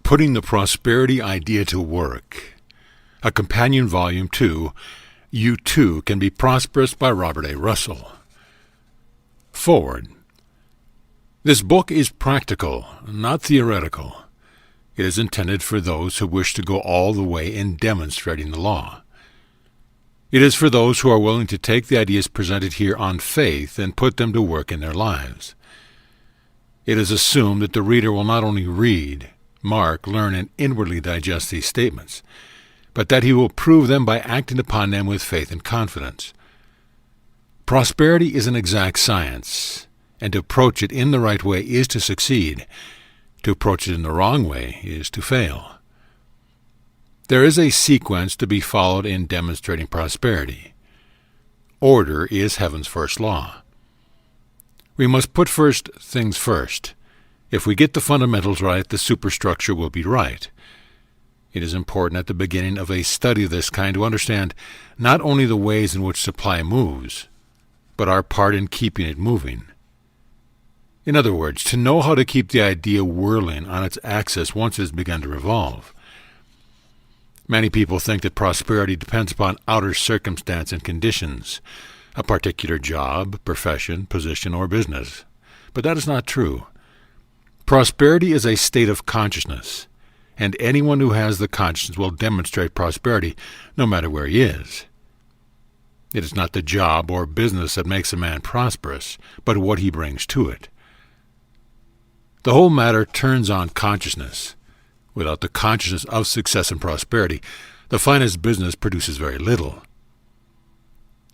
Putting the Prosperity Idea to Work, a companion volume to You Too Can Be Prosperous by Robert A. Russell. Forward. This book is practical, not theoretical. It is intended for those who wish to go all the way in demonstrating the law. It is for those who are willing to take the ideas presented here on faith and put them to work in their lives. It is assumed that the reader will not only read, mark, learn, and inwardly digest these statements, but that he will prove them by acting upon them with faith and confidence. Prosperity is an exact science, and to approach it in the right way is to succeed. To approach it in the wrong way is to fail. There is a sequence to be followed in demonstrating prosperity. Order is heaven's first law. We must put first things first. If we get the fundamentals right, the superstructure will be right. It is important at the beginning of a study of this kind to understand not only the ways in which supply moves, but our part in keeping it moving. In other words, to know how to keep the idea whirling on its axis once it has begun to revolve. Many people think that prosperity depends upon outer circumstance and conditions, a particular job, profession, position, or business. But that is not true. Prosperity is a state of consciousness, and anyone who has the consciousness will demonstrate prosperity no matter where he is. It is not the job or business that makes a man prosperous, but what he brings to it. The whole matter turns on consciousness. Without the consciousness of success and prosperity, the finest business produces very little.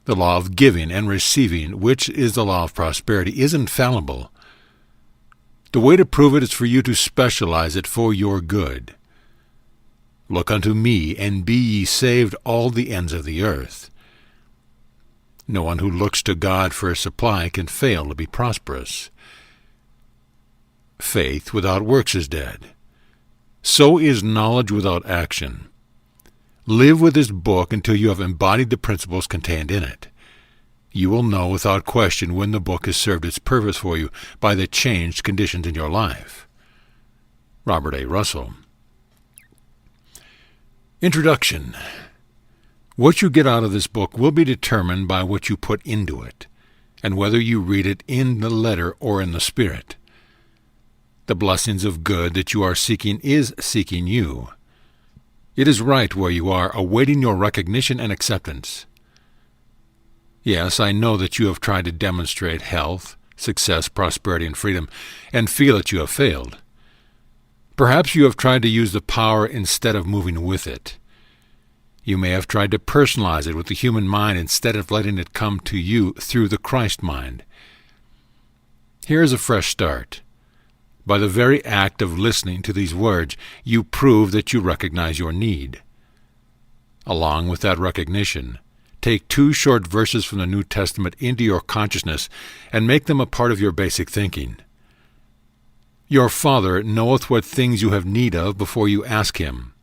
The law of giving and receiving, which is the law of prosperity, is infallible. The way to prove it is for you to specialize it for your good. Look unto me, and be ye saved all the ends of the earth. No one who looks to God for a supply can fail to be prosperous. Faith without works is dead. So is knowledge without action. Live with this book until you have embodied the principles contained in it. You will know without question when the book has served its purpose for you by the changed conditions in your life. Robert A. Russell. Introduction. What you get out of this book will be determined by what you put into it, and whether you read it in the letter or in the spirit. The blessings of good that you are seeking is seeking you. It is right where you are, awaiting your recognition and acceptance. Yes, I know that you have tried to demonstrate health, success, prosperity, and freedom, and feel that you have failed. Perhaps you have tried to use the power instead of moving with it. You may have tried to personalize it with the human mind instead of letting it come to you through the Christ mind. Here is a fresh start. By the very act of listening to these words, you prove that you recognize your need. Along with that recognition, take 2 short verses from the New Testament into your consciousness and make them a part of your basic thinking. Your Father knoweth what things you have need of before you ask him.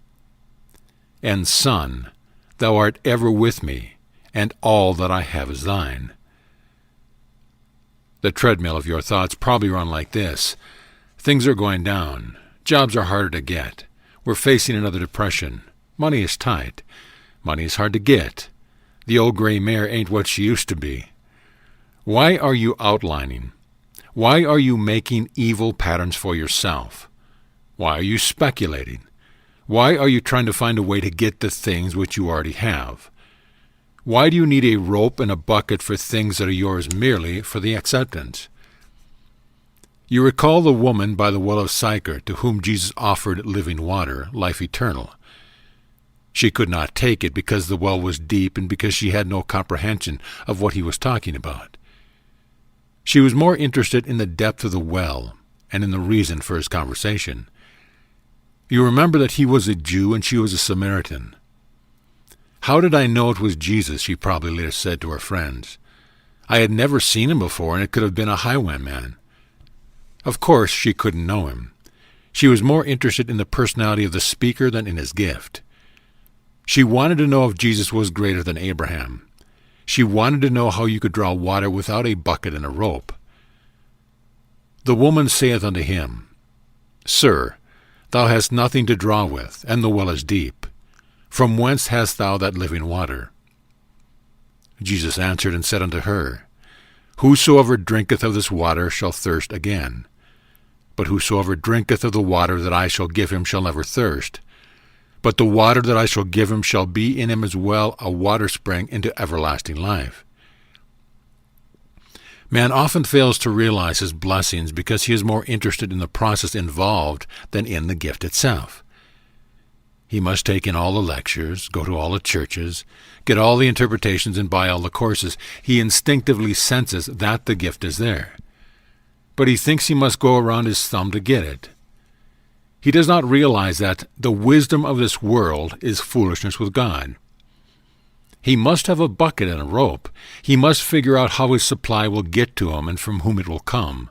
And Son, thou art ever with me, and all that I have is thine. The treadmill of your thoughts probably run like this. Things are going down. Jobs are harder to get. We're facing another depression. Money is tight. Money is hard to get. The old gray mare ain't what she used to be. Why are you outlining? Why are you making evil patterns for yourself? Why are you speculating? Why are you trying to find a way to get the things which you already have? Why do you need a rope and a bucket for things that are yours merely for the acceptance? You recall the woman by the well of Sychar to whom Jesus offered living water, life eternal. She could not take it because the well was deep and because she had no comprehension of what he was talking about. She was more interested in the depth of the well and in the reason for his conversation. You remember that he was a Jew and she was a Samaritan. How did I know it was Jesus, she probably later said to her friends. I had never seen him before, and it could have been a highwayman. Of course, she couldn't know him. She was more interested in the personality of the speaker than in his gift. She wanted to know if Jesus was greater than Abraham. She wanted to know how you could draw water without a bucket and a rope. The woman saith unto him, Sir, Thou hast nothing to draw with, and the well is deep. From whence hast thou that living water? Jesus answered and said unto her, Whosoever drinketh of this water shall thirst again. But whosoever drinketh of the water that I shall give him shall never thirst. But the water that I shall give him shall be in him as well a water spring into everlasting life. Man often fails to realize his blessings because he is more interested in the process involved than in the gift itself. He must take in all the lectures, go to all the churches, get all the interpretations, and buy all the courses. He instinctively senses that the gift is there. But he thinks he must go around his thumb to get it. He does not realize that the wisdom of this world is foolishness with God. He must have a bucket and a rope. He must figure out how his supply will get to him and from whom it will come.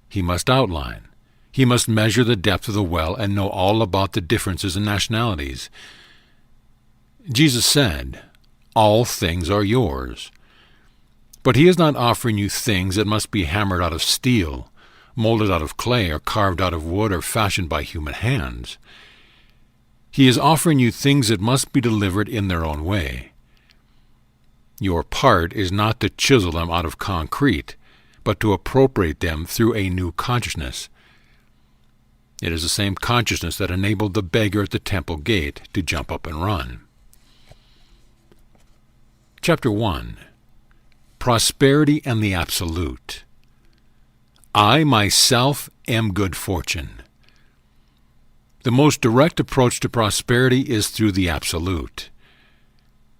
He must outline. He must measure the depth of the well and know all about the differences in nationalities. Jesus said, All things are yours. But he is not offering you things that must be hammered out of steel, molded out of clay, or carved out of wood, or fashioned by human hands. He is offering you things that must be delivered in their own way. Your part is not to chisel them out of concrete, but to appropriate them through a new consciousness. It is the same consciousness that enabled the beggar at the temple gate to jump up and run. Chapter 1. Prosperity and the Absolute. I myself am good fortune. The most direct approach to prosperity is through the absolute.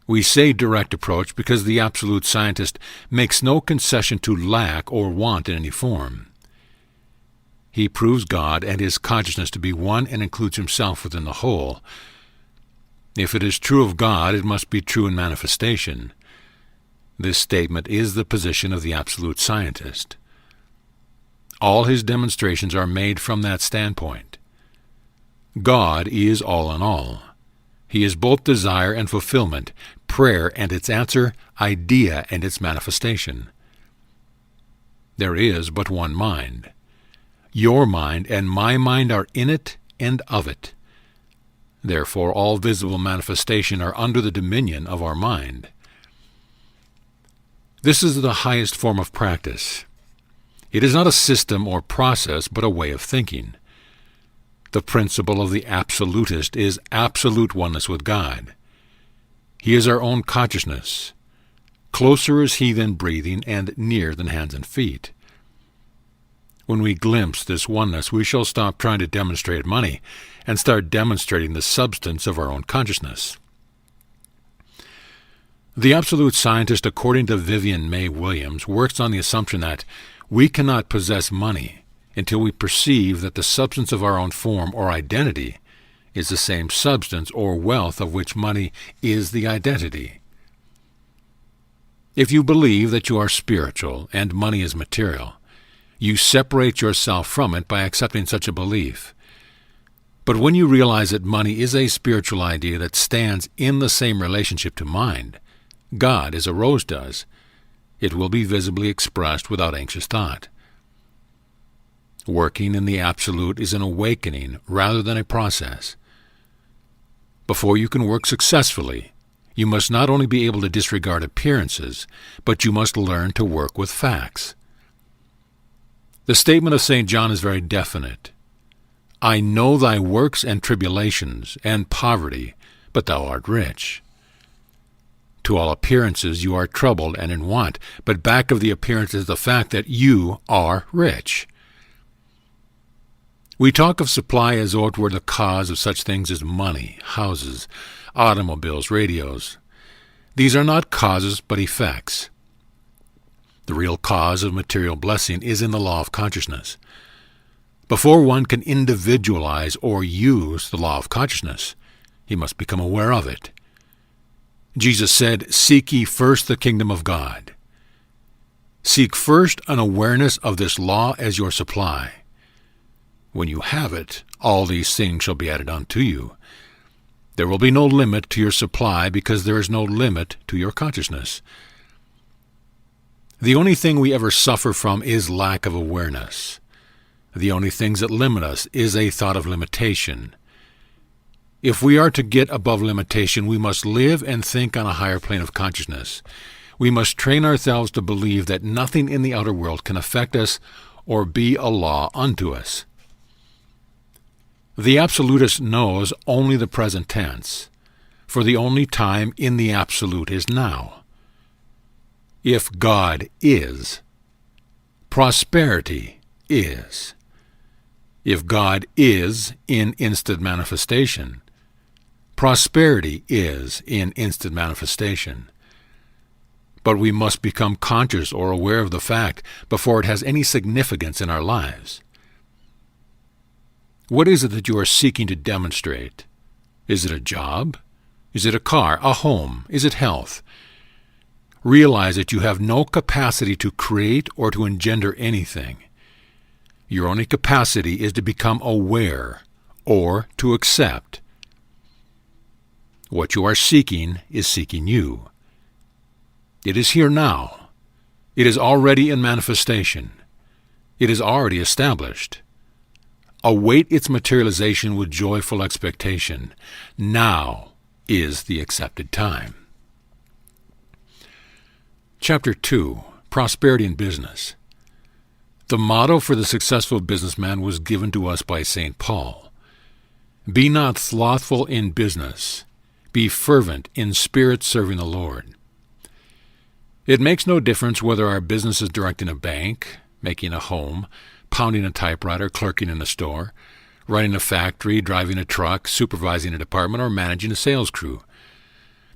We say direct approach because the absolute scientist makes no concession to lack or want in any form. He proves God and his consciousness to be one and includes himself within the whole. If it is true of God, it must be true in manifestation. This statement is the position of the absolute scientist. All his demonstrations are made from that standpoint. God is all in all. He is both desire and fulfillment, prayer and its answer, idea and its manifestation. There is but one mind. Your mind and my mind are in it and of it. Therefore all visible manifestation are under the dominion of our mind. This is the highest form of practice. It is not a system or process, but a way of thinking. The principle of the absolutist is absolute oneness with God. He is our own consciousness. Closer is he than breathing, and near than hands and feet. When we glimpse this oneness, we shall stop trying to demonstrate money and start demonstrating the substance of our own consciousness. The absolute scientist, according to Vivian May Williams, works on the assumption that we cannot possess money until we perceive that the substance of our own form or identity is the same substance or wealth of which money is the identity. If you believe that you are spiritual and money is material, you separate yourself from it by accepting such a belief. But when you realize that money is a spiritual idea that stands in the same relationship to mind, God as a rose does, it will be visibly expressed without anxious thought. Working in the absolute is an awakening rather than a process. Before you can work successfully, you must not only be able to disregard appearances, but you must learn to work with facts. The statement of St. John is very definite. I know thy works and tribulations and poverty, but thou art rich. To all appearances you are troubled and in want, but back of the appearance is the fact that you are rich. We talk of supply as though it were the cause of such things as money, houses, automobiles, radios. These are not causes but effects. The real cause of material blessing is in the law of consciousness. Before one can individualize or use the law of consciousness, he must become aware of it. Jesus said, "Seek ye first the kingdom of God." Seek first an awareness of this law as your supply. When you have it, all these things shall be added unto you. There will be no limit to your supply because there is no limit to your consciousness. The only thing we ever suffer from is lack of awareness. The only things that limit us is a thought of limitation. If we are to get above limitation, we must live and think on a higher plane of consciousness. We must train ourselves to believe that nothing in the outer world can affect us or be a law unto us. The absolutist knows only the present tense, for the only time in the absolute is now. If God is, prosperity is. If God is in instant manifestation, prosperity is in instant manifestation. But we must become conscious or aware of the fact before it has any significance in our lives. What is it that you are seeking to demonstrate? Is it a job? Is it a car, a home? Is it health? Realize that you have no capacity to create or to engender anything. Your only capacity is to become aware or to accept. What you are seeking is seeking you. It is here now. It is already in manifestation. It is already established. Await its materialization with joyful expectation. Now is the accepted time. Chapter 2. Prosperity in Business. The motto for the successful businessman was given to us by St. Paul. Be not slothful in business. Be fervent in spirit serving the Lord. It makes no difference whether our business is directing a bank, making a home, pounding a typewriter, clerking in a store, running a factory, driving a truck, supervising a department, or managing a sales crew.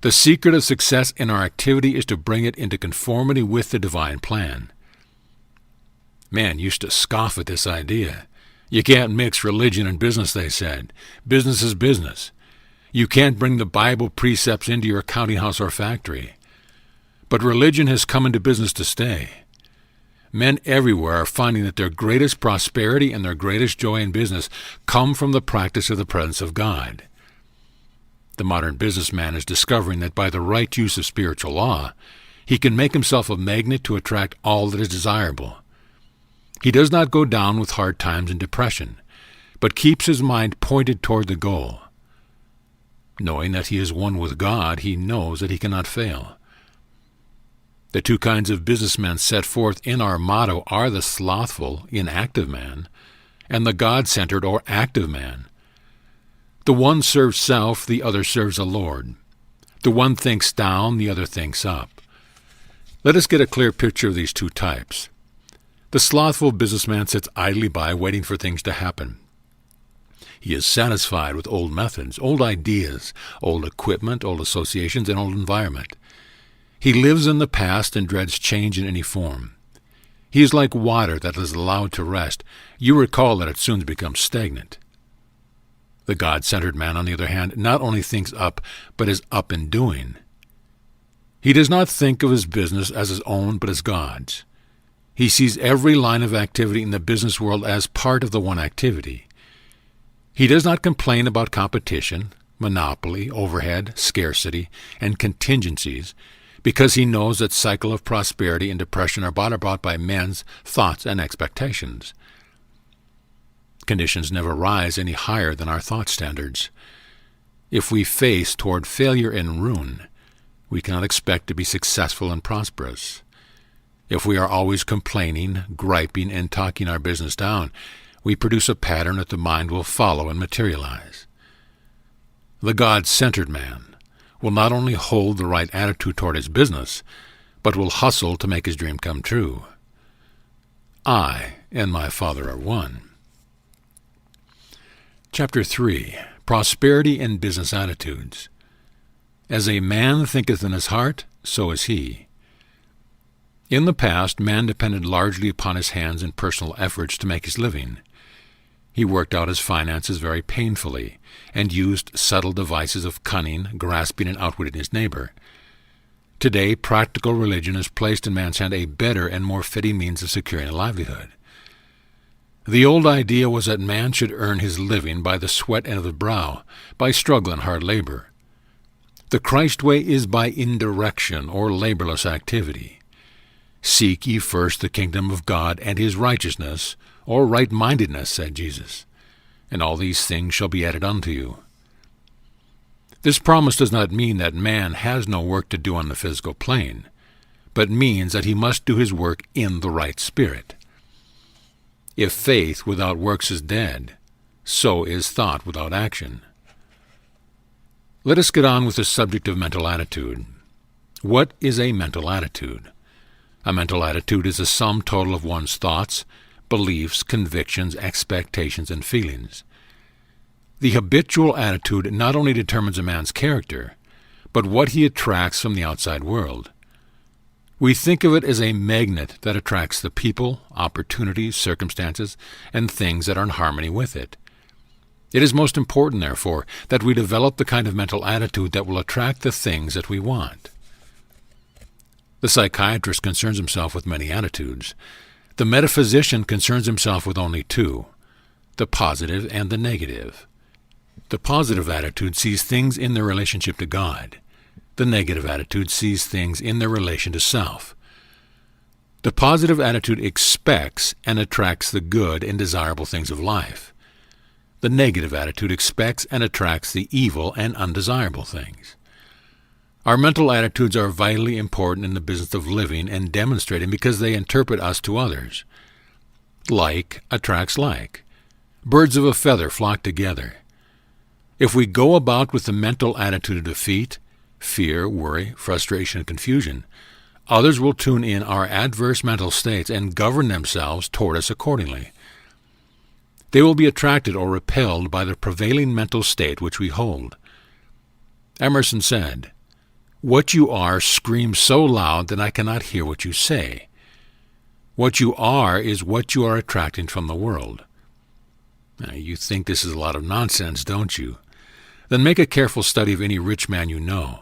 The secret of success in our activity is to bring it into conformity with the divine plan. Man used to scoff at this idea. You can't mix religion and business, they said. Business is business. You can't bring the Bible precepts into your counting house or factory. But religion has come into business to stay. Men everywhere are finding that their greatest prosperity and their greatest joy in business come from the practice of the presence of God. The modern businessman is discovering that by the right use of spiritual law, he can make himself a magnet to attract all that is desirable. He does not go down with hard times and depression, but keeps his mind pointed toward the goal. Knowing that he is one with God, he knows that he cannot fail. The two kinds of businessmen set forth in our motto are the slothful, inactive man, and the God-centered or active man. The one serves self, the other serves the Lord. The one thinks down, the other thinks up. Let us get a clear picture of these two types. The slothful businessman sits idly by waiting for things to happen. He is satisfied with old methods, old ideas, old equipment, old associations, and old environment. He lives in the past and dreads change in any form. He is like water that is allowed to rest. You recall that it soon becomes stagnant. The God-centered man, on the other hand, not only thinks up, but is up in doing. He does not think of his business as his own, but as God's. He sees every line of activity in the business world as part of the one activity. He does not complain about competition, monopoly, overhead, scarcity, and contingencies, because he knows that cycle of prosperity and depression are brought about by men's thoughts and expectations. Conditions never rise any higher than our thought standards. If we face toward failure and ruin, we cannot expect to be successful and prosperous. If we are always complaining, griping, and talking our business down, we produce a pattern that the mind will follow and materialize. The God-centered man will not only hold the right attitude toward his business, but will hustle to make his dream come true. I and my Father are one. Chapter 3. Prosperity and Business Attitudes. As a man thinketh in his heart, so is he. In the past, man depended largely upon his hands and personal efforts to make his living. He worked out his finances very painfully, and used subtle devices of cunning, grasping and outwitting his neighbor. Today, practical religion has placed in man's hand a better and more fitting means of securing a livelihood. The old idea was that man should earn his living by the sweat of the brow, by struggle and hard labor. The Christ way is by indirection or laborless activity. Seek ye first the kingdom of God and his righteousness, or right-mindedness, said Jesus, and all these things shall be added unto you. This promise does not mean that man has no work to do on the physical plane, but means that he must do his work in the right spirit. If faith without works is dead, so is thought without action. Let us get on with the subject of mental attitude. What is a mental attitude? A mental attitude is a sum total of one's thoughts, beliefs, convictions, expectations, and feelings. The habitual attitude not only determines a man's character, but what he attracts from the outside world. We think of it as a magnet that attracts the people, opportunities, circumstances, and things that are in harmony with it. It is most important, therefore, that we develop the kind of mental attitude that will attract the things that we want. The psychiatrist concerns himself with many attitudes. The metaphysician concerns himself with only two, the positive and the negative. The positive attitude sees things in their relationship to God. The negative attitude sees things in their relation to self. The positive attitude expects and attracts the good and desirable things of life. The negative attitude expects and attracts the evil and undesirable things. Our mental attitudes are vitally important in the business of living and demonstrating because they interpret us to others. Like attracts like. Birds of a feather flock together. If we go about with the mental attitude of defeat, fear, worry, frustration, and confusion, others will tune in our adverse mental states and govern themselves toward us accordingly. They will be attracted or repelled by the prevailing mental state which we hold. Emerson said, "What you are screams so loud that I cannot hear what you say." What you are is what you are attracting from the world. Now, you think this is a lot of nonsense, don't you? Then make a careful study of any rich man you know,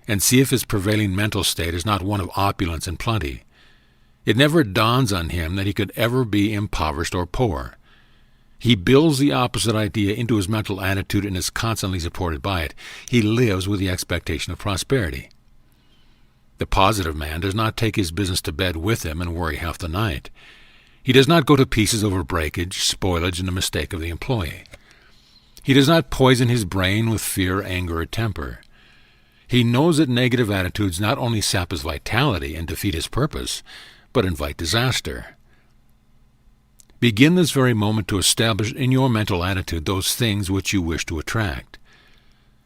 and see if his prevailing mental state is not one of opulence and plenty. It never dawns on him that he could ever be impoverished or poor. He builds the opposite idea into his mental attitude and is constantly supported by it. He lives with the expectation of prosperity. The positive man does not take his business to bed with him and worry half the night. He does not go to pieces over breakage, spoilage, and the mistake of the employee. He does not poison his brain with fear, anger, or temper. He knows that negative attitudes not only sap his vitality and defeat his purpose, but invite disaster. Begin this very moment to establish in your mental attitude those things which you wish to attract.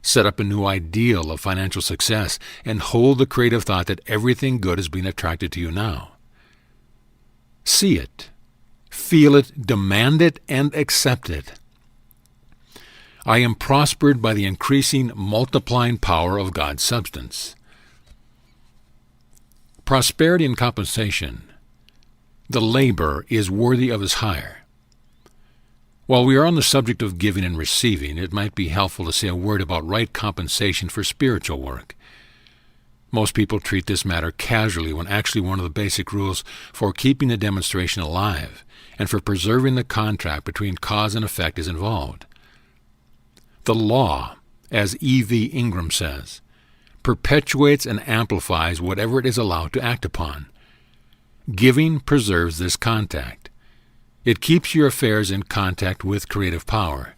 Set up a new ideal of financial success and hold the creative thought that everything good is being attracted to you now. See it, feel it, demand it, and accept it. I am prospered by the increasing, multiplying power of God's substance. Prosperity and compensation. The laborer is worthy of his hire. While we are on the subject of giving and receiving, it might be helpful to say a word about right compensation for spiritual work. Most people treat this matter casually when actually one of the basic rules for keeping the demonstration alive and for preserving the contract between cause and effect is involved. The law, as E.V. Ingram says, perpetuates and amplifies whatever it is allowed to act upon. Giving preserves this contact. It keeps your affairs in contact with creative power.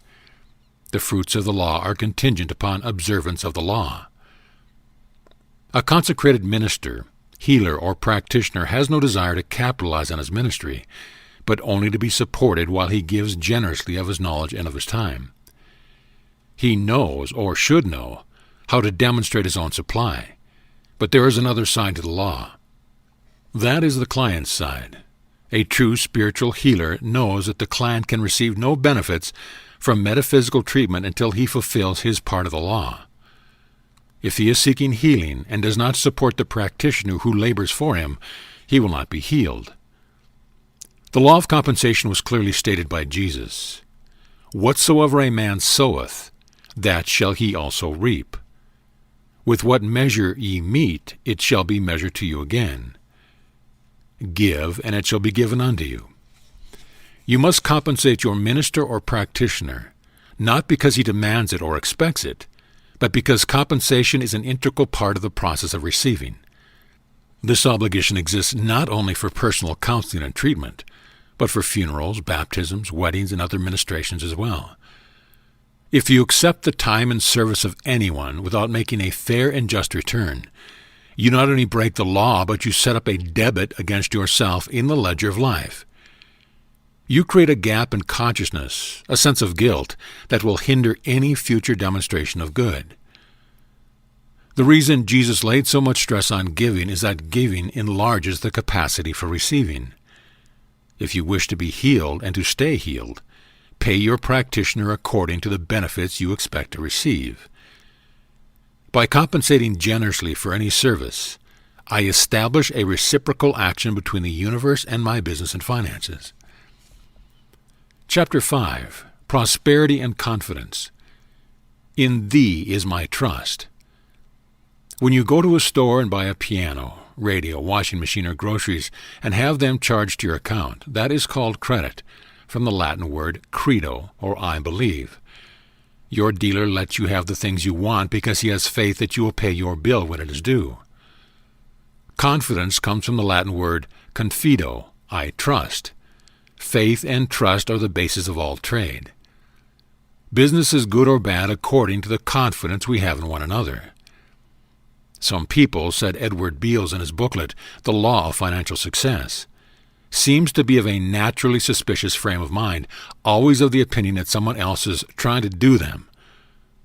The fruits of the law are contingent upon observance of the law. A consecrated minister, healer, or practitioner has no desire to capitalize on his ministry, but only to be supported while he gives generously of his knowledge and of his time. He knows, or should know, how to demonstrate his own supply, but there is another side to the law. That is the client's side. A true spiritual healer knows that the client can receive no benefits from metaphysical treatment until he fulfills his part of the law. If he is seeking healing and does not support the practitioner who labors for him, he will not be healed. The law of compensation was clearly stated by Jesus. Whatsoever a man soweth, that shall he also reap. With what measure ye mete, it shall be measured to you again. Give, and it shall be given unto you. You must compensate your minister or practitioner, not because he demands it or expects it, but because compensation is an integral part of the process of receiving. This obligation exists not only for personal counseling and treatment, but for funerals, baptisms, weddings, and other ministrations as well. If you accept the time and service of anyone without making a fair and just return, you not only break the law, but you set up a debit against yourself in the ledger of life. You create a gap in consciousness, a sense of guilt, that will hinder any future demonstration of good. The reason Jesus laid so much stress on giving is that giving enlarges the capacity for receiving. If you wish to be healed and to stay healed, pay your practitioner according to the benefits you expect to receive. By compensating generously for any service, I establish a reciprocal action between the universe and my business and finances. Chapter 5. Prosperity and Confidence. In Thee is my trust. When you go to a store and buy a piano, radio, washing machine, or groceries, and have them charged to your account, that is called credit, from the Latin word credo, or I believe. Your dealer lets you have the things you want because he has faith that you will pay your bill when it is due. Confidence comes from the Latin word confido, I trust. Faith and trust are the basis of all trade. Business is good or bad according to the confidence we have in one another. Some people, said Edward Beals in his booklet, The Law of Financial Success, seems to be of a naturally suspicious frame of mind, always of the opinion that someone else is trying to do them.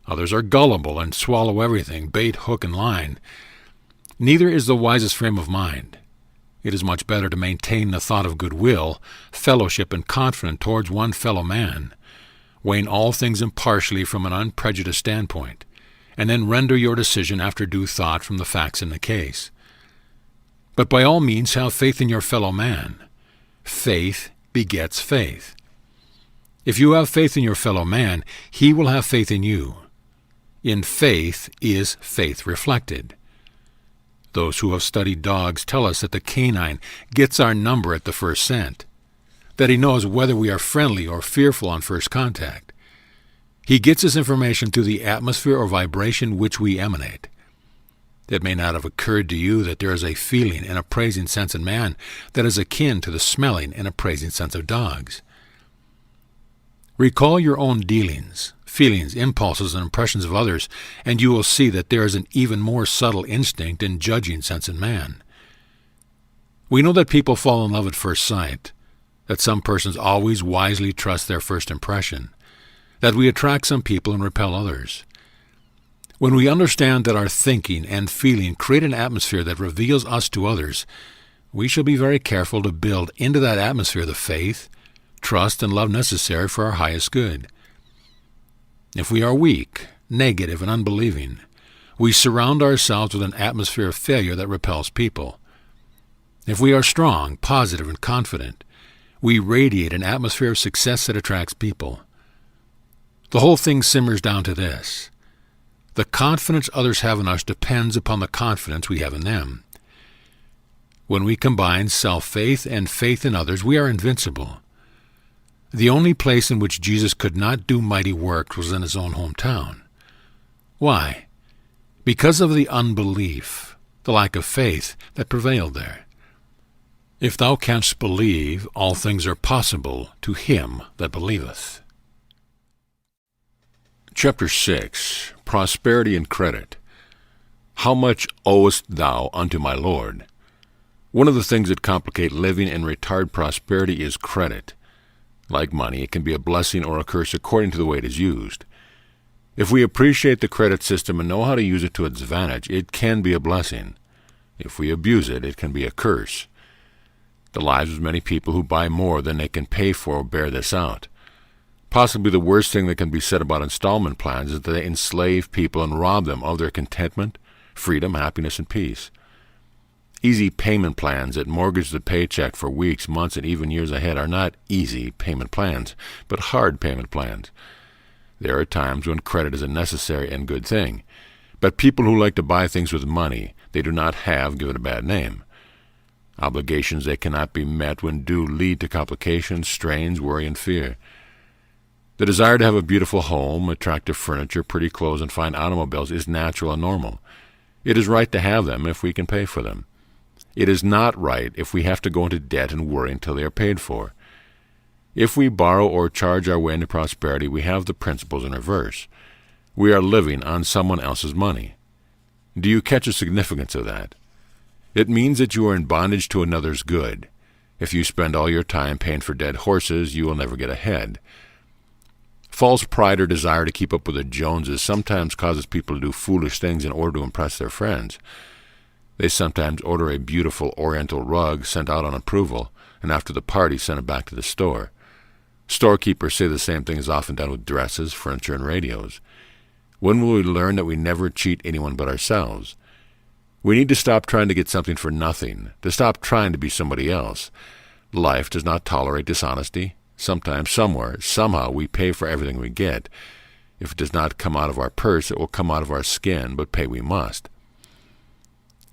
Others are gullible and swallow everything, bait, hook, and line. Neither is the wisest frame of mind. It is much better to maintain the thought of goodwill, fellowship, and confidence towards one fellow man, weighing all things impartially from an unprejudiced standpoint, and then render your decision after due thought from the facts in the case. But by all means have faith in your fellow man. Faith begets faith. If you have faith in your fellow man, he will have faith in you. In faith is faith reflected. Those who have studied dogs tell us that the canine gets our number at the first scent, that he knows whether we are friendly or fearful on first contact. He gets his information through the atmosphere or vibration which we emanate. It may not have occurred to you that there is a feeling and appraising sense in man that is akin to the smelling and appraising sense of dogs. Recall your own dealings, feelings, impulses, and impressions of others, and you will see that there is an even more subtle instinct and judging sense in man. We know that people fall in love at first sight, that some persons always wisely trust their first impression, that we attract some people and repel others. When we understand that our thinking and feeling create an atmosphere that reveals us to others, we shall be very careful to build into that atmosphere the faith, trust, and love necessary for our highest good. If we are weak, negative, and unbelieving, we surround ourselves with an atmosphere of failure that repels people. If we are strong, positive, and confident, we radiate an atmosphere of success that attracts people. The whole thing simmers down to this. The confidence others have in us depends upon the confidence we have in them. When we combine self-faith and faith in others, we are invincible. The only place in which Jesus could not do mighty works was in his own hometown. Why? Because of the unbelief, the lack of faith that prevailed there. If thou canst believe, all things are possible to him that believeth. Chapter 6. Prosperity and Credit. How much owest thou unto my Lord? One of the things that complicate living and retard prosperity is credit. Like money, it can be a blessing or a curse according to the way it is used. If we appreciate the credit system and know how to use it to its advantage, it can be a blessing. If we abuse it, it can be a curse. The lives of many people who buy more than they can pay for bear this out. Possibly the worst thing that can be said about installment plans is that they enslave people and rob them of their contentment, freedom, happiness, and peace. Easy payment plans that mortgage the paycheck for weeks, months, and even years ahead are not easy payment plans, but hard payment plans. There are times when credit is a necessary and good thing, but people who like to buy things with money they do not have give it a bad name. Obligations that cannot be met when due lead to complications, strains, worry, and fear. The desire to have a beautiful home, attractive furniture, pretty clothes, and fine automobiles is natural and normal. It is right to have them if we can pay for them. It is not right if we have to go into debt and worry until they are paid for. If we borrow or charge our way into prosperity, we have the principles in reverse. We are living on someone else's money. Do you catch the significance of that? It means that you are in bondage to another's good. If you spend all your time paying for dead horses, you will never get ahead. False pride or desire to keep up with the Joneses sometimes causes people to do foolish things in order to impress their friends. They sometimes order a beautiful oriental rug sent out on approval, and after the party send it back to the store. Storekeepers say the same thing is often done with dresses, furniture, and radios. When will we learn that we never cheat anyone but ourselves? We need to stop trying to get something for nothing, to stop trying to be somebody else. Life does not tolerate dishonesty. Sometimes, somewhere, somehow, we pay for everything we get. If it does not come out of our purse, it will come out of our skin, but pay we must.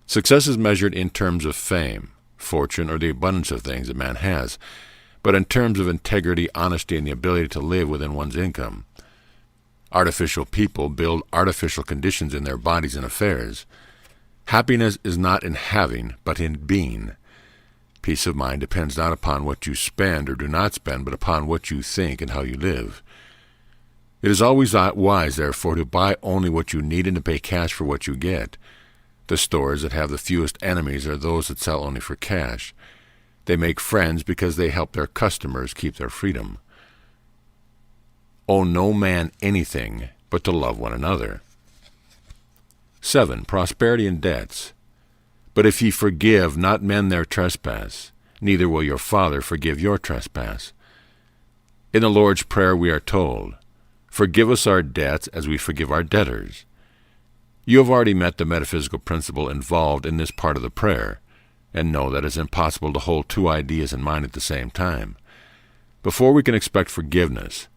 Success is measured in terms of fame, fortune, or the abundance of things a man has, but in terms of integrity, honesty, and the ability to live within one's income. Artificial people build artificial conditions in their bodies and affairs. Happiness is not in having, but in being. Peace of mind depends not upon what you spend or do not spend, but upon what you think and how you live. It is always wise, therefore, to buy only what you need and to pay cash for what you get. The stores that have the fewest enemies are those that sell only for cash. They make friends because they help their customers keep their freedom. Owe no man anything but to love one another. 7. Prosperity and debts. But if ye forgive not men their trespass, neither will your Father forgive your trespass. In the Lord's Prayer we are told, Forgive us our debts as we forgive our debtors. You have already met the metaphysical principle involved in this part of the prayer, and know that it is impossible to hold two ideas in mind at the same time. Before we can expect forgiveness,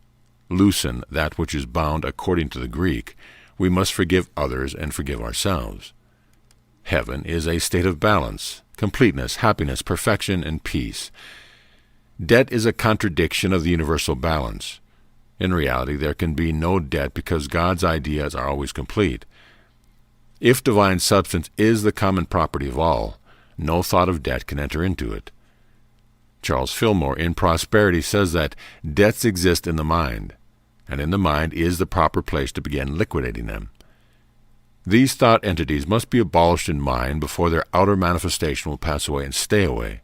loosen that which is bound according to the Greek, we must forgive others and forgive ourselves. Heaven is a state of balance, completeness, happiness, perfection, and peace. Debt is a contradiction of the universal balance. In reality, there can be no debt because God's ideas are always complete. If divine substance is the common property of all, no thought of debt can enter into it. Charles Fillmore in Prosperity says that debts exist in the mind, and in the mind is the proper place to begin liquidating them. These thought entities must be abolished in mind before their outer manifestation will pass away and stay away.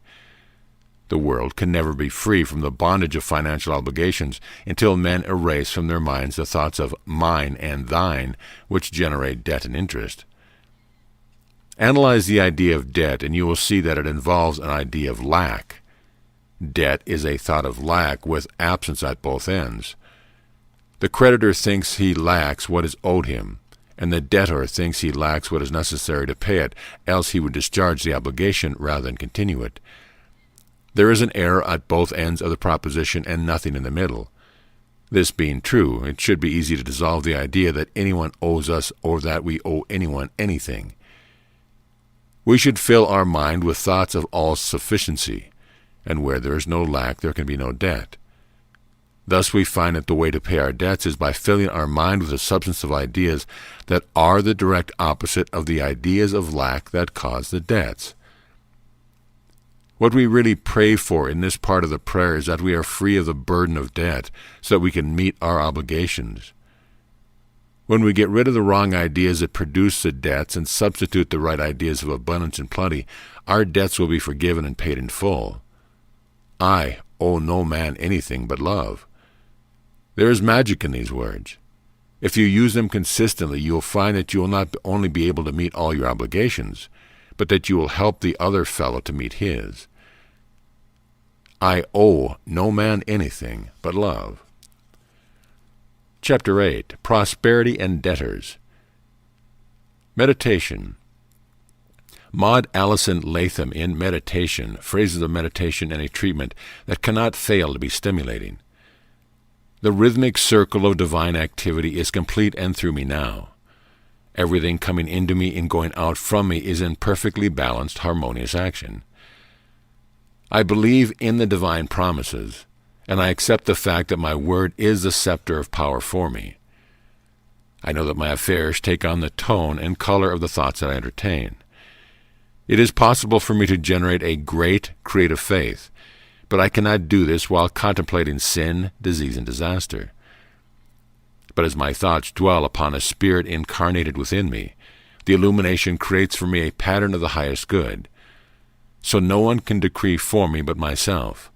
The world can never be free from the bondage of financial obligations until men erase from their minds the thoughts of mine and thine, which generate debt and interest. Analyze the idea of debt, and you will see that it involves an idea of lack. Debt is a thought of lack with absence at both ends. The creditor thinks he lacks what is owed him, and the debtor thinks he lacks what is necessary to pay it, else he would discharge the obligation rather than continue it. There is an error at both ends of the proposition and nothing in the middle. This being true, it should be easy to dissolve the idea that anyone owes us or that we owe anyone anything. We should fill our mind with thoughts of all sufficiency, and where there is no lack there can be no debt. Thus we find that the way to pay our debts is by filling our mind with a substance of ideas that are the direct opposite of the ideas of lack that cause the debts. What we really pray for in this part of the prayer is that we are free of the burden of debt so that we can meet our obligations. When we get rid of the wrong ideas that produce the debts and substitute the right ideas of abundance and plenty, our debts will be forgiven and paid in full. I owe no man anything but love. There is magic in these words. If you use them consistently, you will find that you will not only be able to meet all your obligations, but that you will help the other fellow to meet his. I owe no man anything but love. Chapter 8. Prosperity and Debtors. Meditation. Maud Allison Latham in Meditation phrases of meditation in a treatment that cannot fail to be stimulating. The rhythmic circle of divine activity is complete and through me now. Everything coming into me and going out from me is in perfectly balanced, harmonious action. I believe in the divine promises, and I accept the fact that my word is the scepter of power for me. I know that my affairs take on the tone and color of the thoughts that I entertain. It is possible for me to generate a great creative faith, but I cannot do this while contemplating sin, disease, and disaster. But as my thoughts dwell upon a spirit incarnated within me, the illumination creates for me a pattern of the highest good. So no one can decree for me but myself.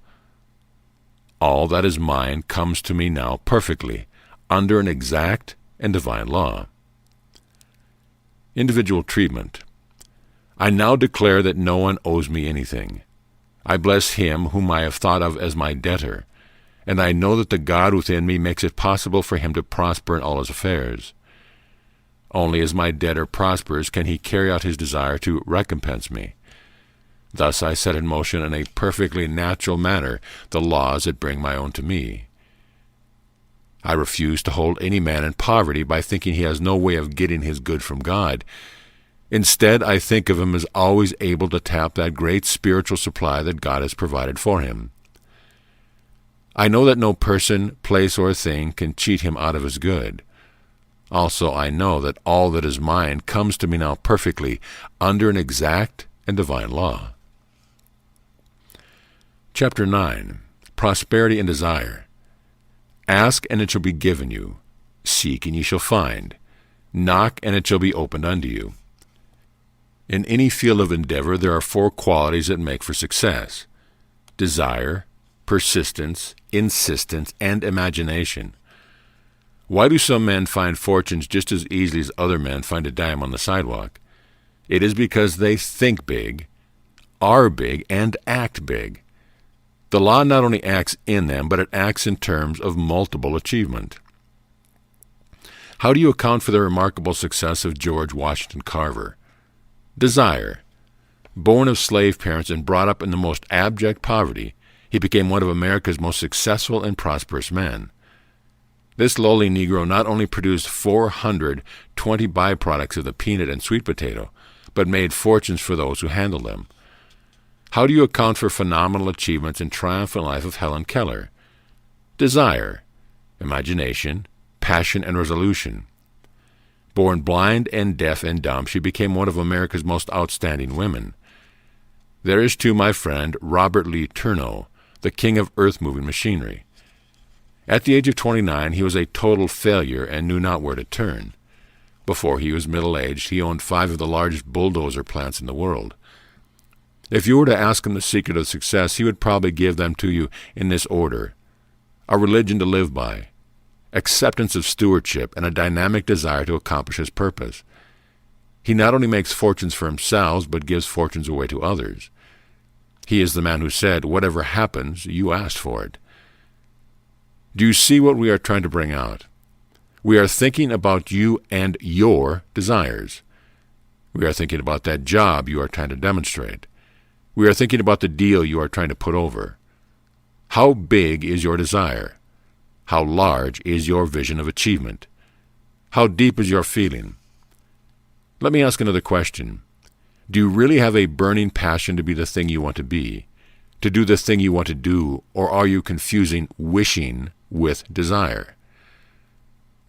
All that is mine comes to me now perfectly, under an exact and divine law. Individual treatment. I now declare that no one owes me anything. I bless him whom I have thought of as my debtor, and I know that the God within me makes it possible for him to prosper in all his affairs. Only as my debtor prospers can he carry out his desire to recompense me. Thus I set in motion in a perfectly natural manner the laws that bring my own to me. I refuse to hold any man in poverty by thinking he has no way of getting his good from God. Instead, I think of him as always able to tap that great spiritual supply that God has provided for him. I know that no person, place, or thing can cheat him out of his good. Also, I know that all that is mine comes to me now perfectly, under an exact and divine law. Chapter 9. Prosperity and Desire. Ask, and it shall be given you. Seek, and ye shall find. Knock, and it shall be opened unto you. In any field of endeavor, there are 4 qualities that make for success: desire, persistence, insistence, and imagination. Why do some men find fortunes just as easily as other men find a dime on the sidewalk? It is because they think big, are big, and act big. The law not only acts in them, but it acts in terms of multiple achievement. How do you account for the remarkable success of George Washington Carver? Desire. Born of slave parents and brought up in the most abject poverty, he became one of America's most successful and prosperous men. This lowly Negro not only produced 420 byproducts of the peanut and sweet potato, but made fortunes for those who handled them. How do you account for phenomenal achievements and triumphant life of Helen Keller? Desire, imagination, passion, and resolution. Born blind and deaf and dumb, she became one of America's most outstanding women. There is, too, my friend, Robert Lee Turneau, the king of earth-moving machinery. At the age of 29, he was a total failure and knew not where to turn. Before he was middle-aged, he owned 5 of the largest bulldozer plants in the world. If you were to ask him the secret of success, he would probably give them to you in this order: a religion to live by, acceptance of stewardship, and a dynamic desire to accomplish his purpose. He not only makes fortunes for himself, but gives fortunes away to others. He is the man who said, "Whatever happens, you asked for it." Do you see what we are trying to bring out? We are thinking about you and your desires. We are thinking about that job you are trying to demonstrate. We are thinking about the deal you are trying to put over. How big is your desire? How large is your vision of achievement? How deep is your feeling? Let me ask another question. Do you really have a burning passion to be the thing you want to be, to do the thing you want to do, or are you confusing wishing with desire?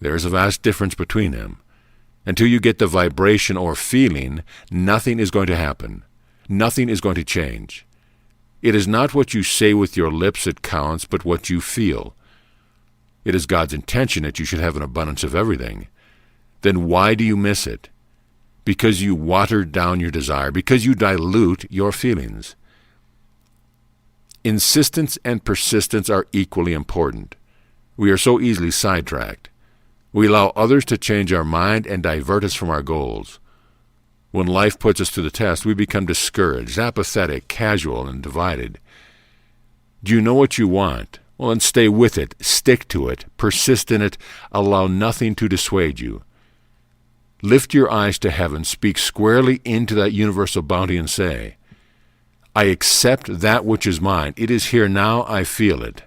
There is a vast difference between them. Until you get the vibration or feeling, nothing is going to happen. Nothing is going to change. It is not what you say with your lips that counts, but what you feel. It is God's intention that you should have an abundance of everything. Then why do you miss it? Because you water down your desire, because you dilute your feelings. Insistence and persistence are equally important. We are so easily sidetracked. We allow others to change our mind and divert us from our goals. When life puts us to the test, we become discouraged, apathetic, casual, and divided. Do you know what you want? Well, then stay with it, stick to it, persist in it, allow nothing to dissuade you. Lift your eyes to heaven, speak squarely into that universal bounty and say, "I accept that which is mine. It is here now. I feel it."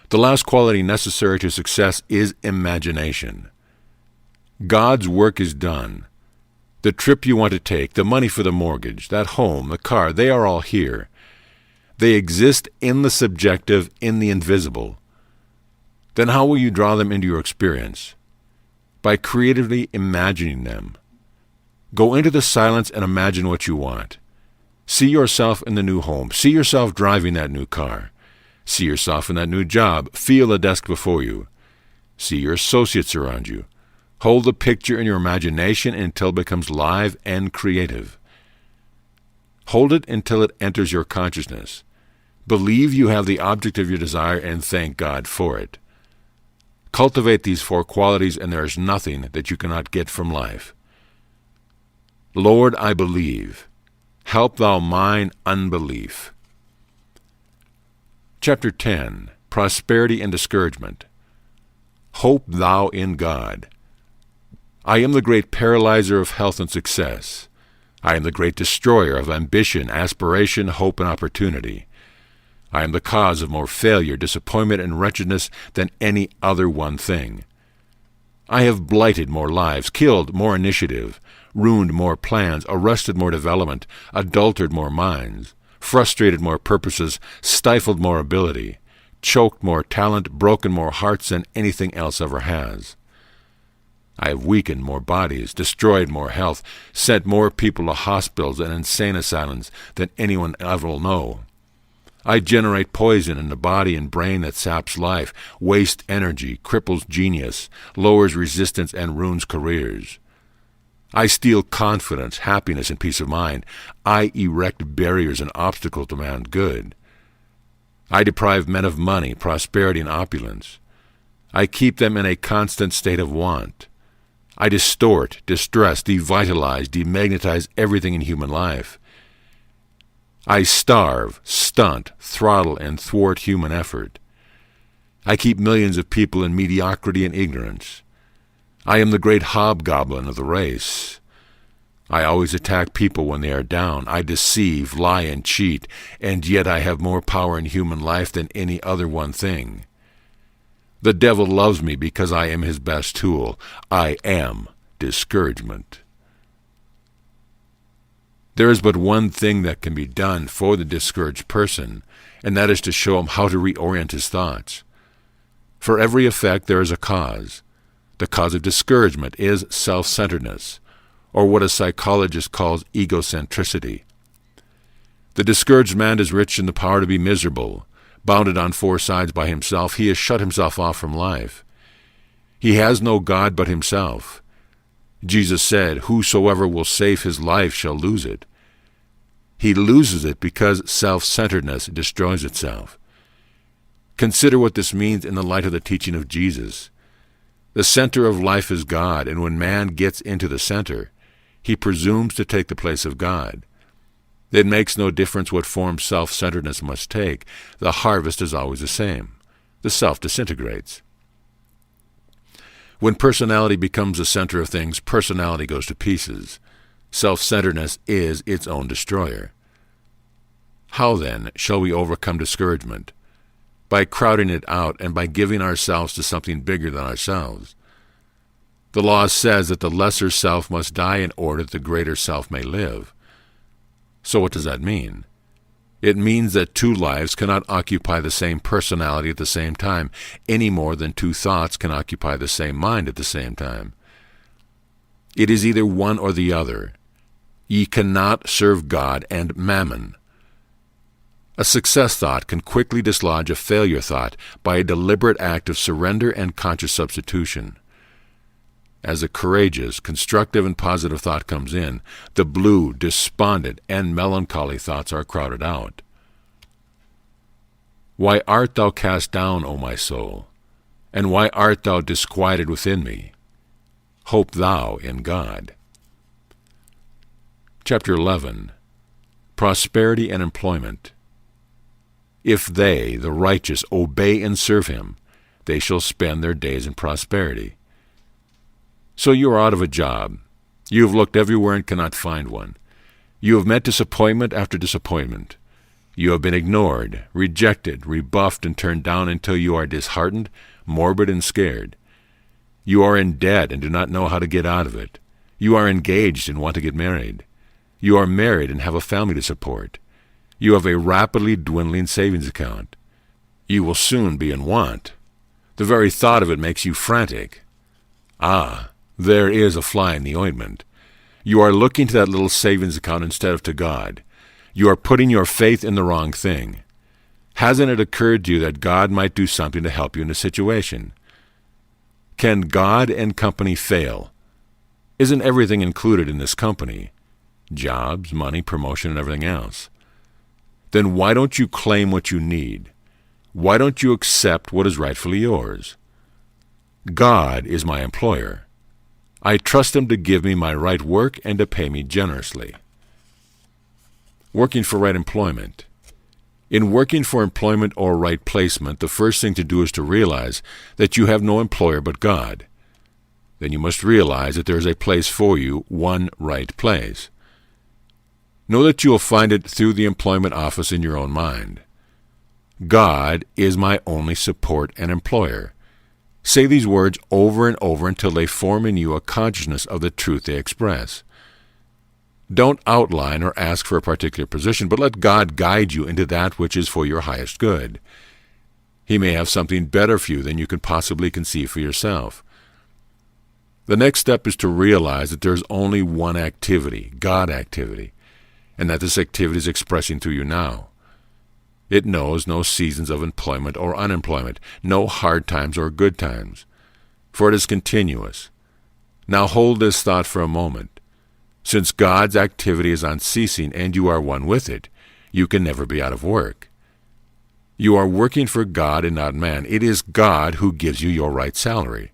The last quality necessary to success is imagination. God's work is done. The trip you want to take, the money for the mortgage, that home, the car, they are all here. They exist in the subjective, in the invisible. Then how will you draw them into your experience? By creatively imagining them. Go into the silence and imagine what you want. See yourself in the new home. See yourself driving that new car. See yourself in that new job. Feel the desk before you. See your associates around you. Hold the picture in your imagination until it becomes live and creative. Hold it until it enters your consciousness. Believe you have the object of your desire and thank God for it. Cultivate these 4 qualities, and there is nothing that you cannot get from life. Lord, I believe. Help thou mine unbelief. Chapter 10. Prosperity and Discouragement. Hope thou in God. I am the great paralyzer of health and success. I am the great destroyer of ambition, aspiration, hope, and opportunity. I am the cause of more failure, disappointment, and wretchedness than any other one thing. I have blighted more lives, killed more initiative, ruined more plans, arrested more development, adulterated more minds, frustrated more purposes, stifled more ability, choked more talent, broken more hearts than anything else ever has. I have weakened more bodies, destroyed more health, sent more people to hospitals and insane asylums than anyone ever will know. I generate poison in the body and brain that saps life, wastes energy, cripples genius, lowers resistance, and ruins careers. I steal confidence, happiness, and peace of mind. I erect barriers and obstacles to man's good. I deprive men of money, prosperity, and opulence. I keep them in a constant state of want. I distort, distress, devitalize, demagnetize everything in human life. I starve, stunt, throttle, and thwart human effort. I keep millions of people in mediocrity and ignorance. I am the great hobgoblin of the race. I always attack people when they are down. I deceive, lie, and cheat, and yet I have more power in human life than any other one thing. The devil loves me because I am his best tool. I am discouragement. There is but one thing that can be done for the discouraged person, and that is to show him how to reorient his thoughts. For every effect there is a cause. The cause of discouragement is self-centeredness, or what a psychologist calls egocentricity. The discouraged man is rich in the power to be miserable. Bounded on 4 sides by himself, he has shut himself off from life. He has no God but himself. Jesus said, "Whosoever will save his life shall lose it." He loses it because self-centeredness destroys itself. Consider what this means in the light of the teaching of Jesus. The center of life is God, and when man gets into the center, he presumes to take the place of God. It makes no difference what form self-centeredness must take. The harvest is always the same. The self disintegrates. When personality becomes the center of things, personality goes to pieces. Self-centeredness is its own destroyer. How, then, shall we overcome discouragement? By crowding it out and by giving ourselves to something bigger than ourselves. The law says that the lesser self must die in order that the greater self may live. So what does that mean? It means that 2 lives cannot occupy the same personality at the same time, any more than 2 thoughts can occupy the same mind at the same time. It is either one or the other. Ye cannot serve God and mammon. A success thought can quickly dislodge a failure thought by a deliberate act of surrender and conscious substitution. As a courageous, constructive, and positive thought comes in, the blue, despondent, and melancholy thoughts are crowded out. Why art thou cast down, O my soul? And why art thou disquieted within me? Hope thou in God. Chapter 11. Prosperity and Employment. If they, the righteous, obey and serve him, they shall spend their days in prosperity. So you are out of a job. You have looked everywhere and cannot find one. You have met disappointment after disappointment. You have been ignored, rejected, rebuffed, and turned down until you are disheartened, morbid, and scared. You are in debt and do not know how to get out of it. You are engaged and want to get married. You are married and have a family to support. You have a rapidly dwindling savings account. You will soon be in want. The very thought of it makes you frantic. Ah, there is a fly in the ointment. You are looking to that little savings account instead of to God. You are putting your faith in the wrong thing. Hasn't it occurred to you that God might do something to help you in a situation? Can God and company fail? Isn't everything included in this company? Jobs, money, promotion, and everything else. Then why don't you claim what you need? Why don't you accept what is rightfully yours? God is my employer. I trust Him to give me my right work and to pay me generously. Working for right employment. In working for employment or right placement, the first thing to do is to realize that you have no employer but God. Then you must realize that there is a place for you, one right place. Know that you will find it through the employment office in your own mind. God is my only support and employer. Say these words over and over until they form in you a consciousness of the truth they express. Don't outline or ask for a particular position, but let God guide you into that which is for your highest good. He may have something better for you than you can possibly conceive for yourself. The next step is to realize that there is only one activity, God activity, and that this activity is expressing through you now. It knows no seasons of employment or unemployment, no hard times or good times, for it is continuous. Now hold this thought for a moment. Since God's activity is unceasing and you are one with it, you can never be out of work. You are working for God and not man. It is God who gives you your right salary.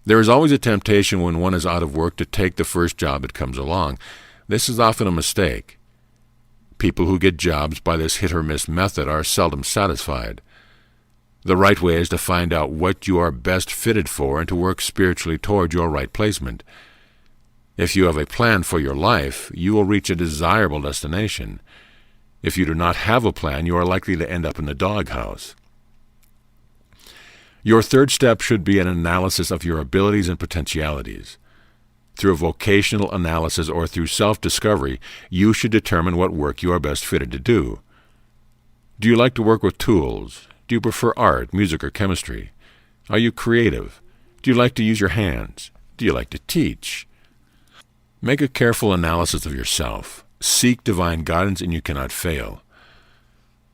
There is always a temptation when one is out of work to take the first job that comes along. This is often a mistake. People who get jobs by this hit-or-miss method are seldom satisfied. The right way is to find out what you are best fitted for and to work spiritually toward your right placement. If you have a plan for your life, you will reach a desirable destination. If you do not have a plan, you are likely to end up in the doghouse. Your third step should be an analysis of your abilities and potentialities. Through a vocational analysis or through self-discovery, you should determine what work you are best fitted to do. Do you like to work with tools? Do you prefer art, music, or chemistry? Are you creative? Do you like to use your hands? Do you like to teach? Make a careful analysis of yourself. Seek divine guidance and you cannot fail.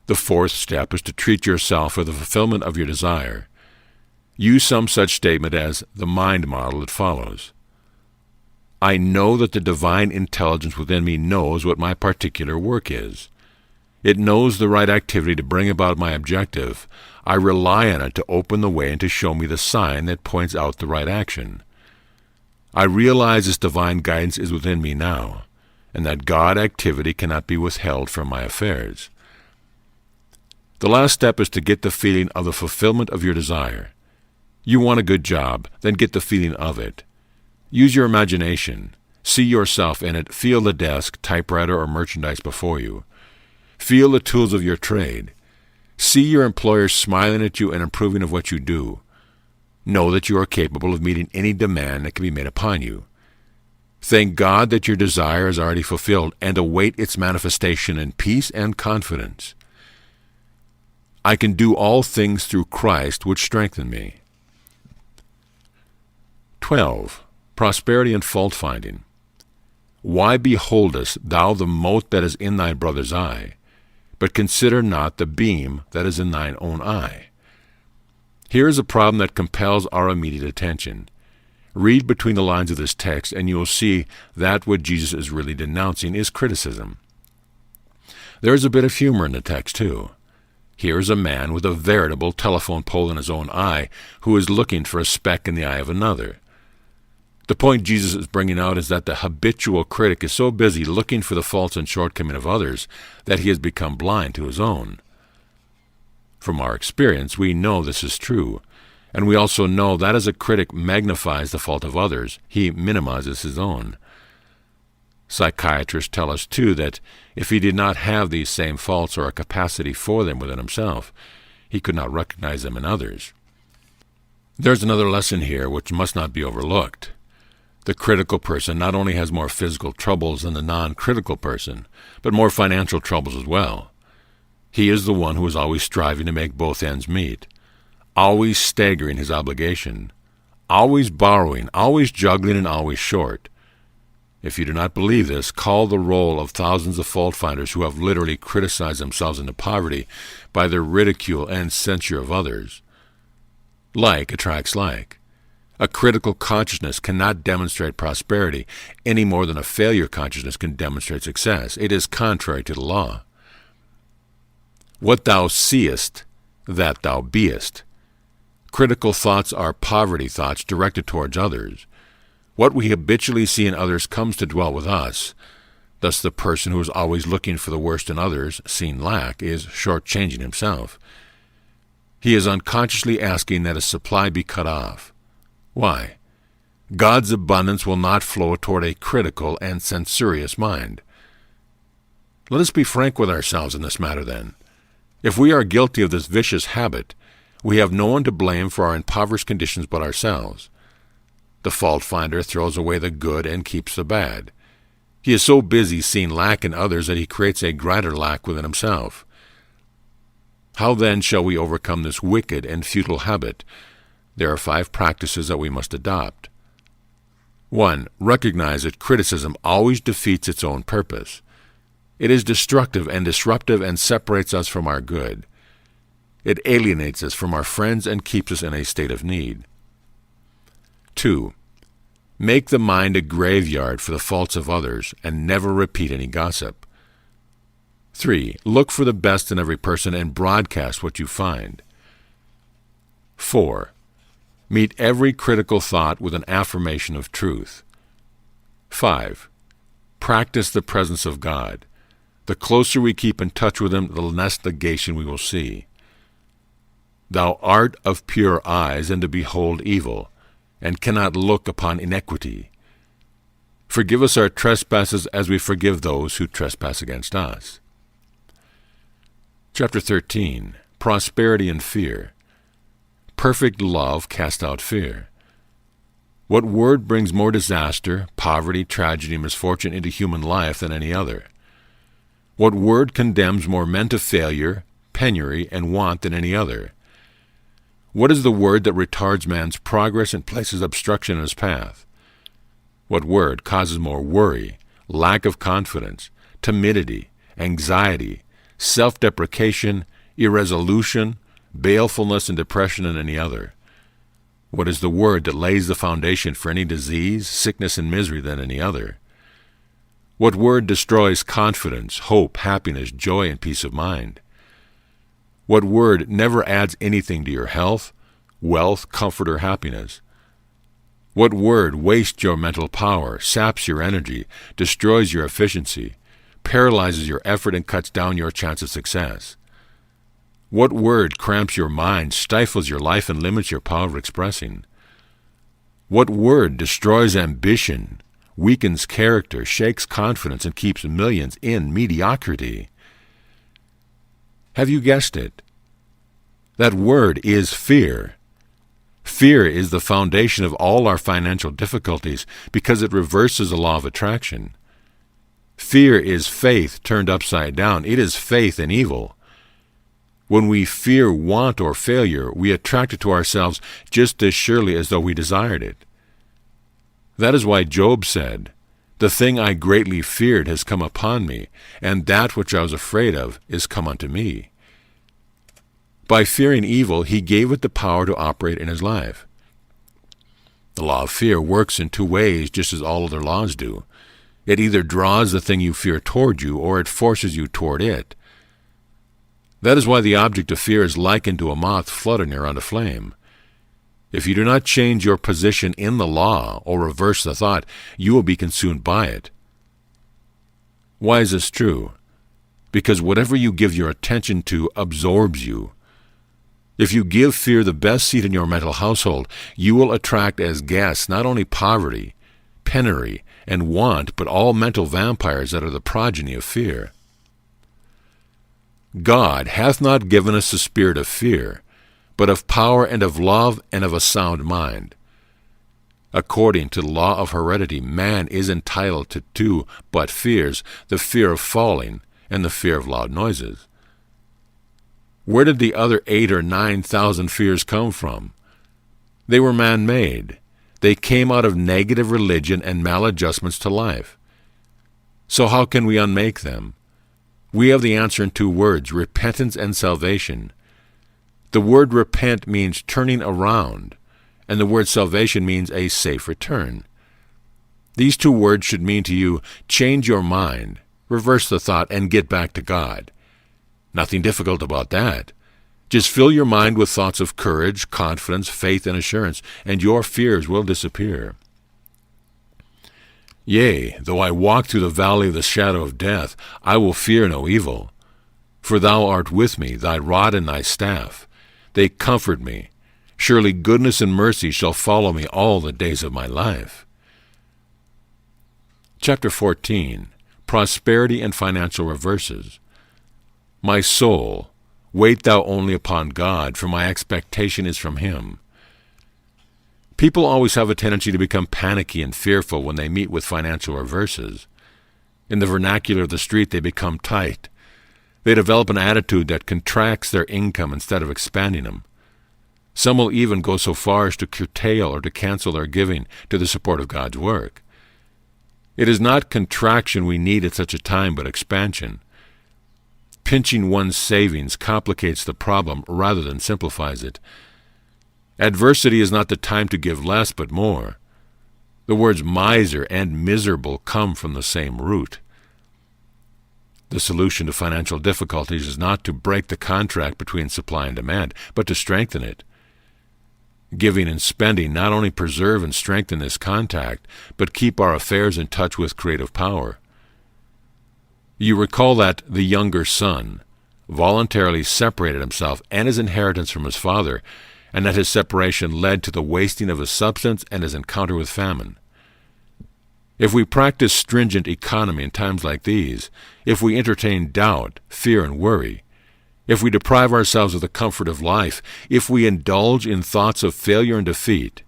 The fourth step is to treat yourself for the fulfillment of your desire. Use some such statement as the mind model that follows. I know that the divine intelligence within me knows what my particular work is. It knows the right activity to bring about my objective. I rely on it to open the way and to show me the sign that points out the right action. I realize this divine guidance is within me now, and that God activity cannot be withheld from my affairs. The last step is to get the feeling of the fulfillment of your desire. You want a good job, then get the feeling of it. Use your imagination. See yourself in it. Feel the desk, typewriter, or merchandise before you. Feel the tools of your trade. See your employer smiling at you and approving of what you do. Know that you are capable of meeting any demand that can be made upon you. Thank God that your desire is already fulfilled and await its manifestation in peace and confidence. I can do all things through Christ which strengthen me. 12. Prosperity and fault-finding. Why beholdest thou the mote that is in thy brother's eye, but consider not the beam that is in thine own eye? Here is a problem that compels our immediate attention. Read between the lines of this text, and you will see that what Jesus is really denouncing is criticism. There is a bit of humor in the text, too. Here is a man with a veritable telephone pole in his own eye who is looking for a speck in the eye of another. The point Jesus is bringing out is that the habitual critic is so busy looking for the faults and shortcomings of others that he has become blind to his own. From our experience, we know this is true, and we also know that as a critic magnifies the fault of others, he minimizes his own. Psychiatrists tell us, too, that if he did not have these same faults or a capacity for them within himself, he could not recognize them in others. There's another lesson here which must not be overlooked. The critical person not only has more physical troubles than the non-critical person, but more financial troubles as well. He is the one who is always striving to make both ends meet, always staggering his obligation, always borrowing, always juggling, and always short. If you do not believe this, call the roll of thousands of fault-finders who have literally criticized themselves into poverty by their ridicule and censure of others. Like attracts like. A critical consciousness cannot demonstrate prosperity any more than a failure consciousness can demonstrate success. It is contrary to the law. What thou seest, that thou beest. Critical thoughts are poverty thoughts directed towards others. What we habitually see in others comes to dwell with us. Thus the person who is always looking for the worst in others, seen lack, is shortchanging himself. He is unconsciously asking that his supply be cut off. Why? God's abundance will not flow toward a critical and censorious mind. Let us be frank with ourselves in this matter, then. If we are guilty of this vicious habit, we have no one to blame for our impoverished conditions but ourselves. The fault-finder throws away the good and keeps the bad. He is so busy seeing lack in others that he creates a greater lack within himself. How then shall we overcome this wicked and futile habit? There are 5 practices that we must adopt. 1. Recognize that criticism always defeats its own purpose. It is destructive and disruptive and separates us from our good. It alienates us from our friends and keeps us in a state of need. 2. Make the mind a graveyard for the faults of others and never repeat any gossip. 3. Look for the best in every person and broadcast what you find. 4. Meet every critical thought with an affirmation of truth. 5. Practice the presence of God. The closer we keep in touch with Him, the less negation we will see. Thou art of pure eyes, and to behold evil, and cannot look upon iniquity. Forgive us our trespasses as we forgive those who trespass against us. Chapter 13. Prosperity and Fear. Perfect love casts out fear. What word brings more disaster, poverty, tragedy, and misfortune into human life than any other? What word condemns more men to failure, penury, and want than any other? What is the word that retards man's progress and places obstruction in his path? What word causes more worry, lack of confidence, timidity, anxiety, self-deprecation, irresolution, balefulness, and depression than any other? What is the word that lays the foundation for any disease, sickness, and misery than any other? What word destroys confidence, hope, happiness, joy, and peace of mind? What word never adds anything to your health, wealth, comfort, or happiness? What word wastes your mental power, saps your energy, destroys your efficiency, paralyzes your effort, and cuts down your chance of success? What word cramps your mind, stifles your life, and limits your power of expressing? What word destroys ambition, weakens character, shakes confidence, and keeps millions in mediocrity? Have you guessed it? That word is fear. Fear is the foundation of all our financial difficulties because it reverses the law of attraction. Fear is faith turned upside down. It is faith in evil. When we fear want or failure, we attract it to ourselves just as surely as though we desired it. That is why Job said, "The thing I greatly feared has come upon me, and that which I was afraid of is come unto me." By fearing evil, he gave it the power to operate in his life. The law of fear works in 2 ways, just as all other laws do. It either draws the thing you fear toward you, or it forces you toward it. That is why the object of fear is likened to a moth fluttering around a flame. If you do not change your position in the law or reverse the thought, you will be consumed by it. Why is this true? Because whatever you give your attention to absorbs you. If you give fear the best seat in your mental household, you will attract as guests not only poverty, penury, and want, but all mental vampires that are the progeny of fear. God hath not given us the spirit of fear, but of power and of love and of a sound mind. According to the law of heredity, man is entitled to 2 but fears, the fear of falling and the fear of loud noises. Where did the other 8,000 or 9,000 fears come from? They were man-made. They came out of negative religion and maladjustments to life. So how can we unmake them? We have the answer in 2 words, repentance and salvation. The word repent means turning around, and the word salvation means a safe return. These 2 words should mean to you, change your mind, reverse the thought, and get back to God. Nothing difficult about that. Just fill your mind with thoughts of courage, confidence, faith, and assurance, and your fears will disappear. Yea, though I walk through the valley of the shadow of death, I will fear no evil. For thou art with me, thy rod and thy staff. They comfort me. Surely goodness and mercy shall follow me all the days of my life. Chapter 14. Prosperity and Financial Reverses. My soul, wait thou only upon God, for my expectation is from him. People always have a tendency to become panicky and fearful when they meet with financial reverses. In the vernacular of the street, they become tight. They develop an attitude that contracts their income instead of expanding them. Some will even go so far as to curtail or to cancel their giving to the support of God's work. It is not contraction we need at such a time, but expansion. Pinching one's savings complicates the problem rather than simplifies it. Adversity is not the time to give less, but more. The words miser and miserable come from the same root. The solution to financial difficulties is not to break the contract between supply and demand, but to strengthen it. Giving and spending not only preserve and strengthen this contact, but keep our affairs in touch with creative power. You recall that the younger son voluntarily separated himself and his inheritance from his father, and that his separation led to the wasting of his substance and his encounter with famine. If we practice stringent economy in times like these, if we entertain doubt, fear, and worry, if we deprive ourselves of the comfort of life, if we indulge in thoughts of failure and defeat,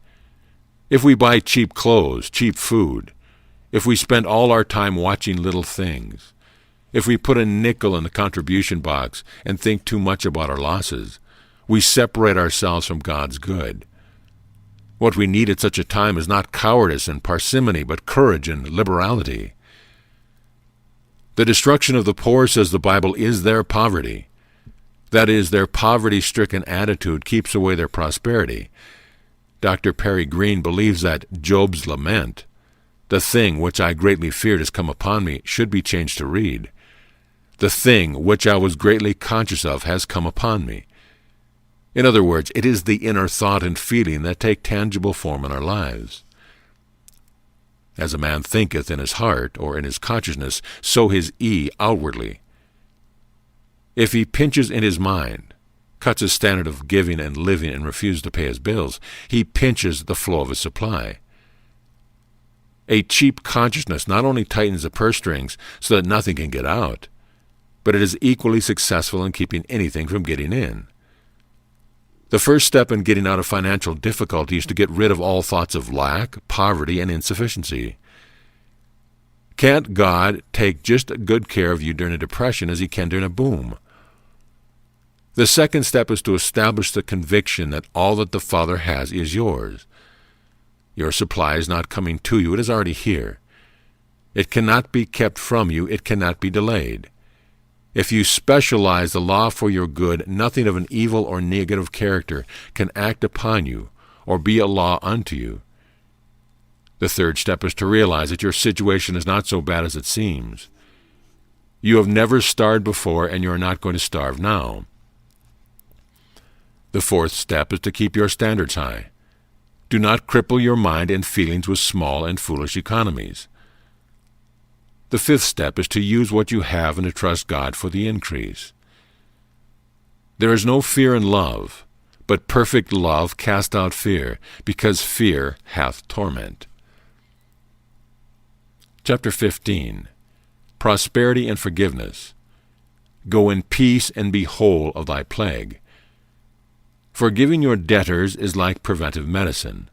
if we buy cheap clothes, cheap food, if we spend all our time watching little things, if we put a nickel in the contribution box and think too much about our losses, we separate ourselves from God's good. What we need at such a time is not cowardice and parsimony, but courage and liberality. The destruction of the poor, says the Bible, is their poverty. That is, their poverty-stricken attitude keeps away their prosperity. Dr. Perry Green believes that Job's lament, "The thing which I greatly feared has come upon me," should be changed to read, "The thing which I was greatly conscious of has come upon me." In other words, it is the inner thought and feeling that take tangible form in our lives. As a man thinketh in his heart, or in his consciousness, so his outwardly. If he pinches in his mind, cuts his standard of giving and living, and refuses to pay his bills, he pinches the flow of his supply. A cheap consciousness not only tightens the purse strings so that nothing can get out, but it is equally successful in keeping anything from getting in. The first step in getting out of financial difficulty is to get rid of all thoughts of lack, poverty, and insufficiency. Can't God take just as good care of you during a depression as he can during a boom? The second step is to establish the conviction that all that the Father has is yours. Your supply is not coming to you, it is already here. It cannot be kept from you, it cannot be delayed. If you specialize the law for your good, nothing of an evil or negative character can act upon you or be a law unto you. The third step is to realize that your situation is not so bad as it seems. You have never starved before, and you are not going to starve now. The fourth step is to keep your standards high. Do not cripple your mind and feelings with small and foolish economies. The fifth step is to use what you have and to trust God for the increase. There is no fear in love, but perfect love casts out fear, because fear hath torment. Chapter 15. Prosperity and Forgiveness. Go in peace and be whole of thy plague. Forgiving your debtors is like preventive medicine.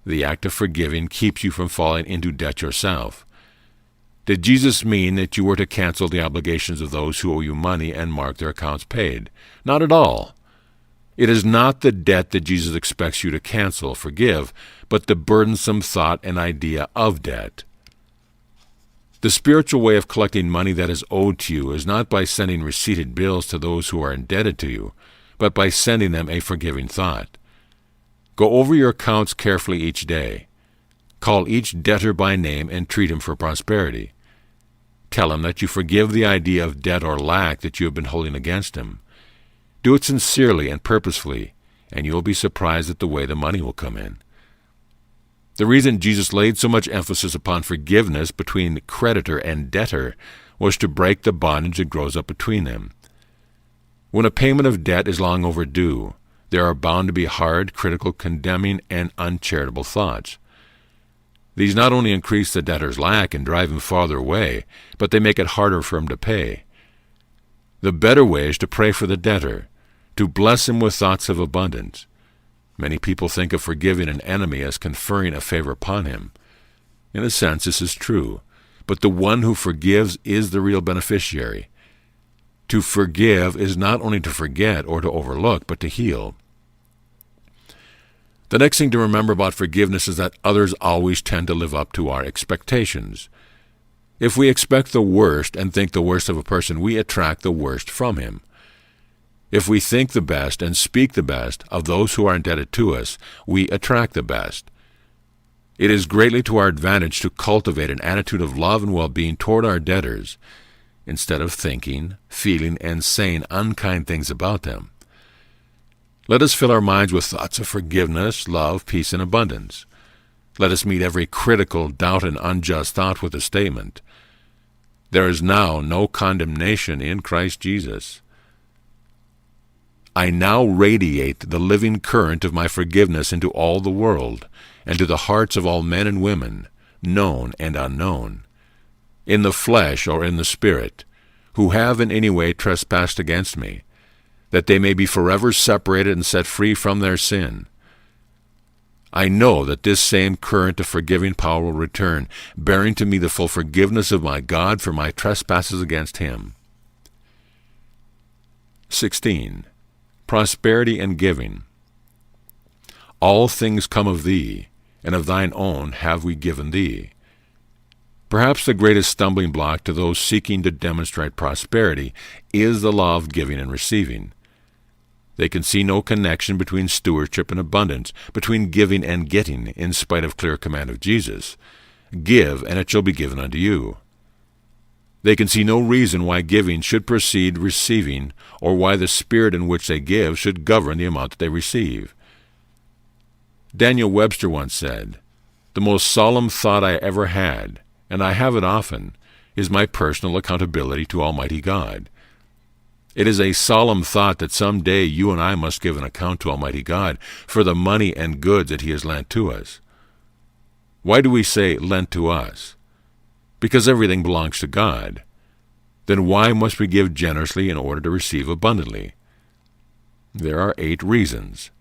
The act of forgiving keeps you from falling into debt yourself. Did Jesus mean that you were to cancel the obligations of those who owe you money and mark their accounts paid? Not at all. It is not the debt that Jesus expects you to cancel, forgive, but the burdensome thought and idea of debt. The spiritual way of collecting money that is owed to you is not by sending receipted bills to those who are indebted to you, but by sending them a forgiving thought. Go over your accounts carefully each day. Call each debtor by name and treat him for prosperity. Tell him that you forgive the idea of debt or lack that you have been holding against him. Do it sincerely and purposefully, and you will be surprised at the way the money will come in. The reason Jesus laid so much emphasis upon forgiveness between creditor and debtor was to break the bondage that grows up between them. When a payment of debt is long overdue, there are bound to be hard, critical, condemning, and uncharitable thoughts. These not only increase the debtor's lack and drive him farther away, but they make it harder for him to pay. The better way is to pray for the debtor, to bless him with thoughts of abundance. Many people think of forgiving an enemy as conferring a favor upon him. In a sense, this is true, but the one who forgives is the real beneficiary. To forgive is not only to forget or to overlook, but to heal. The next thing to remember about forgiveness is that others always tend to live up to our expectations. If we expect the worst and think the worst of a person, we attract the worst from him. If we think the best and speak the best of those who are indebted to us, we attract the best. It is greatly to our advantage to cultivate an attitude of love and well-being toward our debtors, instead of thinking, feeling, and saying unkind things about them. Let us fill our minds with thoughts of forgiveness, love, peace, and abundance. Let us meet every critical, doubt, and unjust thought with a statement, "There is now no condemnation in Christ Jesus." I now radiate the living current of my forgiveness into all the world, and to the hearts of all men and women, known and unknown, in the flesh or in the spirit, who have in any way trespassed against me, that they may be forever separated and set free from their sin. I know that this same current of forgiving power will return, bearing to me the full forgiveness of my God for my trespasses against him. 16. Prosperity and giving. All things come of thee, and of thine own have we given thee. Perhaps the greatest stumbling block to those seeking to demonstrate prosperity is the law of giving and receiving. They can see no connection between stewardship and abundance, between giving and getting, in spite of clear command of Jesus. Give, and it shall be given unto you. They can see no reason why giving should precede receiving, or why the spirit in which they give should govern the amount that they receive. Daniel Webster once said, "The most solemn thought I ever had, and I have it often, is my personal accountability to Almighty God." It is a solemn thought that some day you and I must give an account to Almighty God for the money and goods that he has lent to us. Why do we say lent to us? Because everything belongs to God. Then why must we give generously in order to receive abundantly? There are 8 reasons.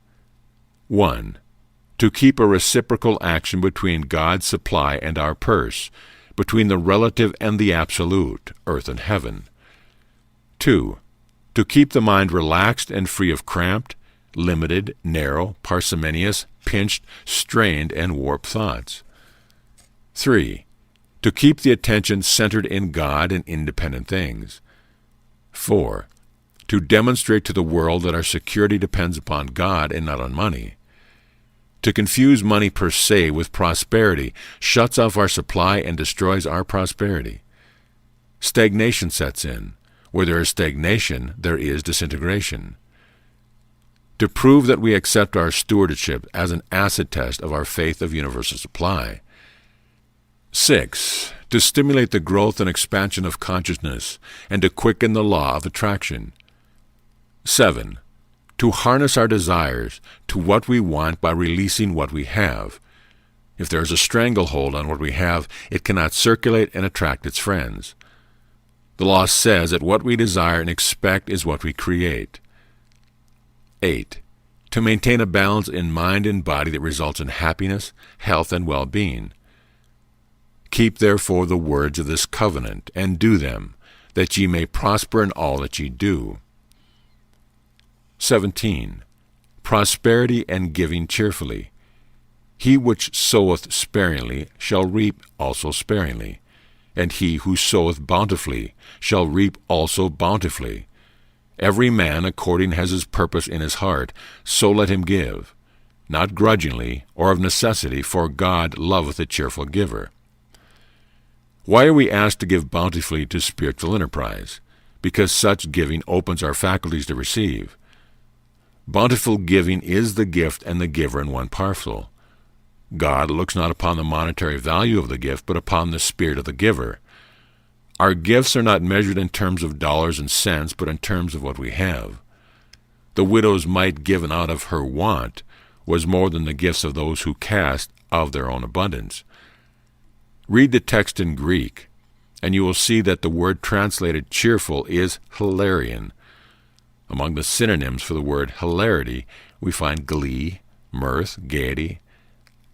1. To keep a reciprocal action between God's supply and our purse, between the relative and the absolute, earth and heaven. 2. To keep the mind relaxed and free of cramped, limited, narrow, parsimonious, pinched, strained, and warped thoughts. 3. To keep the attention centered in God and independent things. 4. To demonstrate to the world that our security depends upon God and not on money. To confuse money per se with prosperity shuts off our supply and destroys our prosperity. Stagnation sets in. Where there is stagnation, there is disintegration. To prove that we accept our stewardship as an acid test of our faith of universal supply. 6. To stimulate the growth and expansion of consciousness and to quicken the law of attraction. 7. To harness our desires to what we want by releasing what we have. If there is a stranglehold on what we have, it cannot circulate and attract its friends. The law says that what we desire and expect is what we create. 8. To maintain a balance in mind and body that results in happiness, health, and well-being. Keep therefore the words of this covenant, and do them, that ye may prosper in all that ye do. 17. prosperity and giving cheerfully. He which soweth sparingly shall reap also sparingly, and he who soweth bountifully shall reap also bountifully. Every man according as his purpose in his heart, so let him give, not grudgingly or of necessity, for God loveth a cheerful giver. Why are we asked to give bountifully to spiritual enterprise? Because such giving opens our faculties to receive. Bountiful giving is the gift and the giver in one parcel. God looks not upon the monetary value of the gift, but upon the spirit of the giver. Our gifts are not measured in terms of dollars and cents, but in terms of what we have. The widow's mite given out of her want was more than the gifts of those who cast of their own abundance. Read the text in Greek, and you will see that the word translated cheerful is hilarion. Among the synonyms for the word hilarity, we find glee, mirth, gaiety,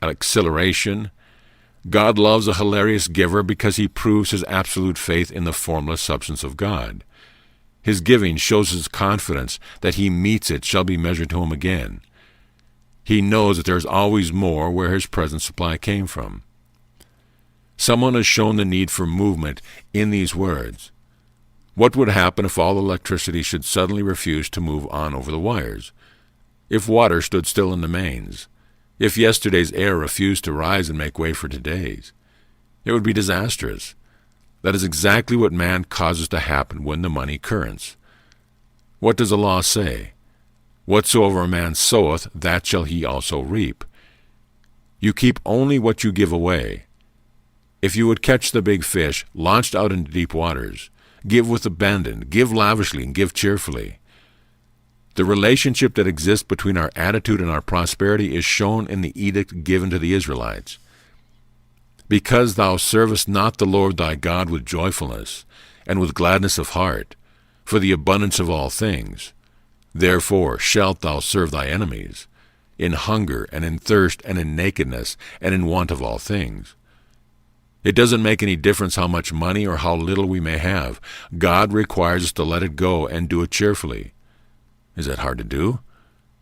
exhilaration. God loves a hilarious giver because he proves his absolute faith in the formless substance of God. His giving shows his confidence that he meets it shall be measured to him again. He knows that there is always more where his present supply came from. Someone has shown the need for movement in these words. What would happen if all electricity should suddenly refuse to move on over the wires? If water stood still in the mains? If yesterday's air refused to rise and make way for today's? It would be disastrous. That is exactly what man causes to happen when the money currents. What does the law say? Whatsoever a man soweth, that shall he also reap. You keep only what you give away. If you would catch the big fish launched out into deep waters, give with abandon, give lavishly, and give cheerfully. The relationship that exists between our attitude and our prosperity is shown in the edict given to the Israelites. Because thou servest not the Lord thy God with joyfulness and with gladness of heart, for the abundance of all things, therefore shalt thou serve thy enemies, in hunger and in thirst and in nakedness and in want of all things. It doesn't make any difference how much money or how little we may have. God requires us to let it go and do it cheerfully. Is that hard to do?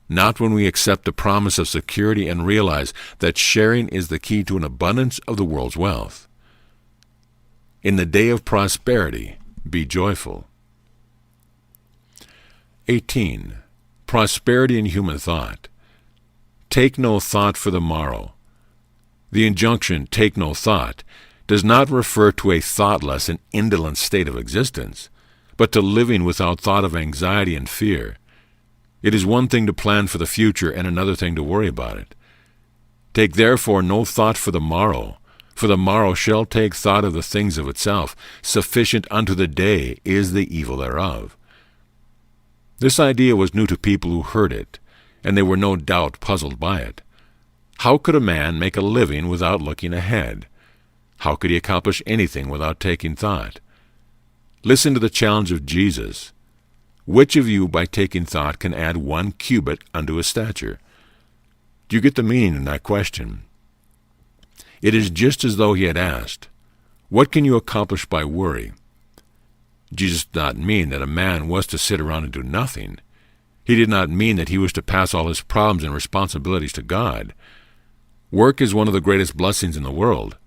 Not when we accept the promise of security and realize that sharing is the key to an abundance of the world's wealth. In the day of prosperity, be joyful. 18. Prosperity in human thought. Take no thought for the morrow. The injunction, take no thought, does not refer to a thoughtless and indolent state of existence, but to living without thought of anxiety and fear. It is one thing to plan for the future and another thing to worry about it. Take therefore no thought for the morrow shall take thought of the things of itself. Sufficient unto the day is the evil thereof. This idea was new to people who heard it, and they were no doubt puzzled by it. How could a man make a living without looking ahead? How could he accomplish anything without taking thought? Listen to the challenge of Jesus. Which of you, by taking thought, can add 1 cubit unto his stature? Do you get the meaning in that question? It is just as though he had asked, what can you accomplish by worry? Jesus did not mean that a man was to sit around and do nothing. He did not mean that he was to pass all his problems and responsibilities to God. Work is one of the greatest blessings in the world.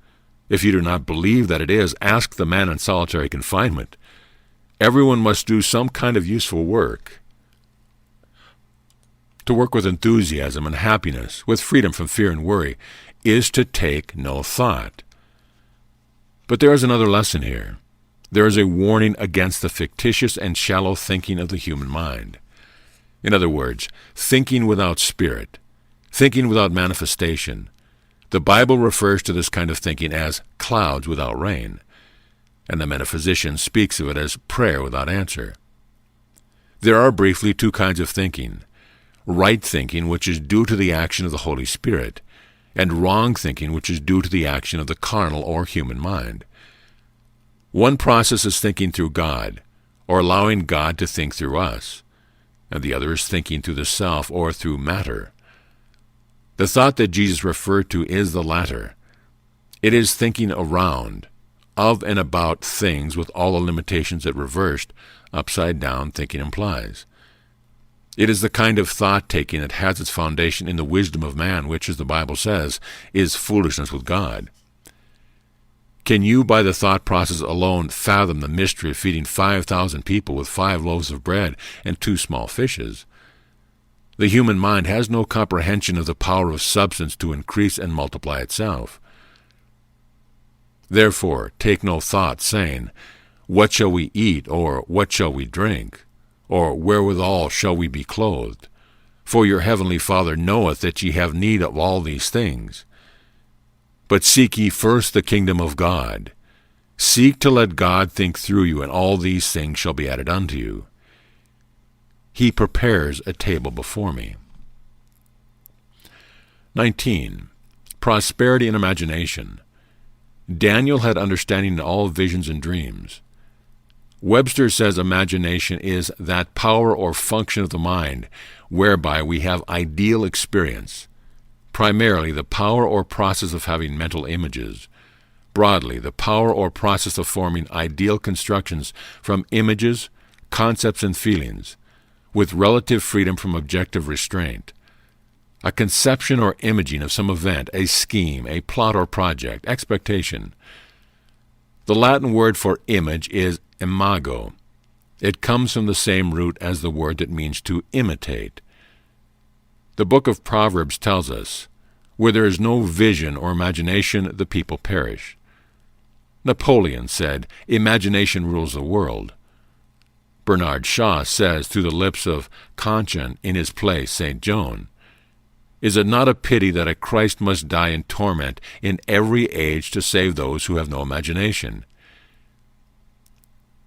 If you do not believe that it is, ask the man in solitary confinement. Everyone must do some kind of useful work. To work with enthusiasm and happiness, with freedom from fear and worry, is to take no thought. But there is another lesson here. There is a warning against the fictitious and shallow thinking of the human mind. In other words, thinking without spirit, thinking without manifestation. The Bible refers to this kind of thinking as clouds without rain, and the metaphysician speaks of it as prayer without answer. There are briefly 2 kinds of thinking: right thinking, which is due to the action of the Holy Spirit, and wrong thinking, which is due to the action of the carnal or human mind. One process is thinking through God, or allowing God to think through us, and the other is thinking through the self or through matter. The thought that Jesus referred to is the latter. It is thinking around, of and about things with all the limitations that reversed, upside-down thinking implies. It is the kind of thought-taking that has its foundation in the wisdom of man, which, as the Bible says, is foolishness with God. Can you, by the thought process alone, fathom the mystery of feeding 5,000 people with 5 loaves of bread and 2 small fishes? The human mind has no comprehension of the power of substance to increase and multiply itself. Therefore, take no thought, saying, What shall we eat, or what shall we drink? Or wherewithal shall we be clothed? For your heavenly Father knoweth that ye have need of all these things. But seek ye first the kingdom of God. Seek to let God think through you, and all these things shall be added unto you. He prepares a table before me. 19. Prosperity and imagination. Daniel had understanding in all visions and dreams. Webster says imagination is that power or function of the mind whereby we have ideal experience, primarily the power or process of having mental images, broadly the power or process of forming ideal constructions from images, concepts, and feelings, with relative freedom from objective restraint. A conception or imaging of some event, a scheme, a plot or project, expectation. The Latin word for image is imago. It comes from the same root as the word that means to imitate. The book of Proverbs tells us, where there is no vision or imagination, the people perish. Napoleon said, imagination rules the world. Bernard Shaw says through the lips of Conchin in his play St. Joan, Is it not a pity that a Christ must die in torment in every age to save those who have no imagination?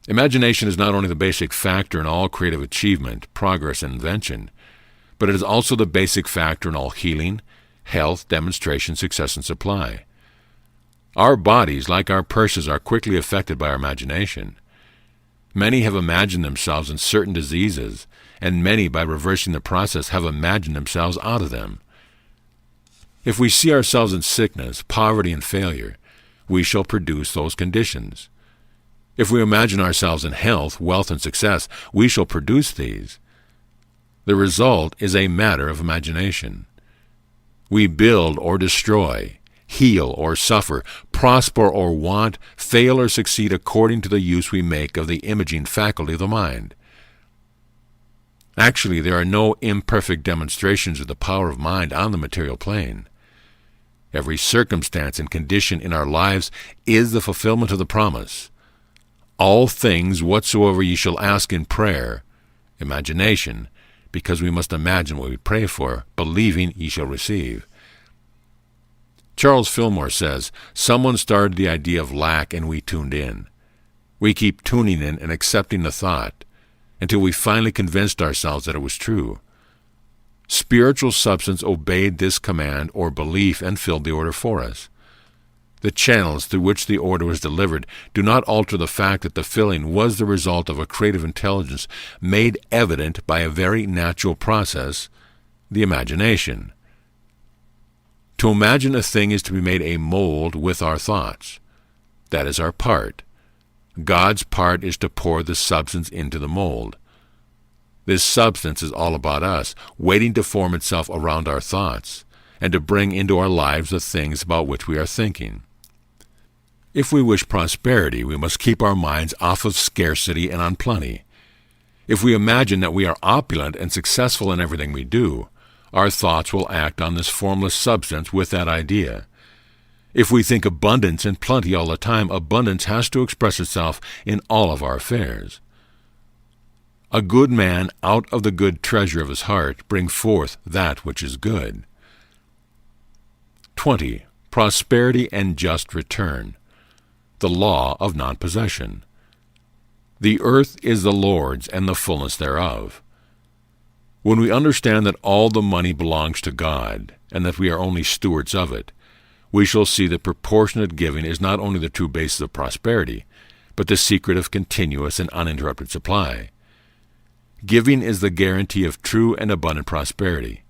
Imagination is not only the basic factor in all creative achievement, progress, and invention, but it is also the basic factor in all healing, health, demonstration, success, and supply. Our bodies, like our purses, are quickly affected by our imagination. Many have imagined themselves in certain diseases, and many, by reversing the process, have imagined themselves out of them. If we see ourselves in sickness, poverty, and failure, we shall produce those conditions. If we imagine ourselves in health, wealth, and success, we shall produce these. The result is a matter of imagination. We build or destroy, heal or suffer, prosper or want, fail or succeed according to the use we make of the imaging faculty of the mind. Actually, there are no imperfect demonstrations of the power of mind on the material plane. Every circumstance and condition in our lives is the fulfillment of the promise. All things whatsoever ye shall ask in prayer, imagination, because we must imagine what we pray for, believing ye shall receive. Charles Fillmore says, someone started the idea of lack and we tuned in. We keep tuning in and accepting the thought until we finally convinced ourselves that it was true. Spiritual substance obeyed this command or belief and filled the order for us. The channels through which the order was delivered do not alter the fact that the filling was the result of a creative intelligence made evident by a very natural process, the imagination. To imagine a thing is to be made a mold with our thoughts. That is our part. God's part is to pour the substance into the mold. This substance is all about us, waiting to form itself around our thoughts, and to bring into our lives the things about which we are thinking. If we wish prosperity, we must keep our minds off of scarcity and on plenty. If we imagine that we are opulent and successful in everything we do, our thoughts will act on this formless substance with that idea. If we think abundance and plenty all the time, abundance has to express itself in all of our affairs. A good man out of the good treasure of his heart bring forth that which is good. 20. Prosperity and just return. The law of non-possession. The earth is the Lord's and the fullness thereof. When we understand that all the money belongs to God, and that we are only stewards of it, we shall see that proportionate giving is not only the true basis of prosperity, but the secret of continuous and uninterrupted supply. Giving is the guarantee of true and abundant prosperity.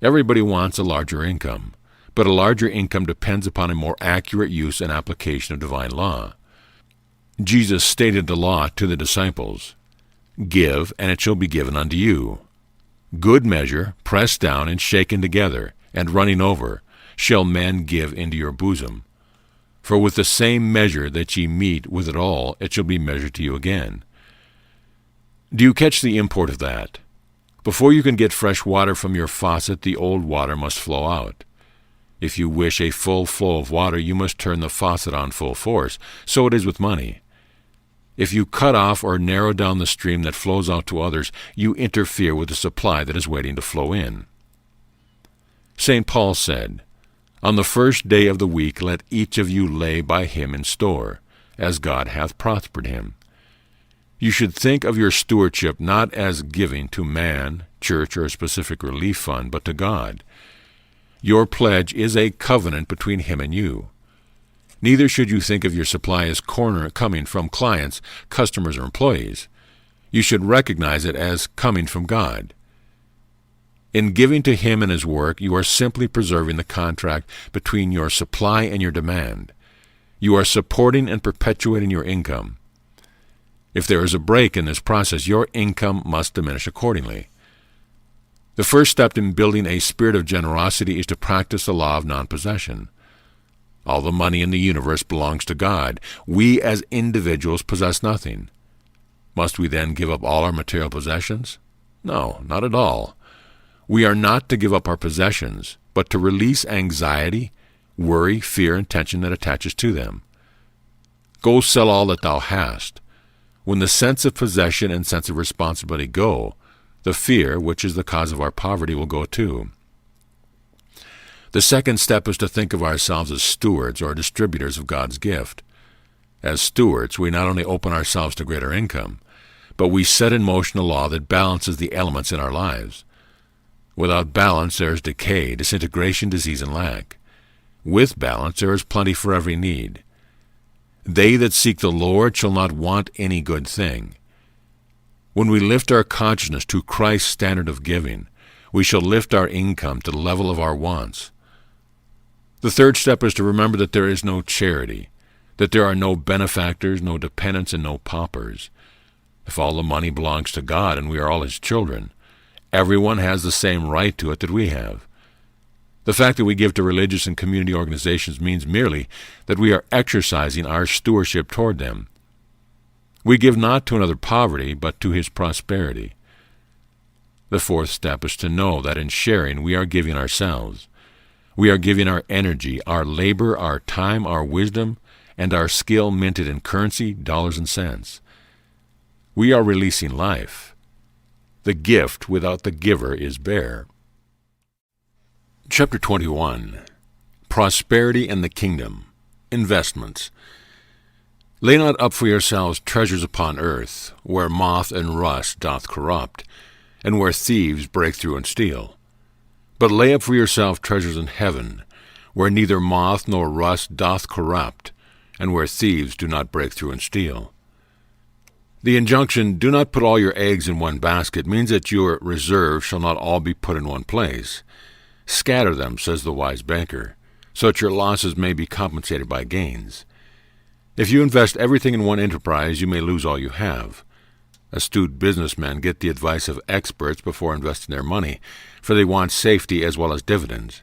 Everybody wants a larger income, but a larger income depends upon a more accurate use and application of divine law. Jesus stated the law to the disciples, "Give, and it shall be given unto you. Good measure, pressed down and shaken together, and running over, shall men give into your bosom. For with the same measure that ye mete with it all, it shall be measured to you again. Do you catch the import of that? Before you can get fresh water from your faucet, the old water must flow out. If you wish a full flow of water, you must turn the faucet on full force. So it is with money. If you cut off or narrow down the stream that flows out to others, you interfere with the supply that is waiting to flow in. St. Paul said, "On the first day of the week let each of you lay by him in store, as God hath prospered him." You should think of your stewardship not as giving to man, church, or a specific relief fund, but to God. Your pledge is a covenant between him and you. Neither should you think of your supply as coming from clients, customers, or employees. You should recognize it as coming from God. In giving to him and his work, you are simply preserving the contract between your supply and your demand. You are supporting and perpetuating your income. If there is a break in this process, your income must diminish accordingly. The first step in building a spirit of generosity is to practice the law of non-possession. All the money in the universe belongs to God. We as individuals possess nothing. Must we then give up all our material possessions? No, not at all. We are not to give up our possessions, but to release anxiety, worry, fear, and tension that attaches to them. Go sell all that thou hast. When the sense of possession and sense of responsibility go, the fear, which is the cause of our poverty, will go too. The second step is to think of ourselves as stewards or distributors of God's gift. As stewards, we not only open ourselves to greater income, but we set in motion a law that balances the elements in our lives. Without balance there is decay, disintegration, disease, and lack. With balance there is plenty for every need. They that seek the Lord shall not want any good thing. When we lift our consciousness to Christ's standard of giving, we shall lift our income to the level of our wants. The third step is to remember that there is no charity, that there are no benefactors, no dependents, and no paupers. If all the money belongs to God and we are all his children, everyone has the same right to it that we have. The fact that we give to religious and community organizations means merely that we are exercising our stewardship toward them. We give not to another poverty, but to his prosperity. The fourth step is to know that in sharing we are giving ourselves. We are giving our energy, our labor, our time, our wisdom, and our skill minted in currency, dollars, and cents. We are releasing life. The gift without the giver is bare. Chapter 21. Prosperity and the Kingdom. Investments. Lay not up for yourselves treasures upon earth, where moth and rust doth corrupt, and where thieves break through and steal. But lay up for yourself treasures in heaven, where neither moth nor rust doth corrupt, and where thieves do not break through and steal. The injunction, "Do not put all your eggs in one basket," means that your reserves shall not all be put in one place. "Scatter them," says the wise banker, "so that your losses may be compensated by gains." If you invest everything in one enterprise, you may lose all you have. Astute businessmen get the advice of experts before investing their money, for they want safety as well as dividends.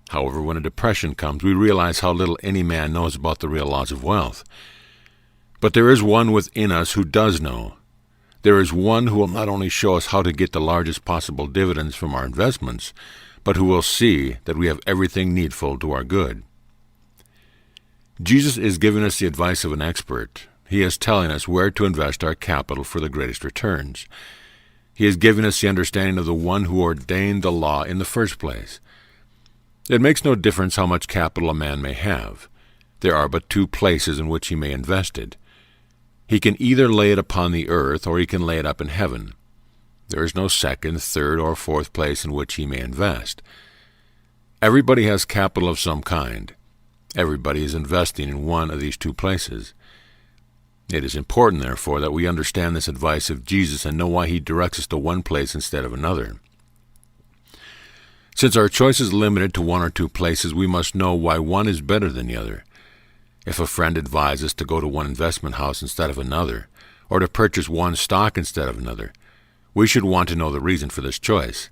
However, when a depression comes, we realize how little any man knows about the real laws of wealth. But there is one within us who does know. There is one who will not only show us how to get the largest possible dividends from our investments, but who will see that we have everything needful to our good. Jesus is giving us the advice of an expert. He is telling us where to invest our capital for the greatest returns. He is giving us the understanding of the one who ordained the law in the first place. It makes no difference how much capital a man may have. There are but two places in which he may invest it. He can either lay it upon the earth, or he can lay it up in heaven. There is no second, third, or fourth place in which he may invest. Everybody has capital of some kind. Everybody is investing in one of these two places. It is important, therefore, that we understand this advice of Jesus and know why he directs us to one place instead of another. Since our choice is limited to one or two places, we must know why one is better than the other. If a friend advises us to go to one investment house instead of another, or to purchase one stock instead of another, We should want to know the reason for this choice.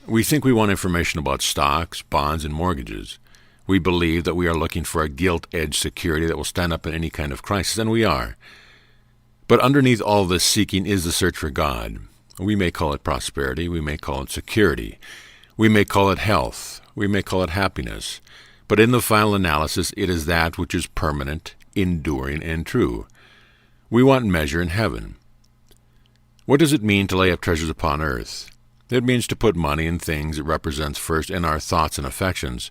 We think we want information about stocks, bonds, and mortgages. We believe that we are looking for a gilt-edged security that will stand up in any kind of crisis, and we are. But underneath all this seeking is the search for God. We may call it prosperity, we may call it security, we may call it health, we may call it happiness. But in the final analysis, it is that which is permanent, enduring, and true. We want measure in heaven. What does it mean to lay up treasures upon earth? It means to put money in things it represents first in our thoughts and affections.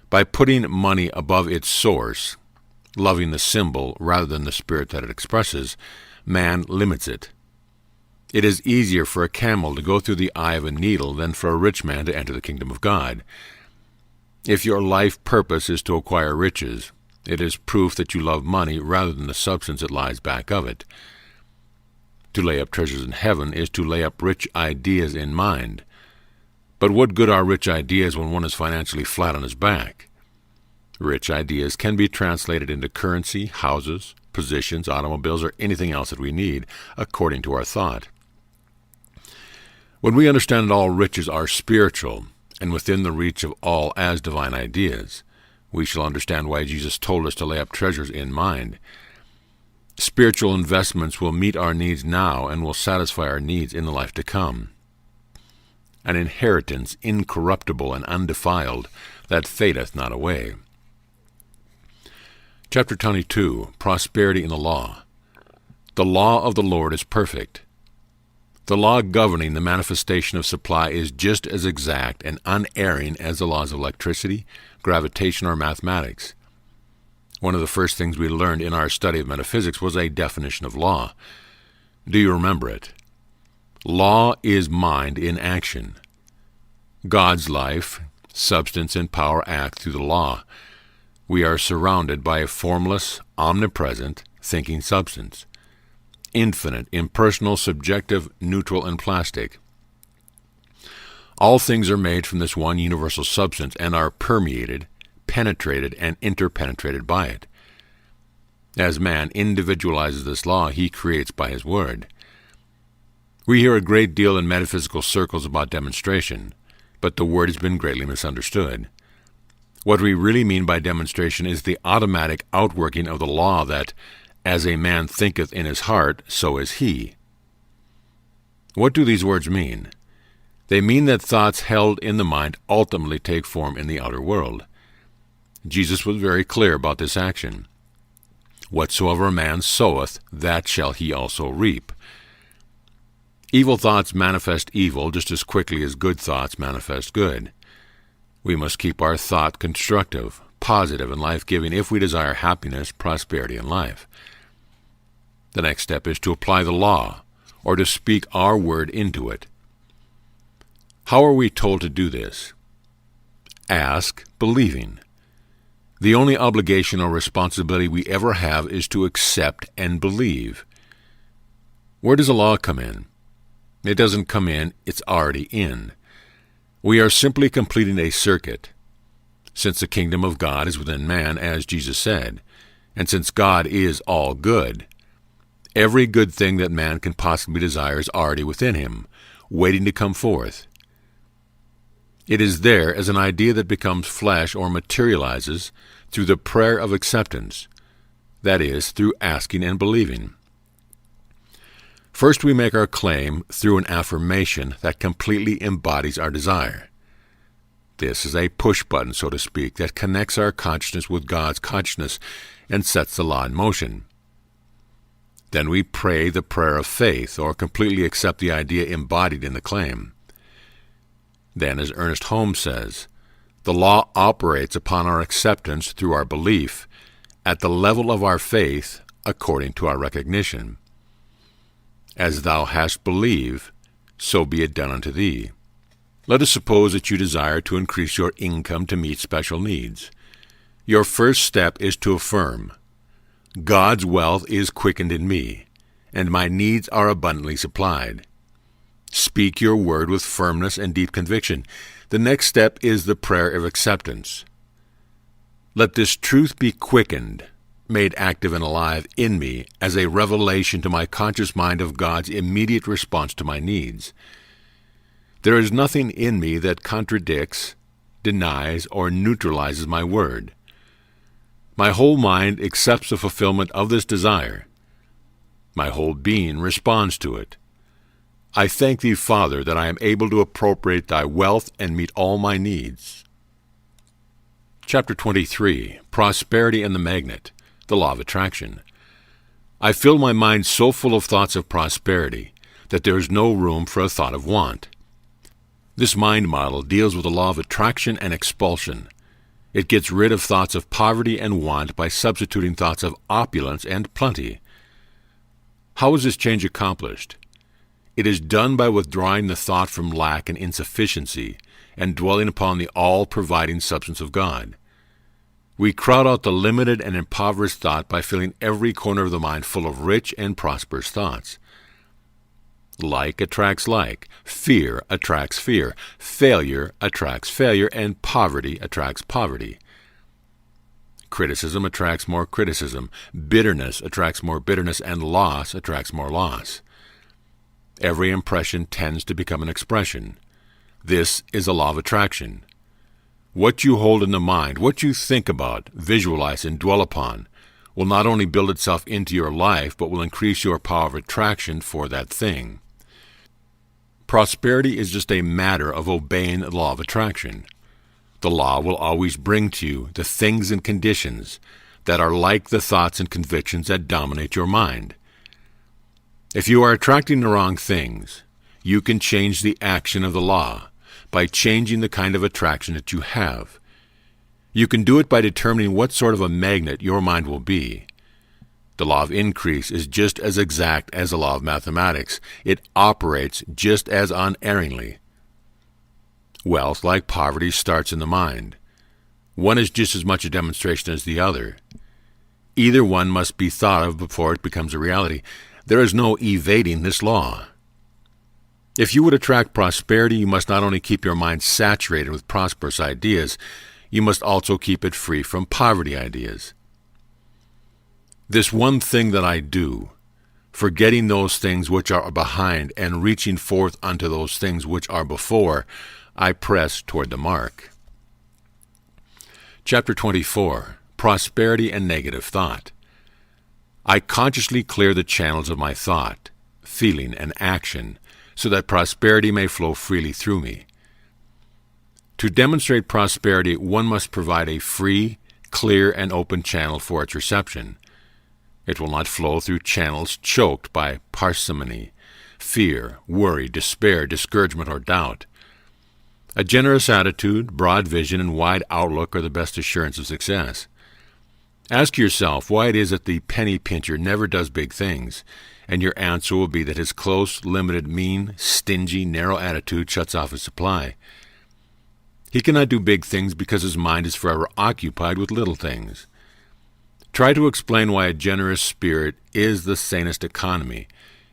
By putting money above its source, loving the symbol rather than the spirit that it expresses, man limits it. It is easier for a camel to go through the eye of a needle than for a rich man to enter the kingdom of God. If your life purpose is to acquire riches, it is proof that you love money rather than the substance that lies back of it. To lay up treasures in heaven is to lay up rich ideas in mind. But what good are rich ideas when one is financially flat on his back? Rich ideas can be translated into currency, houses, positions, automobiles, or anything else that we need, according to our thought. When we understand that all riches are spiritual and within the reach of all as divine ideas, we shall understand why Jesus told us to lay up treasures in mind. Spiritual investments will meet our needs now and will satisfy our needs in the life to come. An inheritance incorruptible and undefiled, that fadeth not away. Chapter 22, Prosperity in the Law. The law of the Lord is perfect. The law governing the manifestation of supply is just as exact and unerring as the laws of electricity, gravitation, or mathematics. One of the first things we learned in our study of metaphysics was a definition of law. Do you remember it? Law is mind in action. God's life, substance, and power act through the law. We are surrounded by a formless, omnipresent, thinking substance. Infinite, impersonal, subjective, neutral, and plastic. All things are made from this one universal substance and are permeated, penetrated, and interpenetrated by it. As man individualizes this law, he creates by his word. We hear a great deal in metaphysical circles about demonstration, but the word has been greatly misunderstood. What we really mean by demonstration is the automatic outworking of the law that, as a man thinketh in his heart, so is he. What do these words mean? They mean that thoughts held in the mind ultimately take form in the outer world. Jesus was very clear about this action. Whatsoever a man soweth, that shall he also reap. Evil thoughts manifest evil just as quickly as good thoughts manifest good. We must keep our thought constructive, positive, and life-giving if we desire happiness, prosperity, and life. The next step is to apply the law, or to speak our word into it. How are we told to do this? Ask, believing. The only obligation or responsibility we ever have is to accept and believe. Where does the law come in? It doesn't come in, it's already in. We are simply completing a circuit. Since the kingdom of God is within man, as Jesus said, and since God is all good, every good thing that man can possibly desire is already within him, waiting to come forth. It is there as an idea that becomes flesh or materializes through the prayer of acceptance, that is, through asking and believing. First, we make our claim through an affirmation that completely embodies our desire. This is a push button, so to speak, that connects our consciousness with God's consciousness and sets the law in motion. Then we pray the prayer of faith, or completely accept the idea embodied in the claim. Then, as Ernest Holmes says, the law operates upon our acceptance through our belief, at the level of our faith, according to our recognition. As thou hast believed, so be it done unto thee. Let us suppose that you desire to increase your income to meet special needs. Your first step is to affirm, God's wealth is quickened in me, and my needs are abundantly supplied. Speak your word with firmness and deep conviction. The next step is the prayer of acceptance. Let this truth be quickened, made active and alive in me as a revelation to my conscious mind of God's immediate response to my needs. There is nothing in me that contradicts, denies, or neutralizes my word. My whole mind accepts the fulfillment of this desire. My whole being responds to it. I thank Thee, Father, that I am able to appropriate Thy wealth and meet all my needs. Chapter 23, Prosperity and the Magnet, the Law of Attraction. I fill my mind so full of thoughts of prosperity that there is no room for a thought of want. This mind model deals with the law of attraction and expulsion. It gets rid of thoughts of poverty and want by substituting thoughts of opulence and plenty. How is this change accomplished? It is done by withdrawing the thought from lack and insufficiency and dwelling upon the all-providing substance of God. We crowd out the limited and impoverished thought by filling every corner of the mind full of rich and prosperous thoughts. Like attracts like, fear attracts fear, failure attracts failure, and poverty attracts poverty. Criticism attracts more criticism, bitterness attracts more bitterness, and loss attracts more loss. Every impression tends to become an expression. This is a law of attraction. What you hold in the mind, what you think about, visualize, and dwell upon, will not only build itself into your life, but will increase your power of attraction for that thing. Prosperity is just a matter of obeying the law of attraction. The law will always bring to you the things and conditions that are like the thoughts and convictions that dominate your mind. If you are attracting the wrong things, you can change the action of the law by changing the kind of attraction that you have. You can do it by determining what sort of a magnet your mind will be. The law of increase is just as exact as the law of mathematics. It operates just as unerringly. Wealth, like poverty, starts in the mind. One is just as much a demonstration as the other. Either one must be thought of before it becomes a reality. There is no evading this law. If you would attract prosperity, you must not only keep your mind saturated with prosperous ideas, you must also keep it free from poverty ideas. This one thing that I do, forgetting those things which are behind and reaching forth unto those things which are before, I press toward the mark. Chapter 24, Prosperity and Negative Thought. I consciously clear the channels of my thought, feeling, and action, so that prosperity may flow freely through me. To demonstrate prosperity, one must provide a free, clear, and open channel for its reception. It will not flow through channels choked by parsimony, fear, worry, despair, discouragement, or doubt. A generous attitude, broad vision, and wide outlook are the best assurance of success. Ask yourself why it is that the penny pincher never does big things, and your answer will be that his close, limited, mean, stingy, narrow attitude shuts off his supply. He cannot do big things because his mind is forever occupied with little things. Try to explain why a generous spirit is the sanest economy,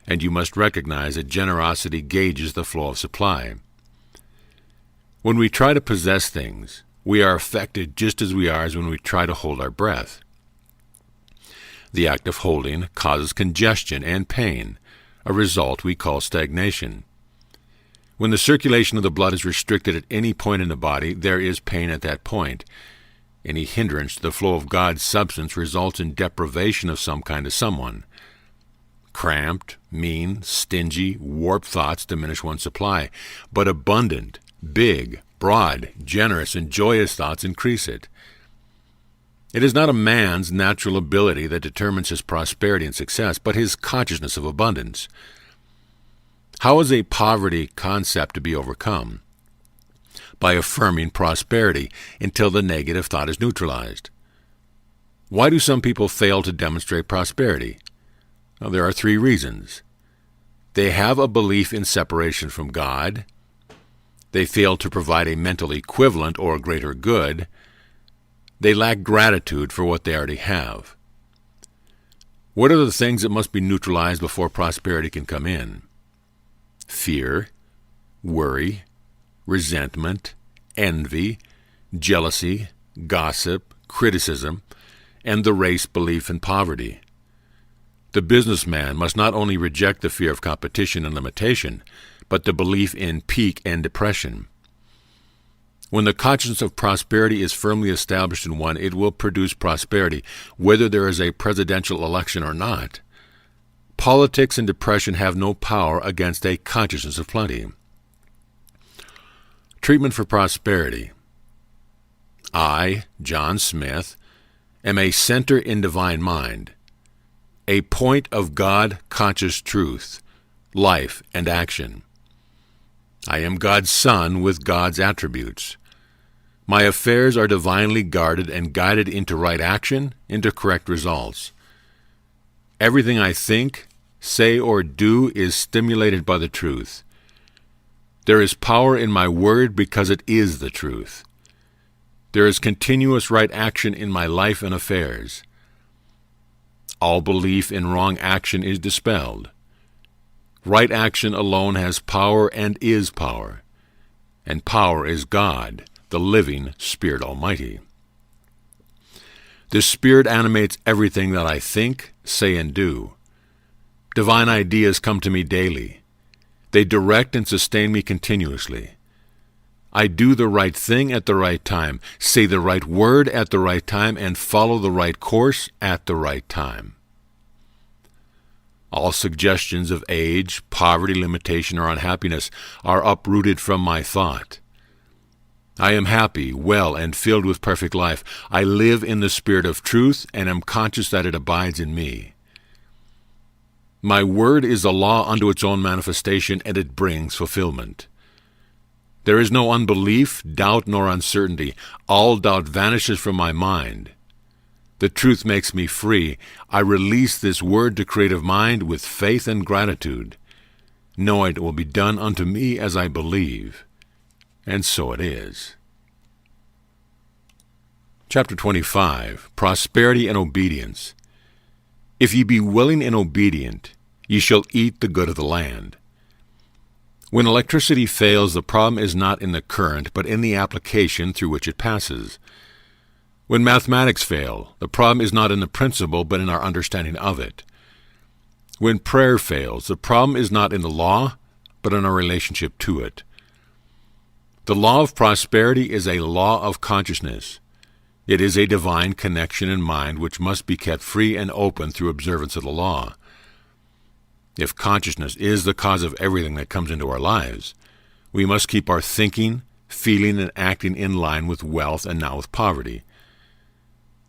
and you must recognize that generosity gauges the flow of supply. When we try to possess things, we are affected just as we are as when we try to hold our breath. The act of holding causes congestion and pain, a result we call stagnation. When the circulation of the blood is restricted at any point in the body, there is pain at that point. Any hindrance to the flow of God's substance results in deprivation of some kind to someone. Cramped, mean, stingy, warped thoughts diminish one's supply, but abundant, big, broad, generous, and joyous thoughts increase it. It is not a man's natural ability that determines his prosperity and success, but his consciousness of abundance. How is a poverty concept to be overcome? By affirming prosperity until the negative thought is neutralized. Why do some people fail to demonstrate prosperity? Well, there are 3 reasons. They have a belief in separation from God. They fail to provide a mental equivalent or greater good. They lack gratitude for what they already have. What are the things that must be neutralized before prosperity can come in? Fear, worry, resentment, envy, jealousy, gossip, criticism, and the race belief in poverty. The businessman must not only reject the fear of competition and limitation, but the belief in peak and depression. When the consciousness of prosperity is firmly established in one, it will produce prosperity, whether there is a presidential election or not. Politics and depression have no power against a consciousness of plenty. Treatment for prosperity. I, John Smith, am a center in divine mind, a point of God-conscious truth, life, and action. I am God's Son with God's attributes. My affairs are divinely guarded and guided into right action, into correct results. Everything I think, say, or do is stimulated by the truth. There is power in my word because it is the truth. There is continuous right action in my life and affairs. All belief in wrong action is dispelled. Right action alone has power and is power, and power is God, the living Spirit Almighty. The Spirit animates everything that I think, say, and do. Divine ideas come to me daily. They direct and sustain me continuously. I do the right thing at the right time, say the right word at the right time, and follow the right course at the right time. All suggestions of age, poverty, limitation, or unhappiness are uprooted from my thought. I am happy, well, and filled with perfect life. I live in the spirit of truth and am conscious that it abides in me. My word is a law unto its own manifestation, and it brings fulfillment. There is no unbelief, doubt, nor uncertainty. All doubt vanishes from my mind. The truth makes me free. I release this word to creative mind with faith and gratitude, knowing it will be done unto me as I believe. And so it is. Chapter 25, Prosperity and Obedience. If ye be willing and obedient, ye shall eat the good of the land. When electricity fails, the problem is not in the current, but in the application through which it passes. When mathematics fail, the problem is not in the principle, but in our understanding of it. When prayer fails, the problem is not in the law, but in our relationship to it. The law of prosperity is a law of consciousness. It is a divine connection in mind which must be kept free and open through observance of the law. If consciousness is the cause of everything that comes into our lives, we must keep our thinking, feeling, and acting in line with wealth and not with poverty.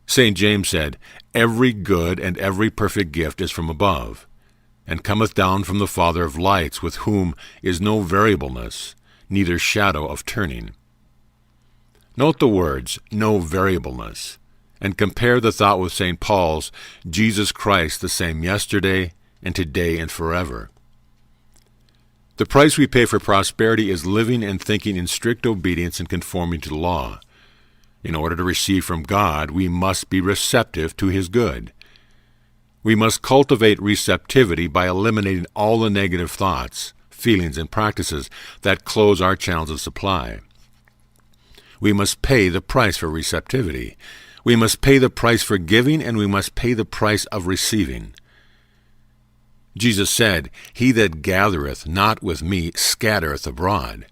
St. James said, "Every good and every perfect gift is from above, and cometh down from the Father of lights, with whom is no variableness, neither shadow of turning." Note the words, no variableness, and compare the thought with St. Paul's, Jesus Christ the same yesterday, and today, and forever. The price we pay for prosperity is living and thinking in strict obedience and conforming to the law. In order to receive from God, we must be receptive to His good. We must cultivate receptivity by eliminating all the negative thoughts, feelings, and practices that close our channels of supply. We must pay the price for receptivity. We must pay the price for giving, and we must pay the price of receiving. Jesus said, "He that gathereth not with me scattereth abroad."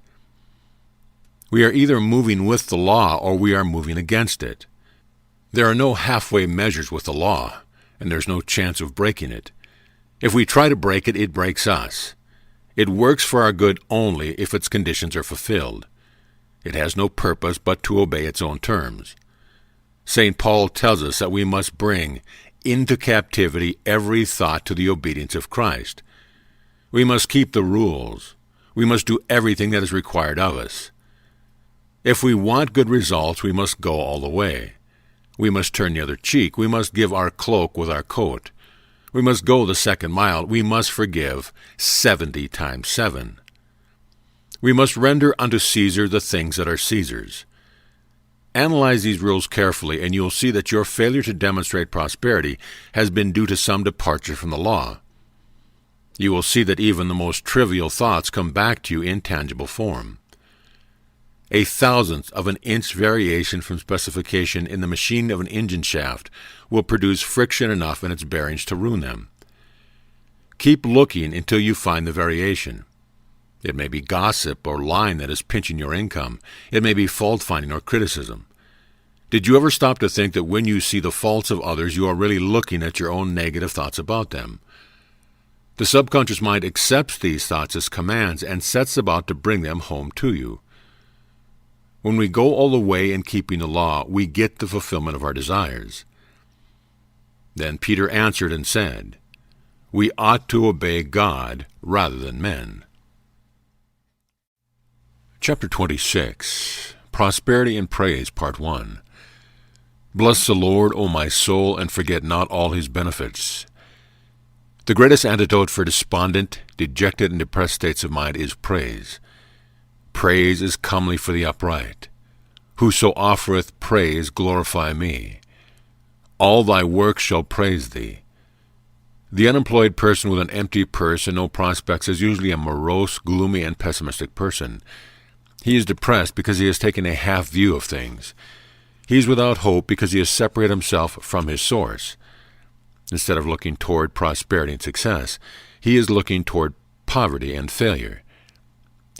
We are either moving with the law or we are moving against it. There are no halfway measures with the law, and there's no chance of breaking it. If we try to break it, it breaks us. It works for our good only if its conditions are fulfilled. It has no purpose but to obey its own terms. St. Paul tells us that we must bring into captivity every thought to the obedience of Christ. We must keep the rules. We must do everything that is required of us. If we want good results, we must go all the way. We must turn the other cheek. We must give our cloak with our coat. We must go the second mile. We must forgive 70 times 7. We must render unto Caesar the things that are Caesar's. Analyze these rules carefully, and you will see that your failure to demonstrate prosperity has been due to some departure from the law. You will see that even the most trivial thoughts come back to you in tangible form. A thousandth of an inch variation from specification in the machine of an engine shaft will produce friction enough in its bearings to ruin them. Keep looking until you find the variation. It may be gossip or lying that is pinching your income. It may be fault-finding or criticism. Did you ever stop to think that when you see the faults of others, you are really looking at your own negative thoughts about them? The subconscious mind accepts these thoughts as commands and sets about to bring them home to you. When we go all the way in keeping the law, we get the fulfillment of our desires. Then Peter answered and said, "We ought to obey God rather than men." Chapter 26, Prosperity and Praise, Part 1. Bless the Lord, O my soul, and forget not all his benefits. The greatest antidote for despondent, dejected, and depressed states of mind is praise. Praise is comely for the upright. Whoso offereth praise, glorify me. All thy works shall praise thee. The unemployed person with an empty purse and no prospects is usually a morose, gloomy, and pessimistic person. He is depressed because he has taken a half view of things. He is without hope because he has separated himself from his source. Instead of looking toward prosperity and success, he is looking toward poverty and failure.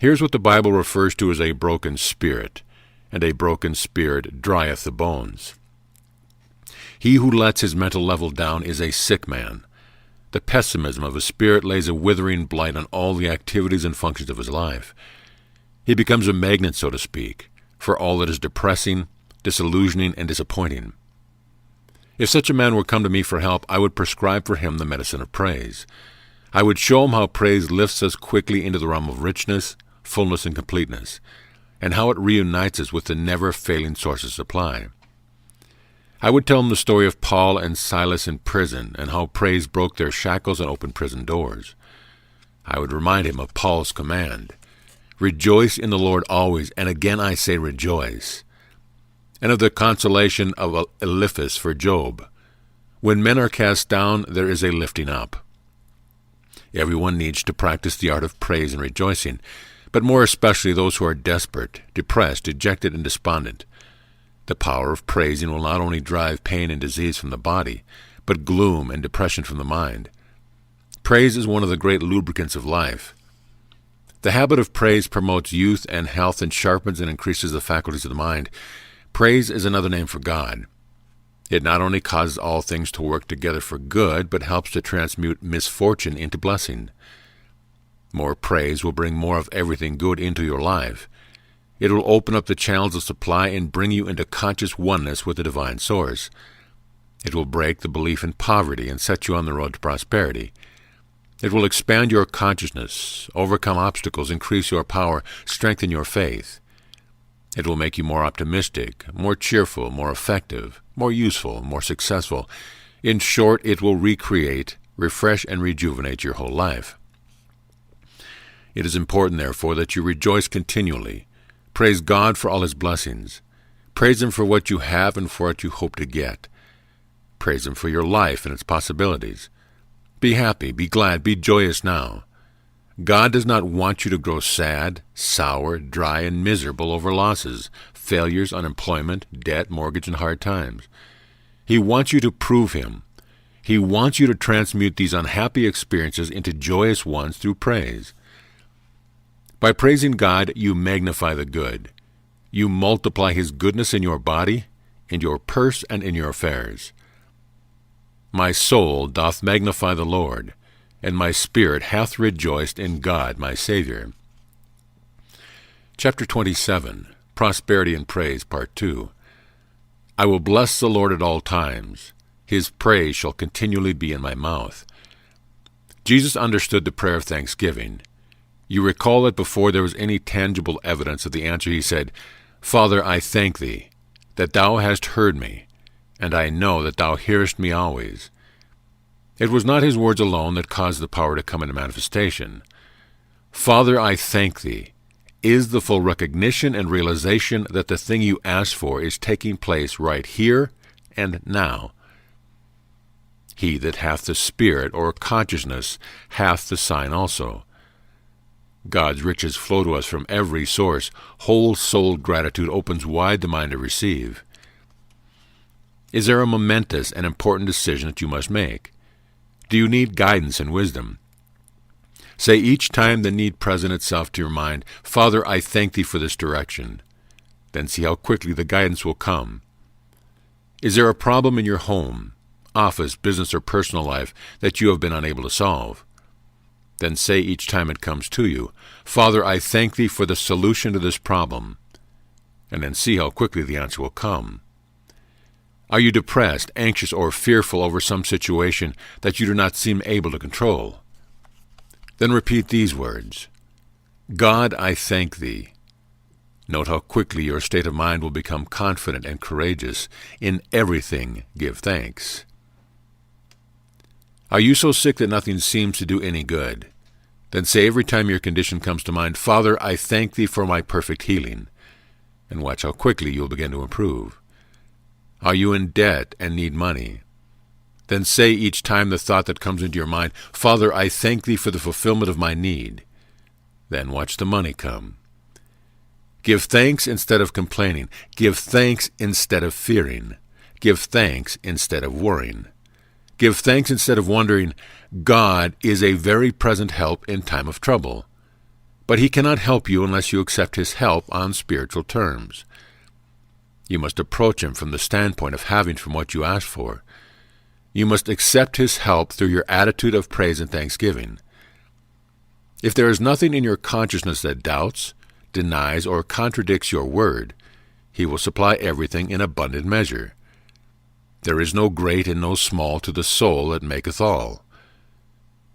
Here's what the Bible refers to as a broken spirit, and a broken spirit drieth the bones. He who lets his mental level down is a sick man. The pessimism of his spirit lays a withering blight on all the activities and functions of his life. He becomes a magnet, so to speak, for all that is depressing, disillusioning, and disappointing. If such a man were come to me for help, I would prescribe for him the medicine of praise. I would show him how praise lifts us quickly into the realm of richness, fullness, and completeness, and how it reunites us with the never-failing source of supply. I would tell him the story of Paul and Silas in prison, and how praise broke their shackles and opened prison doors. I would remind him of Paul's command, "Rejoice in the Lord always, and again I say rejoice," and of the consolation of Eliphaz for Job. When men are cast down, there is a lifting up. Everyone needs to practice the art of praise and rejoicing, but more especially those who are desperate, depressed, dejected, and despondent. The power of praising will not only drive pain and disease from the body, but gloom and depression from the mind. Praise is one of the great lubricants of life. The habit of praise promotes youth and health and sharpens and increases the faculties of the mind. Praise is another name for God. It not only causes all things to work together for good, but helps to transmute misfortune into blessing. More praise will bring more of everything good into your life. It will open up the channels of supply and bring you into conscious oneness with the divine source. It will break the belief in poverty and set you on the road to prosperity. It will expand your consciousness, overcome obstacles, increase your power, strengthen your faith. It will make you more optimistic, more cheerful, more effective, more useful, more successful. In short, it will recreate, refresh, and rejuvenate your whole life. It is important, therefore, that you rejoice continually. Praise God for all his blessings. Praise him for what you have and for what you hope to get. Praise him for your life and its possibilities. Be happy, be glad, be joyous now. God does not want you to grow sad, sour, dry, and miserable over losses, failures, unemployment, debt, mortgage, and hard times. He wants you to prove him. He wants you to transmute these unhappy experiences into joyous ones through praise. By praising God, you magnify the good. You multiply his goodness in your body, in your purse, and in your affairs. My soul doth magnify the Lord, and my spirit hath rejoiced in God my Savior. Chapter 27, Prosperity and Praise, Part 2. I will bless the Lord at all times. His praise shall continually be in my mouth. Jesus understood the prayer of thanksgiving. You recall that before there was any tangible evidence of the answer, he said, "Father, I thank thee, that thou hast heard me, and I know that thou hearest me always." It was not his words alone that caused the power to come into manifestation. "Father, I thank thee," is the full recognition and realization that the thing you asked for is taking place right here and now. He that hath the Spirit or consciousness hath the sign also. God's riches flow to us from every source. Whole-souled gratitude opens wide the mind to receive. Is there a momentous and important decision that you must make? Do you need guidance and wisdom? Say each time the need present itself to your mind, "Father, I thank Thee for this direction." Then see how quickly the guidance will come. Is there a problem in your home, office, business, or personal life that you have been unable to solve? Then say each time it comes to you, "Father, I thank Thee for the solution to this problem." And then see how quickly the answer will come. Are you depressed, anxious, or fearful over some situation that you do not seem able to control? Then repeat these words, "God, I thank Thee." Note how quickly your state of mind will become confident and courageous. In everything give thanks. Are you so sick that nothing seems to do any good? Then say every time your condition comes to mind, "Father, I thank Thee for my perfect healing." And watch how quickly you'll begin to improve. Are you in debt and need money? Then say each time the thought that comes into your mind, "Father, I thank Thee for the fulfillment of my need." Then watch the money come. Give thanks instead of complaining. Give thanks instead of fearing. Give thanks instead of worrying. Give thanks instead of wondering. God is a very present help in time of trouble. But He cannot help you unless you accept His help on spiritual terms. You must approach Him from the standpoint of having from what you ask for. You must accept His help through your attitude of praise and thanksgiving. If there is nothing in your consciousness that doubts, denies, or contradicts your word, He will supply everything in abundant measure. There is no great and no small to the soul that maketh all.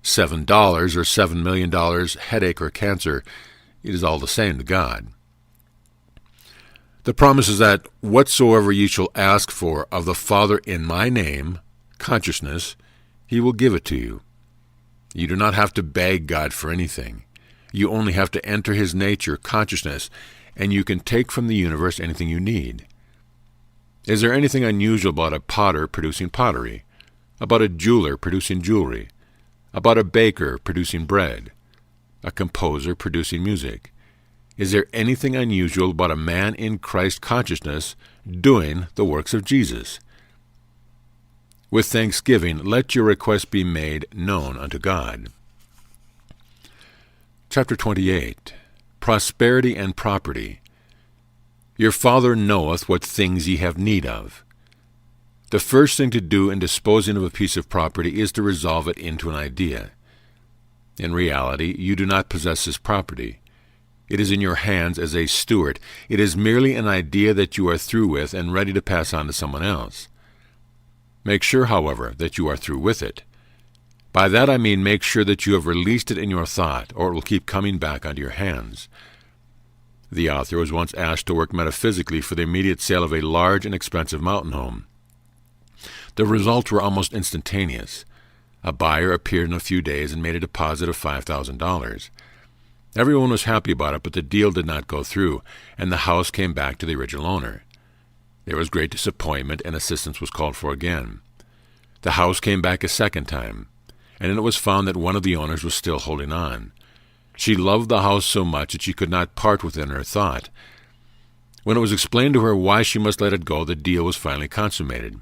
$7 or $7 million, headache or cancer, it is all the same to God. The promise is that whatsoever ye shall ask for of the Father in my name, consciousness, He will give it to you. You do not have to beg God for anything. You only have to enter His nature, consciousness, and you can take from the universe anything you need. Is there anything unusual about a potter producing pottery? About a jeweler producing jewelry? About a baker producing bread? A composer producing music? Is there anything unusual about a man in Christ consciousness doing the works of Jesus? With thanksgiving, let your request be made known unto God. Chapter 28. Prosperity and Property. Your Father knoweth what things ye have need of. The first thing to do in disposing of a piece of property is to resolve it into an idea. In reality, you do not possess this property. It is in your hands as a steward. It is merely an idea that you are through with and ready to pass on to someone else. Make sure, however, that you are through with it. By that I mean make sure that you have released it in your thought, or it will keep coming back onto your hands. The author was once asked to work metaphysically for the immediate sale of a large and expensive mountain home. The results were almost instantaneous. A buyer appeared in a few days and made a deposit of $5,000. Everyone was happy about it, but the deal did not go through, and the house came back to the original owner. There was great disappointment, and assistance was called for again. The house came back a second time, and it was found that one of the owners was still holding on. She loved the house so much that she could not part with it in her thought. When it was explained to her why she must let it go, the deal was finally consummated.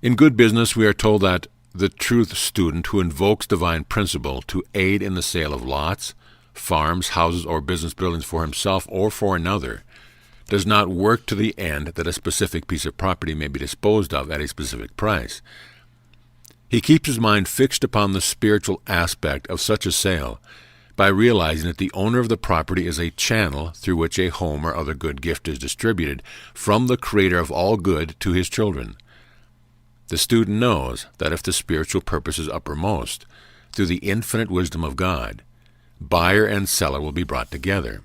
In good business, we are told that the truth student who invokes divine principle to aid in the sale of lots, farms, houses, or business buildings for himself or for another does not work to the end that a specific piece of property may be disposed of at a specific price. He keeps his mind fixed upon the spiritual aspect of such a sale by realizing that the owner of the property is a channel through which a home or other good gift is distributed from the Creator of all good to His children. The student knows that if the spiritual purpose is uppermost, through the infinite wisdom of God, buyer and seller will be brought together.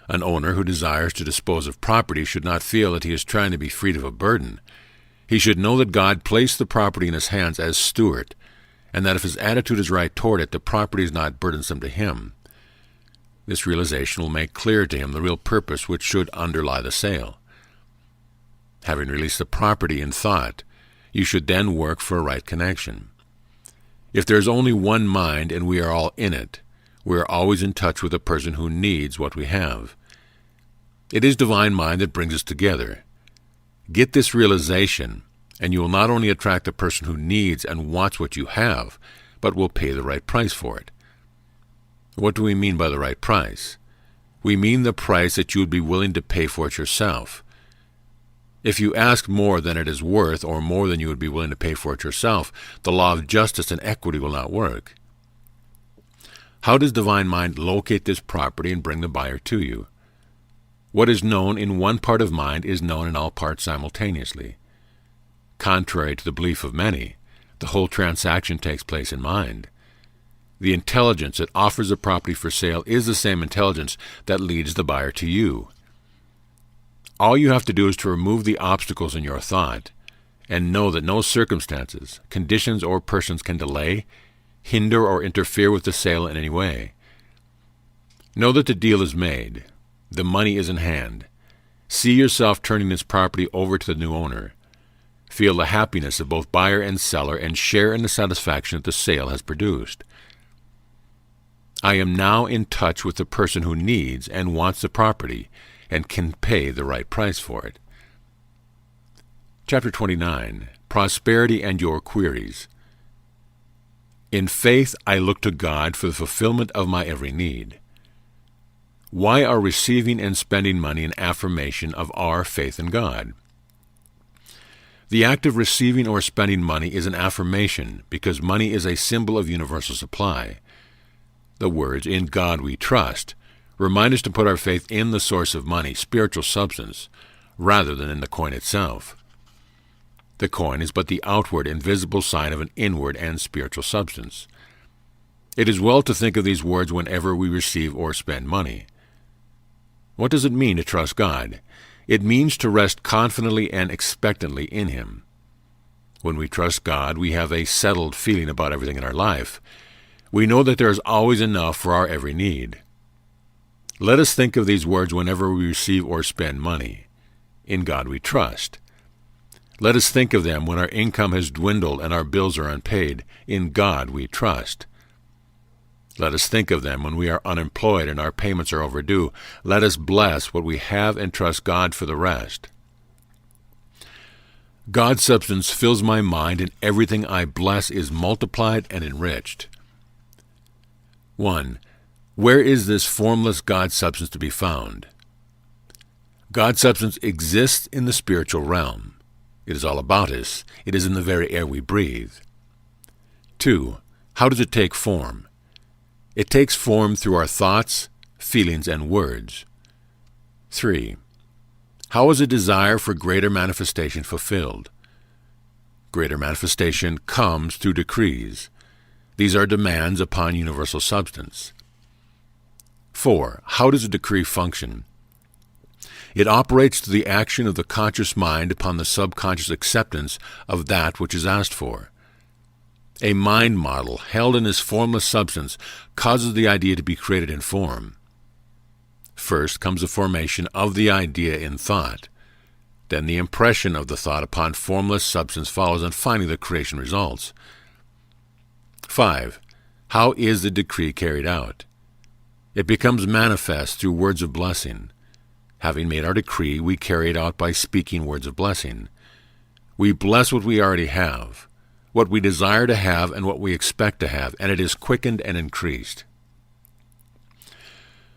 An owner who desires to dispose of property should not feel that he is trying to be freed of a burden. He should know that God placed the property in his hands as steward, and that if his attitude is right toward it, the property is not burdensome to him. This realization will make clear to him the real purpose which should underlie the sale. Having released the property in thought, you should then work for a right connection. If there is only one mind and we are all in it, we are always in touch with a person who needs what we have. It is divine mind that brings us together. Get this realization, and you will not only attract the person who needs and wants what you have, but will pay the right price for it. What do we mean by the right price? We mean the price that you would be willing to pay for it yourself. If you ask more than it is worth or more than you would be willing to pay for it yourself, the law of justice and equity will not work. How does divine mind locate this property and bring the buyer to you? What is known in one part of mind is known in all parts simultaneously. Contrary to the belief of many, the whole transaction takes place in mind. The intelligence that offers the property for sale is the same intelligence that leads the buyer to you. All you have to do is to remove the obstacles in your thought and know that no circumstances, conditions, or persons can delay, hinder, or interfere with the sale in any way. Know that the deal is made. The money is in hand. See yourself turning this property over to the new owner. Feel the happiness of both buyer and seller and share in the satisfaction that the sale has produced. I am now in touch with the person who needs and wants the property and can pay the right price for it. Chapter 29. Prosperity and Your Queries. In faith I look to God for the fulfillment of my every need. Why are receiving and spending money an affirmation of our faith in God? The act of receiving or spending money is an affirmation because money is a symbol of universal supply. The words, "In God we trust," remind us to put our faith in the source of money, spiritual substance, rather than in the coin itself. The coin is but the outward and visible sign of an inward and spiritual substance. It is well to think of these words whenever we receive or spend money. What does it mean to trust God? It means to rest confidently and expectantly in Him. When we trust God, we have a settled feeling about everything in our life. We know that there is always enough for our every need. Let us think of these words whenever we receive or spend money. In God we trust. Let us think of them when our income has dwindled and our bills are unpaid. In God we trust. Let us think of them when we are unemployed and our payments are overdue. Let us bless what we have and trust God for the rest. God's substance fills my mind, and everything I bless is multiplied and enriched. 1. Where is this formless God substance to be found? God's substance exists in the spiritual realm. It is all about us. It is in the very air we breathe. 2. How does it take form? It takes form through our thoughts, feelings, and words. 3. How is a desire for greater manifestation fulfilled? Greater manifestation comes through decrees. These are demands upon universal substance. 4. How does a decree function? It operates through the action of the conscious mind upon the subconscious acceptance of that which is asked for. A mind model held in this formless substance causes the idea to be created in form. First comes the formation of the idea in thought. Then the impression of the thought upon formless substance follows, and finally the creation results. 5. How is the decree carried out? It becomes manifest through words of blessing. Having made our decree, we carry it out by speaking words of blessing. We bless what we already have, what we desire to have, and what we expect to have, and it is quickened and increased.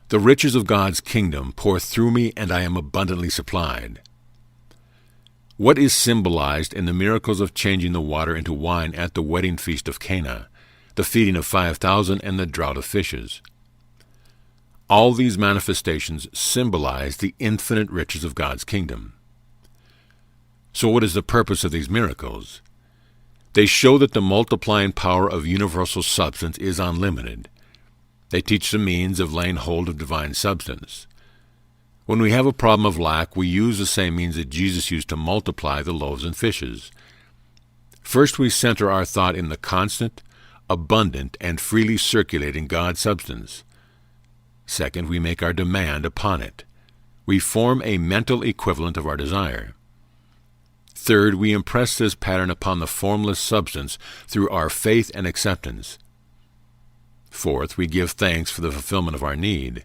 The riches of God's kingdom pour through me, and I am abundantly supplied. What is symbolized in the miracles of changing the water into wine at the wedding feast of Cana, the feeding of 5,000, and the draught of fishes? All these manifestations symbolize the infinite riches of God's kingdom. So what is the purpose of these miracles? They show that the multiplying power of universal substance is unlimited. They teach the means of laying hold of divine substance. When we have a problem of lack, we use the same means that Jesus used to multiply the loaves and fishes. First, we center our thought in the constant, abundant, and freely circulating God substance. Second, we make our demand upon it. We form a mental equivalent of our desire. Third, we impress this pattern upon the formless substance through our faith and acceptance. Fourth, we give thanks for the fulfillment of our need.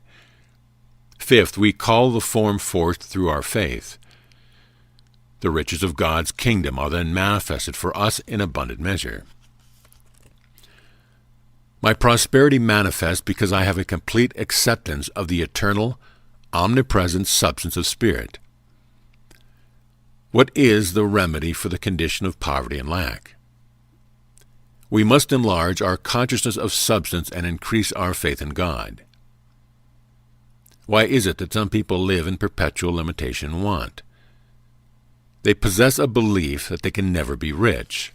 Fifth, we call the form forth through our faith. The riches of God's kingdom are then manifested for us in abundant measure. My prosperity manifests because I have a complete acceptance of the eternal, omnipresent substance of spirit. What is the remedy for the condition of poverty and lack? We must enlarge our consciousness of substance and increase our faith in God. Why is it that some people live in perpetual limitation and want? They possess a belief that they can never be rich.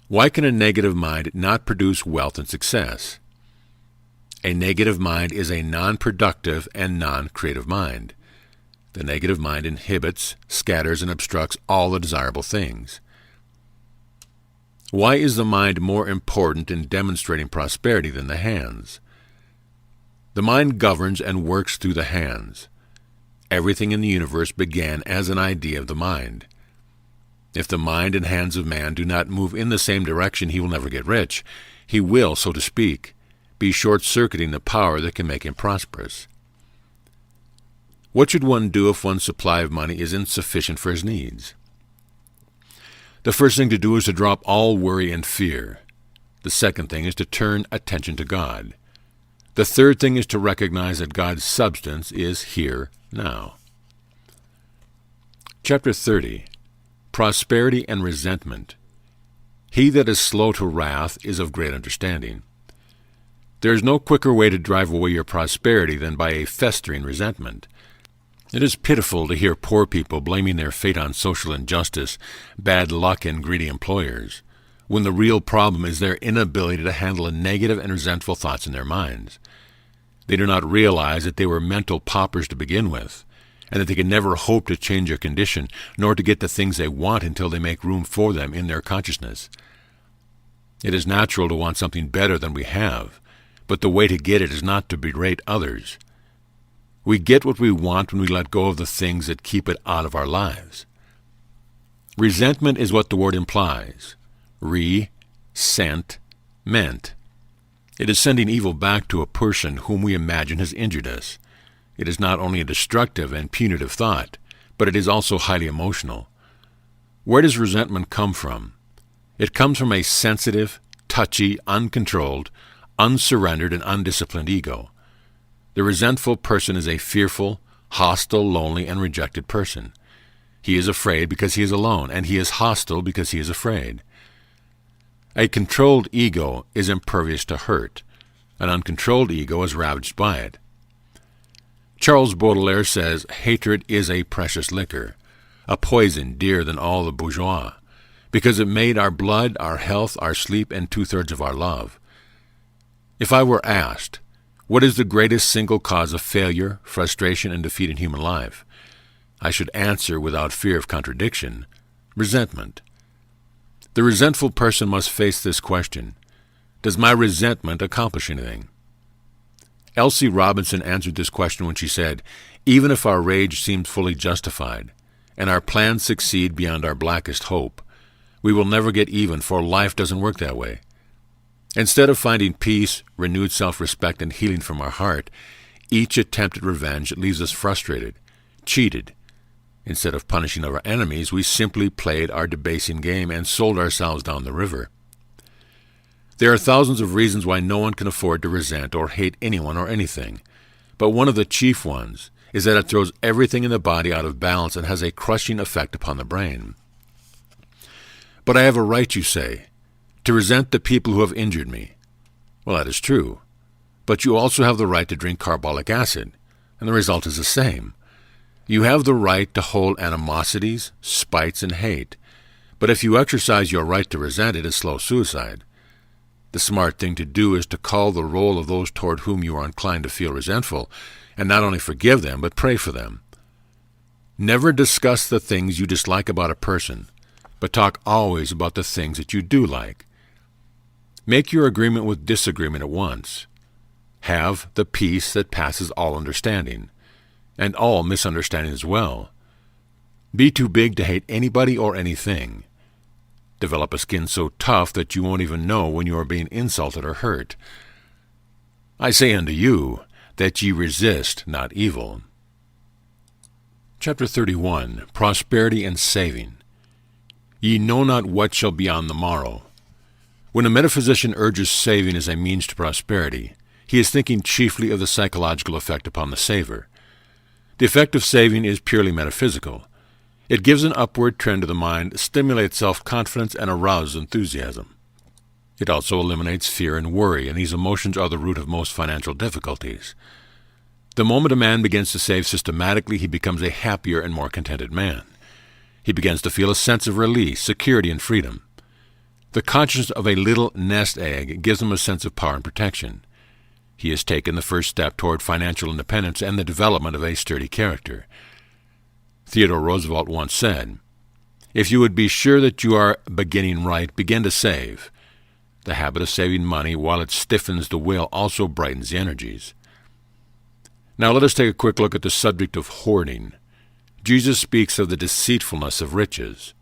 Why can a negative mind not produce wealth and success? A negative mind is a non-productive and non-creative mind. The negative mind inhibits, scatters, and obstructs all the desirable things. Why is the mind more important in demonstrating prosperity than the hands? The mind governs and works through the hands. Everything in the universe began as an idea of the mind. If the mind and hands of man do not move in the same direction, he will never get rich. He will, so to speak, be short-circuiting the power that can make him prosperous. What should one do if one's supply of money is insufficient for his needs? The first thing to do is to drop all worry and fear. The second thing is to turn attention to God. The third thing is to recognize that God's substance is here now. Chapter 30. Prosperity and Resentment. He that is slow to wrath is of great understanding. There is no quicker way to drive away your prosperity than by a festering resentment. It is pitiful to hear poor people blaming their fate on social injustice, bad luck, and greedy employers, when the real problem is their inability to handle the negative and resentful thoughts in their minds. They do not realize that they were mental paupers to begin with, and that they can never hope to change their condition, nor to get the things they want until they make room for them in their consciousness. It is natural to want something better than we have, but the way to get it is not to berate others. We get what we want when we let go of the things that keep it out of our lives. Resentment is what the word implies. Re-sent, meant. It is sending evil back to a person whom we imagine has injured us. It is not only a destructive and punitive thought, but it is also highly emotional. Where does resentment come from? It comes from a sensitive, touchy, uncontrolled, unsurrendered, and undisciplined ego. The resentful person is a fearful, hostile, lonely, and rejected person. He is afraid because he is alone, and he is hostile because he is afraid. A controlled ego is impervious to hurt. An uncontrolled ego is ravaged by it. Charles Baudelaire says, hatred is a precious liquor, a poison dearer than all the bourgeois, because it made our blood, our health, our sleep, and 2/3 of our love. If I were asked, what is the greatest single cause of failure, frustration, and defeat in human life? I should answer without fear of contradiction, resentment. The resentful person must face this question: does my resentment accomplish anything? Elsie Robinson answered this question when she said, even if our rage seems fully justified, and our plans succeed beyond our blackest hope, we will never get even, for life doesn't work that way. Instead of finding peace, renewed self-respect, and healing from our heart, each attempt at revenge leaves us frustrated, cheated. Instead of punishing our enemies, we simply played our debasing game and sold ourselves down the river. There are thousands of reasons why no one can afford to resent or hate anyone or anything, but one of the chief ones is that it throws everything in the body out of balance and has a crushing effect upon the brain. But I have a right, you say, to resent the people who have injured me. Well, that is true, but you also have the right to drink carbolic acid, and the result is the same. You have the right to hold animosities, spites, and hate, but if you exercise your right to resent, it is slow suicide. The smart thing to do is to call the roll of those toward whom you are inclined to feel resentful, and not only forgive them, but pray for them. Never discuss the things you dislike about a person, but talk always about the things that you do like. Make your agreement with disagreement at once. Have the peace that passes all understanding, and all misunderstanding as well. Be too big to hate anybody or anything. Develop a skin so tough that you won't even know when you are being insulted or hurt. I say unto you, that ye resist not evil. Chapter 31. Prosperity and Saving. Ye know not what shall be on the morrow. When a metaphysician urges saving as a means to prosperity, he is thinking chiefly of the psychological effect upon the saver. The effect of saving is purely metaphysical. It gives an upward trend to the mind, stimulates self-confidence, and arouses enthusiasm. It also eliminates fear and worry, and these emotions are the root of most financial difficulties. The moment a man begins to save systematically, he becomes a happier and more contented man. He begins to feel a sense of release, security, and freedom. The consciousness of a little nest egg gives him a sense of power and protection. He has taken the first step toward financial independence and the development of a sturdy character. Theodore Roosevelt once said, "If you would be sure that you are beginning right, begin to save." The habit of saving money, while it stiffens the will, also brightens the energies. Now let us take a quick look at the subject of hoarding. Jesus speaks of the deceitfulness of riches.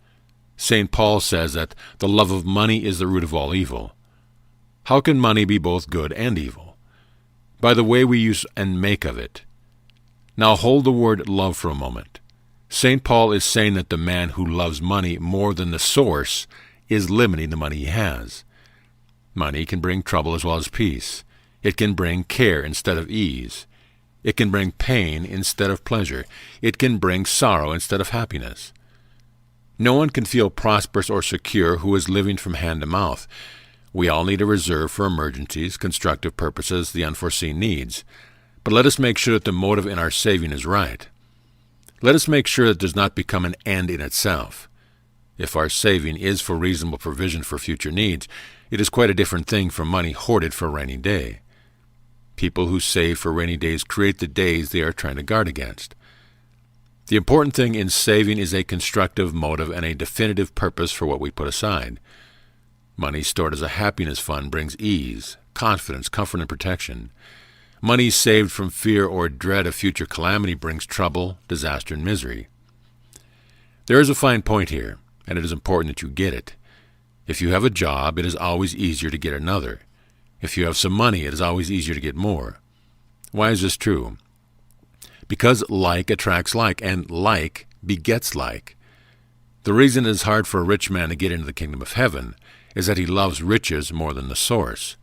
St. Paul says that the love of money is the root of all evil. How can money be both good and evil? By the way we use and make of it. Now hold the word love for a moment. St. Paul is saying that the man who loves money more than the source is limiting the money he has. Money can bring trouble as well as peace. It can bring care instead of ease. It can bring pain instead of pleasure. It can bring sorrow instead of happiness. No one can feel prosperous or secure who is living from hand to mouth. We all need a reserve for emergencies, constructive purposes, the unforeseen needs. But let us make sure that the motive in our saving is right. Let us make sure that it does not become an end in itself. If our saving is for reasonable provision for future needs, it is quite a different thing from money hoarded for a rainy day. People who save for rainy days create the days they are trying to guard against. The important thing in saving is a constructive motive and a definitive purpose for what we put aside. Money stored as a happiness fund brings ease, confidence, comfort, and protection. Money saved from fear or dread of future calamity brings trouble, disaster, and misery. There is a fine point here, and it is important that you get it. If you have a job, it is always easier to get another. If you have some money, it is always easier to get more. Why is this true? Because like attracts like, and like begets like. The reason it is hard for a rich man to get into the kingdom of heaven is that he loves riches more than the source.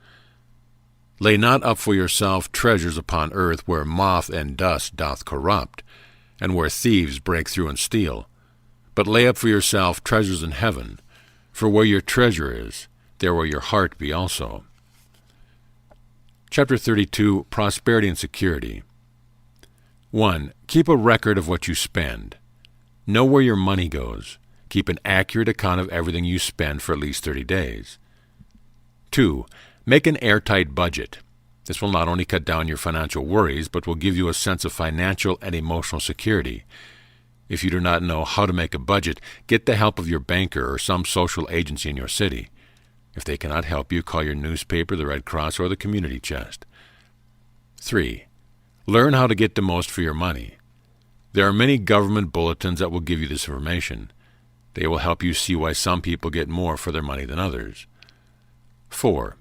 Lay not up for yourself treasures upon earth, where moth and dust doth corrupt, and where thieves break through and steal. But lay up for yourself treasures in heaven, for where your treasure is, there will your heart be also. Chapter 32. Prosperity and Security. 1. Keep a record of what you spend. Know where your money goes. Keep an accurate account of everything you spend for at least 30 days. 2. Make an airtight budget. This will not only cut down your financial worries, but will give you a sense of financial and emotional security. If you do not know how to make a budget, get the help of your banker or some social agency in your city. If they cannot help you, call your newspaper, the Red Cross, or the community chest. 3. Learn how to get the most for your money. There are many government bulletins that will give you this information. They will help you see why some people get more for their money than others. 4.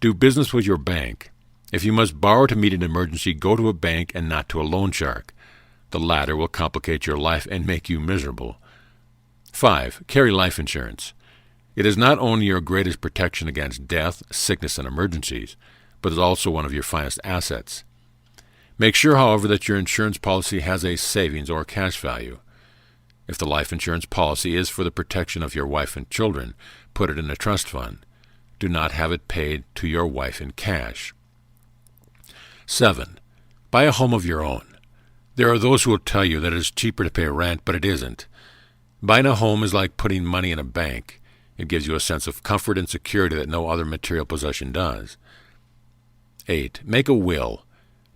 Do business with your bank. If you must borrow to meet an emergency, go to a bank and not to a loan shark. The latter will complicate your life and make you miserable. 5. Carry life insurance. It is not only your greatest protection against death, sickness, and emergencies, but is also one of your finest assets. Make sure, however, that your insurance policy has a savings or cash value. If the life insurance policy is for the protection of your wife and children, put it in a trust fund. Do not have it paid to your wife in cash. 7. Buy a home of your own. There are those who will tell you that it is cheaper to pay rent, but it isn't. Buying a home is like putting money in a bank. It gives you a sense of comfort and security that no other material possession does. 8. Make a will.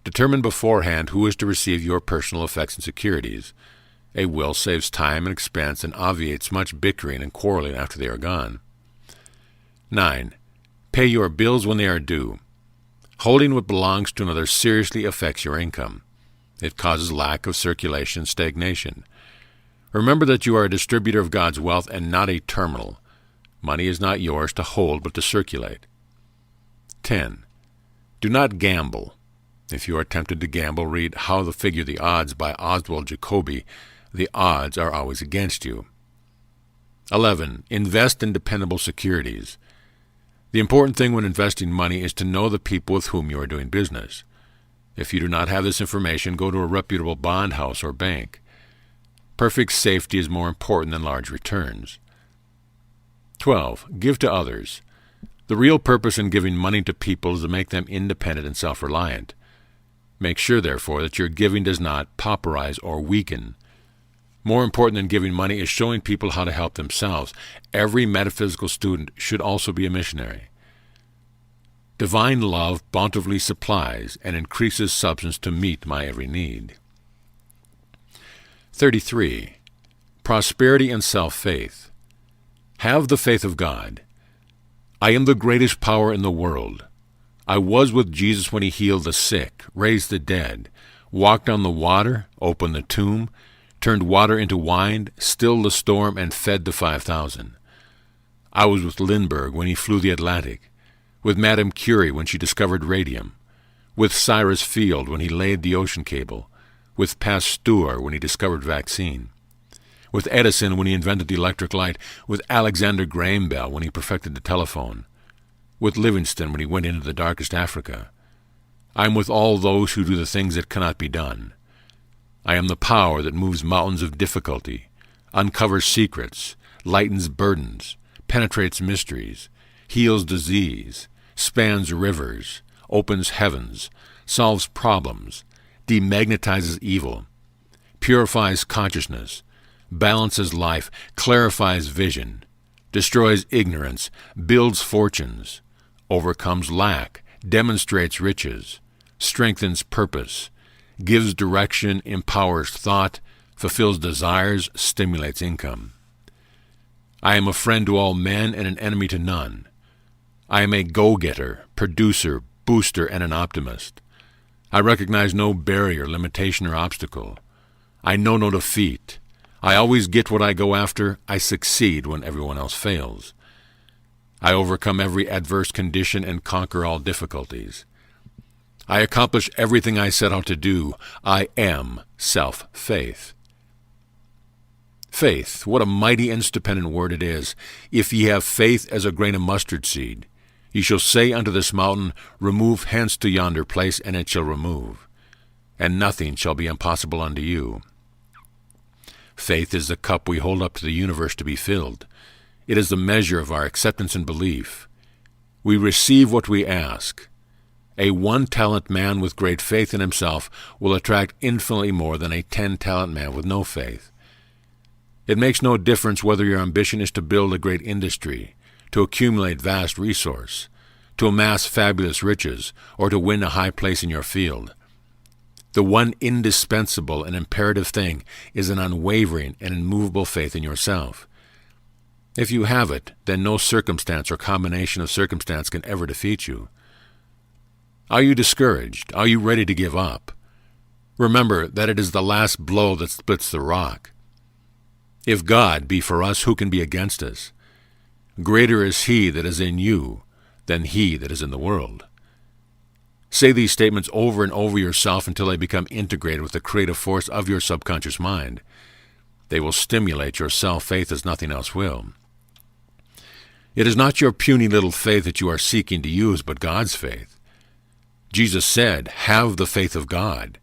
Determine beforehand who is to receive your personal effects and securities. A will saves time and expense and obviates much bickering and quarreling after they are gone. 9. Pay your bills when they are due. Holding what belongs to another seriously affects your income. It causes lack of circulation and stagnation. Remember that you are a distributor of God's wealth and not a terminal. Money is not yours to hold but to circulate. 10. Do not gamble. If you are tempted to gamble, read How to Figure the Odds by Oswald Jacoby. The odds are always against you. 11. Invest in dependable securities. The important thing when investing money is to know the people with whom you are doing business. If you do not have this information, go to a reputable bond house or bank. Perfect safety is more important than large returns. 12. Give to others. The real purpose in giving money to people is to make them independent and self-reliant. Make sure, therefore, that your giving does not pauperize or weaken. More important than giving money is showing people how to help themselves. Every metaphysical student should also be a missionary. Divine love bountifully supplies and increases substance to meet my every need. 33. Prosperity and self-faith. Have the faith of God. I am the greatest power in the world. I was with Jesus when he healed the sick, raised the dead, walked on the water, opened the tomb, turned water into wine, stilled the storm, and fed the 5,000. I was with Lindbergh when he flew the Atlantic, with Madame Curie when she discovered radium, with Cyrus Field when he laid the ocean cable, with Pasteur when he discovered vaccine, with Edison when he invented the electric light, with Alexander Graham Bell when he perfected the telephone, with Livingston when he went into the darkest Africa. I am with all those who do the things that cannot be done. I am the power that moves mountains of difficulty, uncovers secrets, lightens burdens, penetrates mysteries, heals disease, spans rivers, opens heavens, solves problems, demagnetizes evil, purifies consciousness, balances life, clarifies vision, destroys ignorance, builds fortunes, overcomes lack, demonstrates riches, strengthens purpose, gives direction, empowers thought, fulfills desires, stimulates income. I am a friend to all men and an enemy to none. I am a go-getter, producer, booster, and an optimist. I recognize no barrier, limitation, or obstacle. I know no defeat. I always get what I go after. I succeed when everyone else fails. I overcome every adverse condition and conquer all difficulties. I accomplish everything I set out to do. I am self-faith. Faith, what a mighty and stupendous word it is. If ye have faith as a grain of mustard seed, ye shall say unto this mountain, Remove hence to yonder place, and it shall remove. And nothing shall be impossible unto you. Faith is the cup we hold up to the universe to be filled. It is the measure of our acceptance and belief. We receive what we ask. A 1-talent man with great faith in himself will attract infinitely more than a 10-talent man with no faith. It makes no difference whether your ambition is to build a great industry, to accumulate vast resource, to amass fabulous riches, or to win a high place in your field. The one indispensable and imperative thing is an unwavering and immovable faith in yourself. If you have it, then no circumstance or combination of circumstance can ever defeat you. Are you discouraged? Are you ready to give up? Remember that it is the last blow that splits the rock. If God be for us, who can be against us? Greater is he that is in you than he that is in the world. Say these statements over and over yourself until they become integrated with the creative force of your subconscious mind. They will stimulate your self-faith as nothing else will. It is not your puny little faith that you are seeking to use, but God's faith. Jesus said, have the faith of God.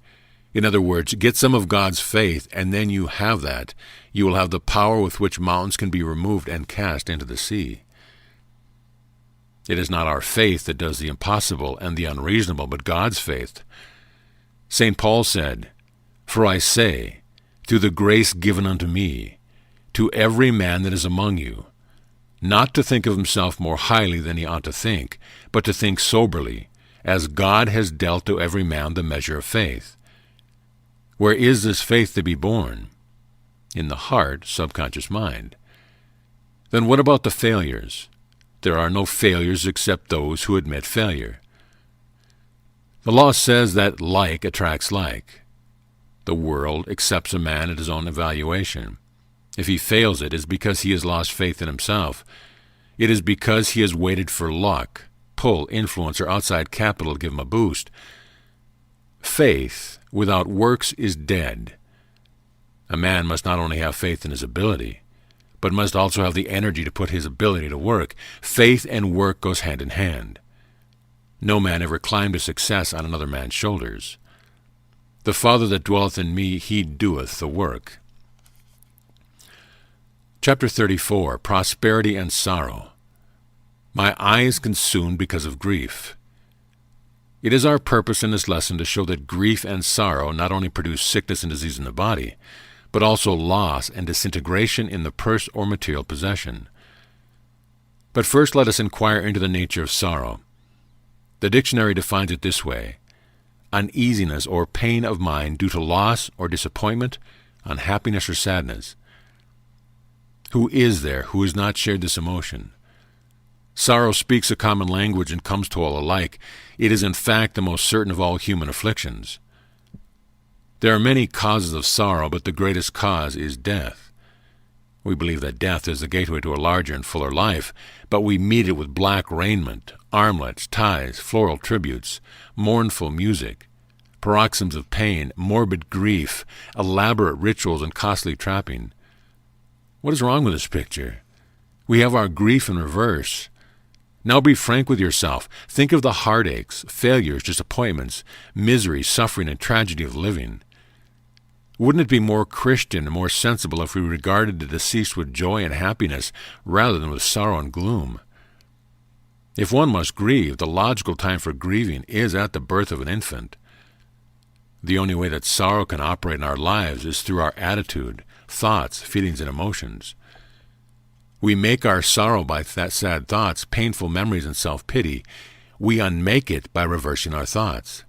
In other words, get some of God's faith, and then you have that. You will have the power with which mountains can be removed and cast into the sea. It is not our faith that does the impossible and the unreasonable, but God's faith. St. Paul said, For I say, through the grace given unto me, to every man that is among you, not to think of himself more highly than he ought to think, but to think soberly, as God has dealt to every man the measure of faith. Where is this faith to be born? In the heart, subconscious mind. Then what about the failures? There are no failures except those who admit failure. The law says that like attracts like. The world accepts a man at his own evaluation. If he fails it is because he has lost faith in himself. It is because he has waited for luck, pull, influence, or outside capital to give him a boost. Faith without works is dead. A man must not only have faith in his ability, but must also have the energy to put his ability to work. Faith and work goes hand in hand. No man ever climbed to success on another man's shoulders. The Father that dwelleth in me, he doeth the work. Chapter 34, Prosperity and Sorrow. My eye is consumed because of grief. It is our purpose in this lesson to show that grief and sorrow not only produce sickness and disease in the body, but also loss and disintegration in the purse or material possession. But first let us inquire into the nature of sorrow. The dictionary defines it this way: uneasiness or pain of mind due to loss or disappointment, unhappiness or sadness. Who is there who has not shared this emotion? Sorrow speaks a common language and comes to all alike. It is in fact the most certain of all human afflictions. There are many causes of sorrow, but the greatest cause is death. We believe that death is the gateway to a larger and fuller life, but we meet it with black raiment, armlets, ties, floral tributes, mournful music, paroxysms of pain, morbid grief, elaborate rituals, and costly trapping. What is wrong with this picture? We have our grief in reverse. Now be frank with yourself. Think of the heartaches, failures, disappointments, misery, suffering, and tragedy of living. Wouldn't it be more Christian and more sensible if we regarded the deceased with joy and happiness rather than with sorrow and gloom? If one must grieve, the logical time for grieving is at the birth of an infant. The only way that sorrow can operate in our lives is through our attitude, thoughts, feelings, and emotions. We make our sorrow by sad thoughts, painful memories, and self-pity. We unmake it by reversing our thoughts.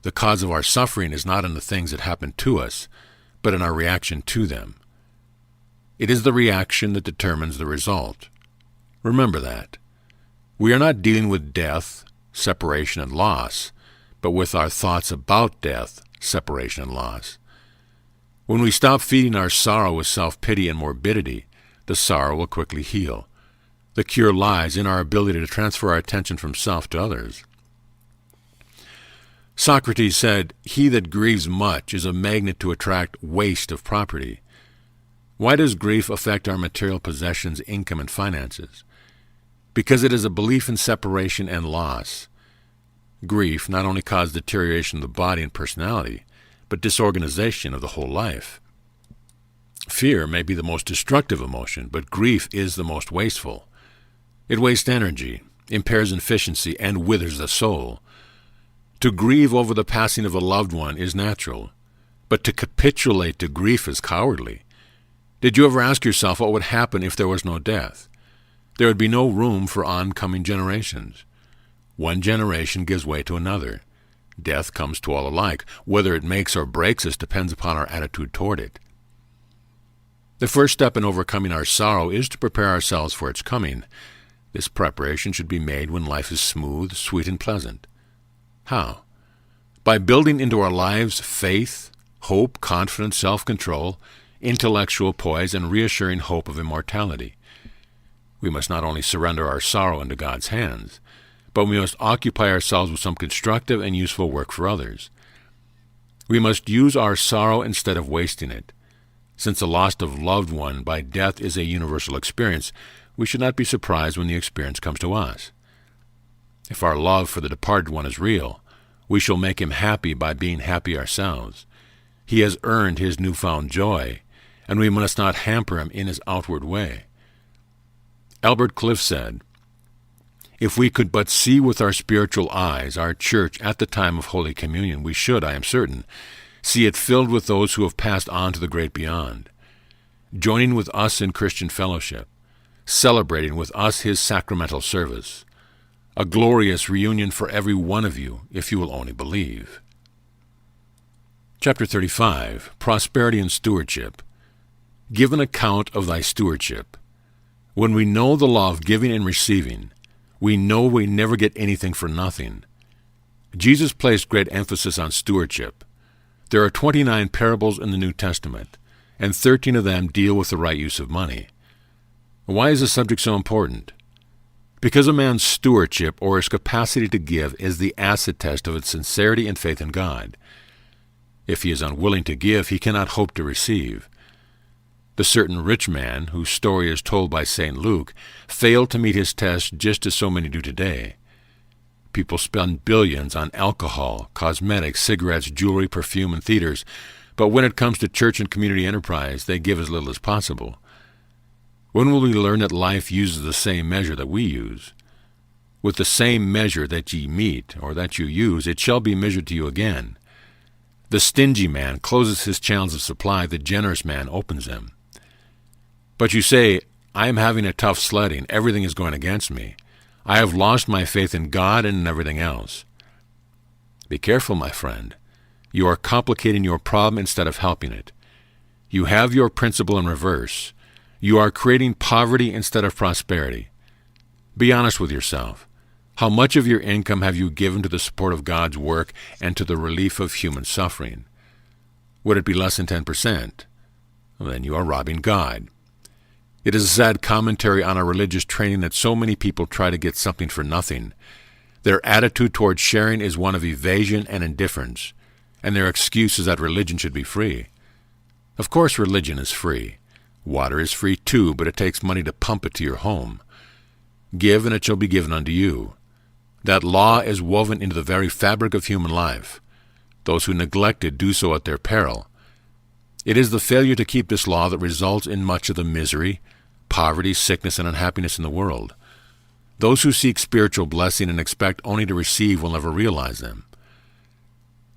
The cause of our suffering is not in the things that happen to us, but in our reaction to them. It is the reaction that determines the result. Remember that. We are not dealing with death, separation, and loss, but with our thoughts about death, separation, and loss. When we stop feeding our sorrow with self-pity and morbidity, the sorrow will quickly heal. The cure lies in our ability to transfer our attention from self to others. Socrates said, "He that grieves much is a magnet to attract waste of property." Why does grief affect our material possessions, income, and finances? Because it is a belief in separation and loss. Grief not only causes deterioration of the body and personality, but disorganization of the whole life. Fear may be the most destructive emotion, but grief is the most wasteful. It wastes energy, impairs efficiency, and withers the soul. To grieve over the passing of a loved one is natural, but to capitulate to grief is cowardly. Did you ever ask yourself what would happen if there was no death? There would be no room for oncoming generations. One generation gives way to another. Death comes to all alike. Whether it makes or breaks us depends upon our attitude toward it. The first step in overcoming our sorrow is to prepare ourselves for its coming. This preparation should be made when life is smooth, sweet, and pleasant. How? By building into our lives faith, hope, confidence, self-control, intellectual poise, and reassuring hope of immortality. We must not only surrender our sorrow into God's hands, but we must occupy ourselves with some constructive and useful work for others. We must use our sorrow instead of wasting it. Since the loss of loved one by death is a universal experience, we should not be surprised when the experience comes to us. If our love for the departed one is real, we shall make him happy by being happy ourselves. He has earned his newfound joy, and we must not hamper him in his outward way. Albert Cliff said, "If we could but see with our spiritual eyes our church at the time of Holy Communion, we should, I am certain, see it filled with those who have passed on to the great beyond, joining with us in Christian fellowship, celebrating with us his sacramental service. A glorious reunion for every one of you, if you will only believe." Chapter 35, Prosperity and Stewardship. Give an account of thy stewardship. When we know the law of giving and receiving, we know we never get anything for nothing. Jesus placed great emphasis on stewardship. There are 29 parables in the New Testament, and 13 of them deal with the right use of money. Why is this subject so important? Because a man's stewardship or his capacity to give is the acid test of its sincerity and faith in God. If he is unwilling to give, he cannot hope to receive. The certain rich man, whose story is told by St. Luke, failed to meet his test just as so many do today. People spend billions on alcohol, cosmetics, cigarettes, jewelry, perfume, and theaters, but when it comes to church and community enterprise, they give as little as possible. When will we learn that life uses the same measure that we use? With the same measure that ye mete, or that you use, it shall be measured to you again. The stingy man closes his channels of supply, the generous man opens them. But you say, I am having a tough sledding, everything is going against me. I have lost my faith in God and in everything else. Be careful, my friend. You are complicating your problem instead of helping it. You have your principle in reverse. You are creating poverty instead of prosperity. Be honest with yourself. How much of your income have you given to the support of God's work and to the relief of human suffering? Would it be less than 10%? Well, then you are robbing God. It is a sad commentary on our religious training that so many people try to get something for nothing. Their attitude toward sharing is one of evasion and indifference, and their excuse is that religion should be free. Of course religion is free. Water is free too, but it takes money to pump it to your home. Give, and it shall be given unto you. That law is woven into the very fabric of human life. Those who neglect it do so at their peril. It is the failure to keep this law that results in much of the misery, poverty, sickness, and unhappiness in the world. Those who seek spiritual blessing and expect only to receive will never realize them.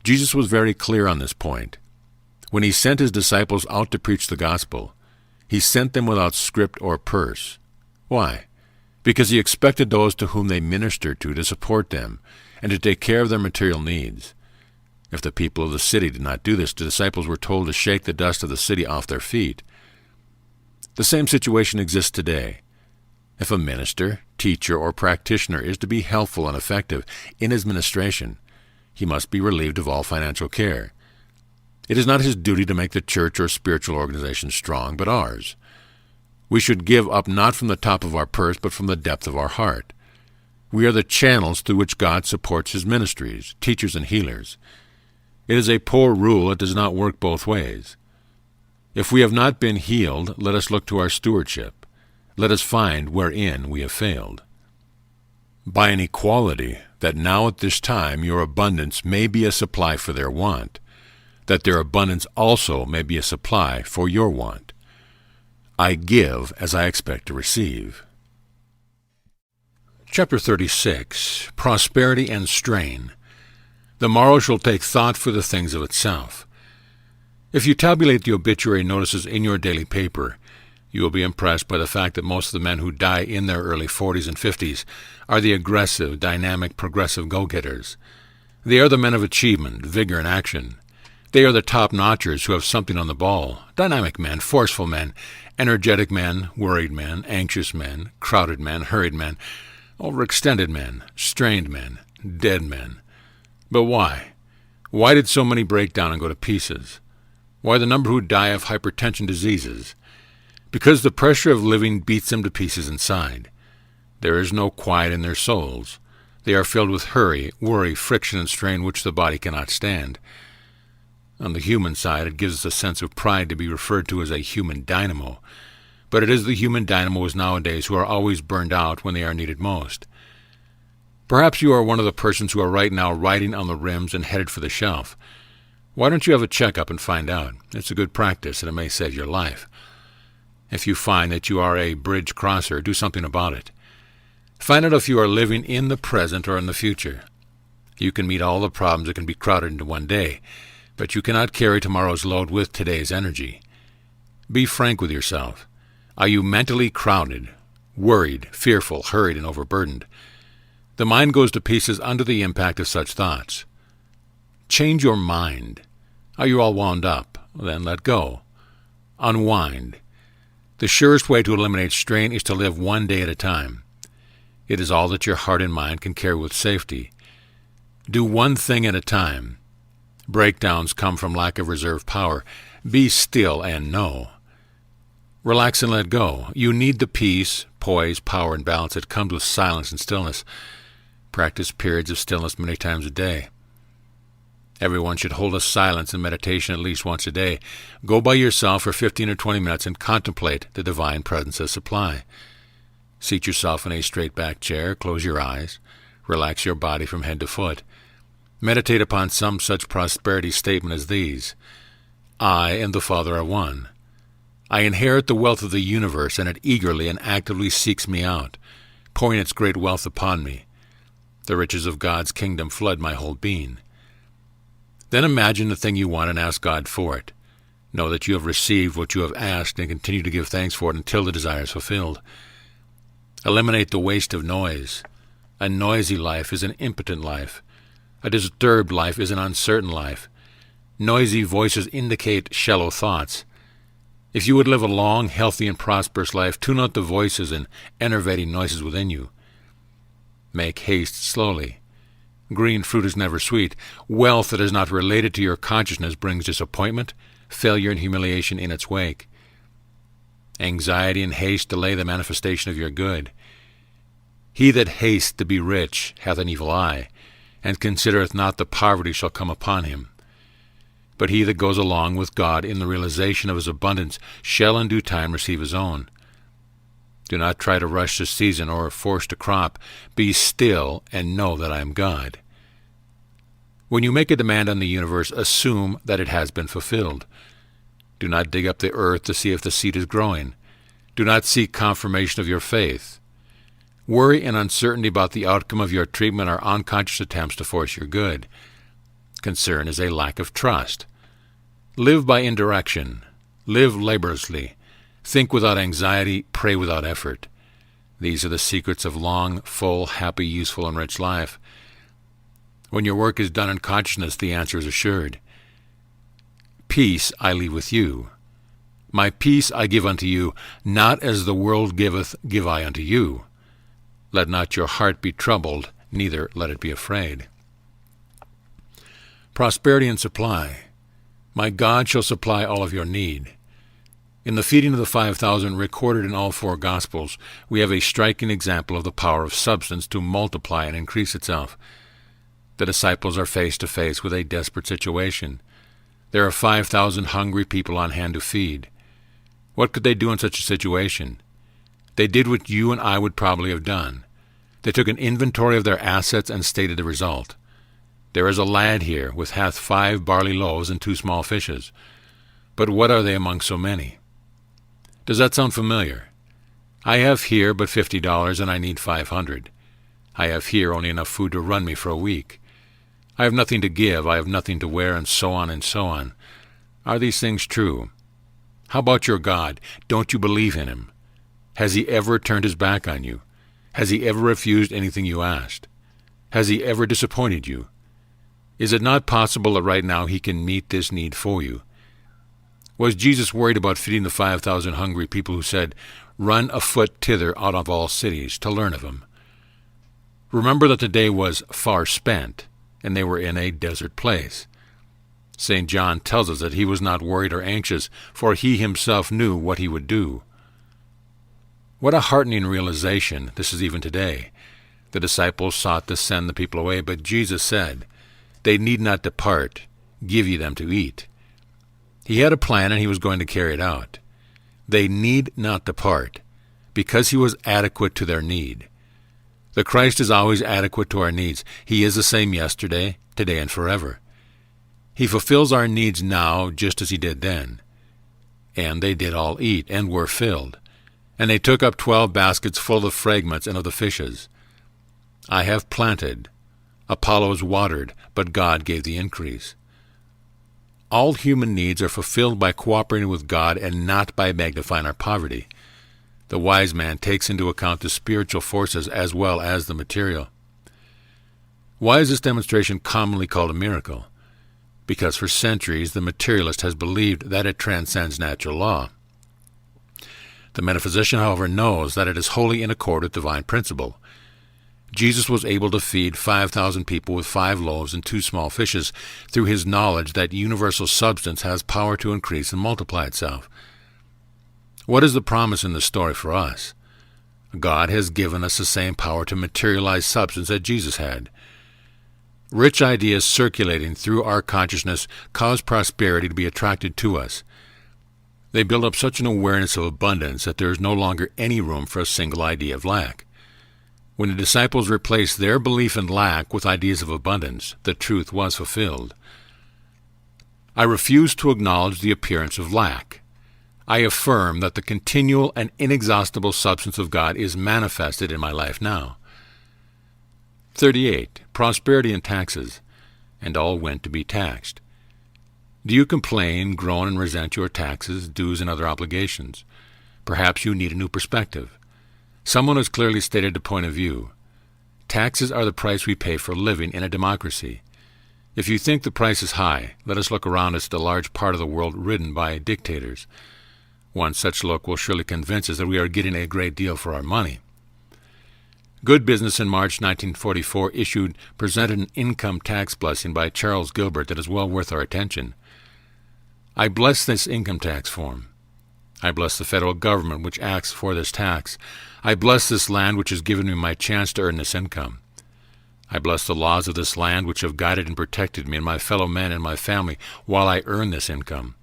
Jesus was very clear on this point. When he sent his disciples out to preach the gospel, he sent them without script or purse. Why? Because he expected those to whom they ministered to support them and to take care of their material needs. If the people of the city did not do this, the disciples were told to shake the dust of the city off their feet. The same situation exists today. If a minister, teacher, or practitioner is to be helpful and effective in his ministration, he must be relieved of all financial care. It is not his duty to make the church or spiritual organization strong, but ours. We should give up not from the top of our purse, but from the depth of our heart. We are the channels through which God supports his ministries, teachers, and healers. It is a poor rule. It does not work both ways. If we have not been healed, let us look to our stewardship. Let us find wherein we have failed. By an equality, that now at this time your abundance may be a supply for their want, that their abundance also may be a supply for your want. I give as I expect to receive. Chapter 36, Prosperity and Strain. The morrow shall take thought for the things of itself. If you tabulate the obituary notices in your daily paper, you will be impressed by the fact that most of the men who die in their early 40s and 50s are the aggressive, dynamic, progressive go-getters. They are the men of achievement, vigor, and action. They are the top-notchers who have something on the ball, dynamic men, forceful men, energetic men, worried men, anxious men, crowded men, hurried men, overextended men, strained men, dead men. But why? Why did so many break down and go to pieces? Why the number who die of hypertension diseases? Because the pressure of living beats them to pieces inside. There is no quiet in their souls. They are filled with hurry, worry, friction, and strain which the body cannot stand. On the human side, it gives us a sense of pride to be referred to as a human dynamo. But it is the human dynamos nowadays who are always burned out when they are needed most. Perhaps you are one of the persons who are right now riding on the rims and headed for the shelf. Why don't you have a checkup and find out? It's a good practice, and it may save your life. If you find that you are a bridge crosser, do something about it. Find out if you are living in the present or in the future. You can meet all the problems that can be crowded into one day, but you cannot carry tomorrow's load with today's energy. Be frank with yourself. Are you mentally crowded, worried, fearful, hurried, and overburdened? The mind goes to pieces under the impact of such thoughts. Change your mind. Are you all wound up? Then let go. Unwind. The surest way to eliminate strain is to live one day at a time. It is all that your heart and mind can carry with safety. Do one thing at a time. Breakdowns come from lack of reserve power, Be still and know. Relax and let go. You need the peace, poise, power, and balance that comes with silence and stillness. Practice periods of stillness many times a day. Everyone should hold a silence and meditation at least once a day. Go by yourself for 15 or 20 minutes and contemplate the divine presence as supply. Seat yourself in a straight-back chair, close your eyes, relax your body from head to foot. Meditate upon some such prosperity statement as these. I and the Father are one. I inherit the wealth of the universe, and it eagerly and actively seeks me out, pouring its great wealth upon me. The riches of God's kingdom flood my whole being. Then imagine the thing you want and ask God for it. Know that you have received what you have asked and continue to give thanks for it until the desire is fulfilled. Eliminate the waste of noise. A noisy life is an impotent life. A disturbed life is an uncertain life. Noisy voices indicate shallow thoughts. If you would live a long, healthy, and prosperous life, tune out the voices and enervating noises within you. Make haste slowly. Green fruit is never sweet. Wealth that is not related to your consciousness brings disappointment, failure, and humiliation in its wake. Anxiety and haste delay the manifestation of your good. He that hastes to be rich hath an evil eye, and considereth not the poverty shall come upon him. But he that goes along with God in the realization of his abundance shall in due time receive his own. Do not try to rush the season or force the crop. Be still and know that I am God. When you make a demand on the universe, assume that it has been fulfilled. Do not dig up the earth to see if the seed is growing. Do not seek confirmation of your faith. Worry and uncertainty about the outcome of your treatment are unconscious attempts to force your good. Concern is a lack of trust. Live by indirection. Live laboriously. Think without anxiety, pray without effort. These are the secrets of long, full, happy, useful, and rich life. When your work is done in consciousness, the answer is assured. Peace I leave with you. My peace I give unto you, not as the world giveth, give I unto you. Let not your heart be troubled, neither let it be afraid. Prosperity and supply. My God shall supply all of your need. In the feeding of the 5,000 recorded in all four Gospels, we have a striking example of the power of substance to multiply and increase itself. The disciples are face to face with a desperate situation. There are 5,000 hungry people on hand to feed. What could they do in such a situation? They did what you and I would probably have done. They took an inventory of their assets and stated the result. There is a lad here which hath 5 barley loaves and 2 small fishes. But what are they among so many? Does that sound familiar? I have here but $50 and I need 500. I have here only enough food to run me for a week. I have nothing to give, I have nothing to wear, and so on and so on. Are these things true? How about your God? Don't you believe in him? Has he ever turned his back on you? Has he ever refused anything you asked? Has he ever disappointed you? Is it not possible that right now he can meet this need for you? Was Jesus worried about feeding the 5,000 hungry people who said, "Run afoot thither out of all cities," to learn of him? Remember that the day was far spent, and they were in a desert place. St. John tells us that he was not worried or anxious, for he himself knew what he would do. What a heartening realization this is even today. The disciples sought to send the people away, but Jesus said, "They need not depart. Give ye them to eat." He had a plan, and he was going to carry it out. They need not depart, because he was adequate to their need. The Christ is always adequate to our needs. He is the same yesterday, today, and forever. He fulfills our needs now just as he did then. And they did all eat, and were filled. And they took up 12 baskets full of the fragments and of the fishes. I have planted, Apollos watered, but God gave the increase. All human needs are fulfilled by cooperating with God and not by magnifying our poverty. The wise man takes into account the spiritual forces as well as the material. Why is this demonstration commonly called a miracle? Because for centuries the materialist has believed that it transcends natural law. The metaphysician, however, knows that it is wholly in accord with divine principle. Jesus was able to feed 5,000 people with 5 loaves and 2 small fishes through his knowledge that universal substance has power to increase and multiply itself. What is the promise in the story for us? God has given us the same power to materialize substance that Jesus had. Rich ideas circulating through our consciousness cause prosperity to be attracted to us. They build up such an awareness of abundance that there is no longer any room for a single idea of lack. When the disciples replaced their belief in lack with ideas of abundance, the truth was fulfilled. I refuse to acknowledge the appearance of lack. I affirm that the continual and inexhaustible substance of God is manifested in my life now. 38. Prosperity and taxes, and all went to be taxed. Do you complain, groan, and resent your taxes, dues, and other obligations? Perhaps you need a new perspective. Someone has clearly stated the point of view. Taxes are the price we pay for living in a democracy. If you think the price is high, let us look around us at the large part of the world ridden by dictators. One such look will surely convince us that we are getting a great deal for our money. Good Business in March 1944 presented an income tax blessing by Charles Gilbert that is well worth our attention. I bless this income tax form. I bless the federal government which acts for this tax. I bless this land which has given me my chance to earn this income. I bless the laws of this land which have guided and protected me and my fellow men and my family while I earn this income.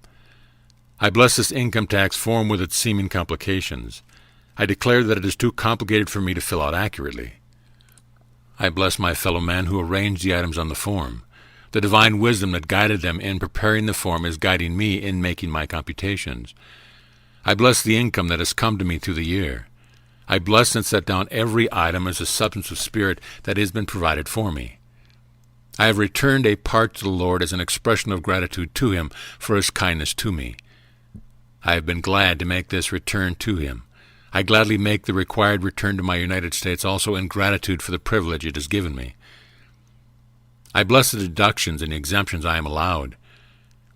I bless this income tax form with its seeming complications. I declare that it is too complicated for me to fill out accurately. I bless my fellow men who arranged the items on the form. The divine wisdom that guided them in preparing the form is guiding me in making my computations. I bless the income that has come to me through the year. I bless and set down every item as a substance of spirit that has been provided for me. I have returned a part to the Lord as an expression of gratitude to him for his kindness to me. I have been glad to make this return to him. I gladly make the required return to my United States also in gratitude for the privilege it has given me. I bless the deductions and exemptions I am allowed.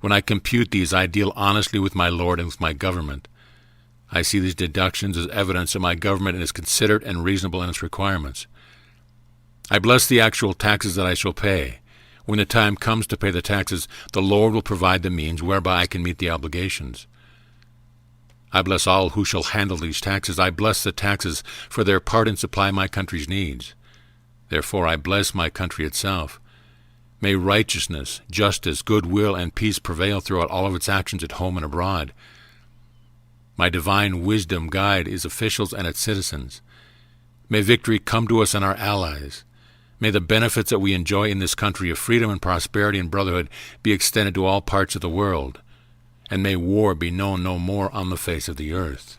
When I compute these, I deal honestly with my Lord and with my government. I see these deductions as evidence that my government is considerate and reasonable in its requirements. I bless the actual taxes that I shall pay. When the time comes to pay the taxes, the Lord will provide the means whereby I can meet the obligations. I bless all who shall handle these taxes. I bless the taxes for their part in supplying my country's needs. Therefore I bless my country itself. May righteousness, justice, goodwill, and peace prevail throughout all of its actions at home and abroad. My divine wisdom guide its officials and its citizens. May victory come to us and our allies. May the benefits that we enjoy in this country of freedom and prosperity and brotherhood be extended to all parts of the world. And may war be known no more on the face of the earth.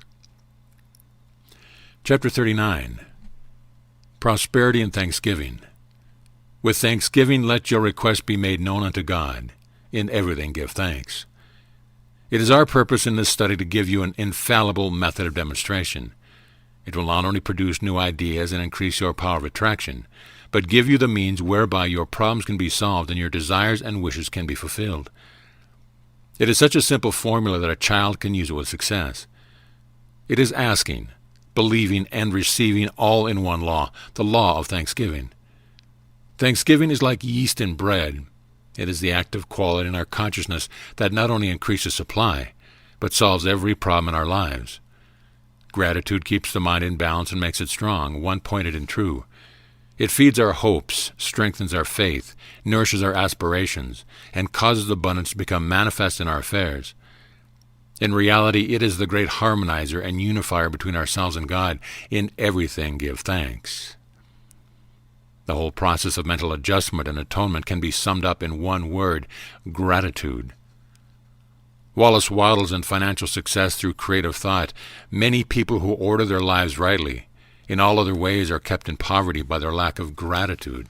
Chapter 39. Prosperity and Thanksgiving. With thanksgiving let your requests be made known unto God. In everything give thanks. It is our purpose in this study to give you an infallible method of demonstration. It will not only produce new ideas and increase your power of attraction, but give you the means whereby your problems can be solved and your desires and wishes can be fulfilled. It is such a simple formula that a child can use it with success. It is asking, believing, and receiving all in one law, the law of thanksgiving. Thanksgiving is like yeast in bread. It is the active quality in our consciousness that not only increases supply, but solves every problem in our lives. Gratitude keeps the mind in balance and makes it strong, one-pointed and true. It feeds our hopes, strengthens our faith, nourishes our aspirations, and causes abundance to become manifest in our affairs. In reality, it is the great harmonizer and unifier between ourselves and God. In everything give thanks. The whole process of mental adjustment and atonement can be summed up in one word: gratitude. Wallace waddles in financial success through creative thought. Many people who order their lives rightly, in all other ways, are kept in poverty by their lack of gratitude.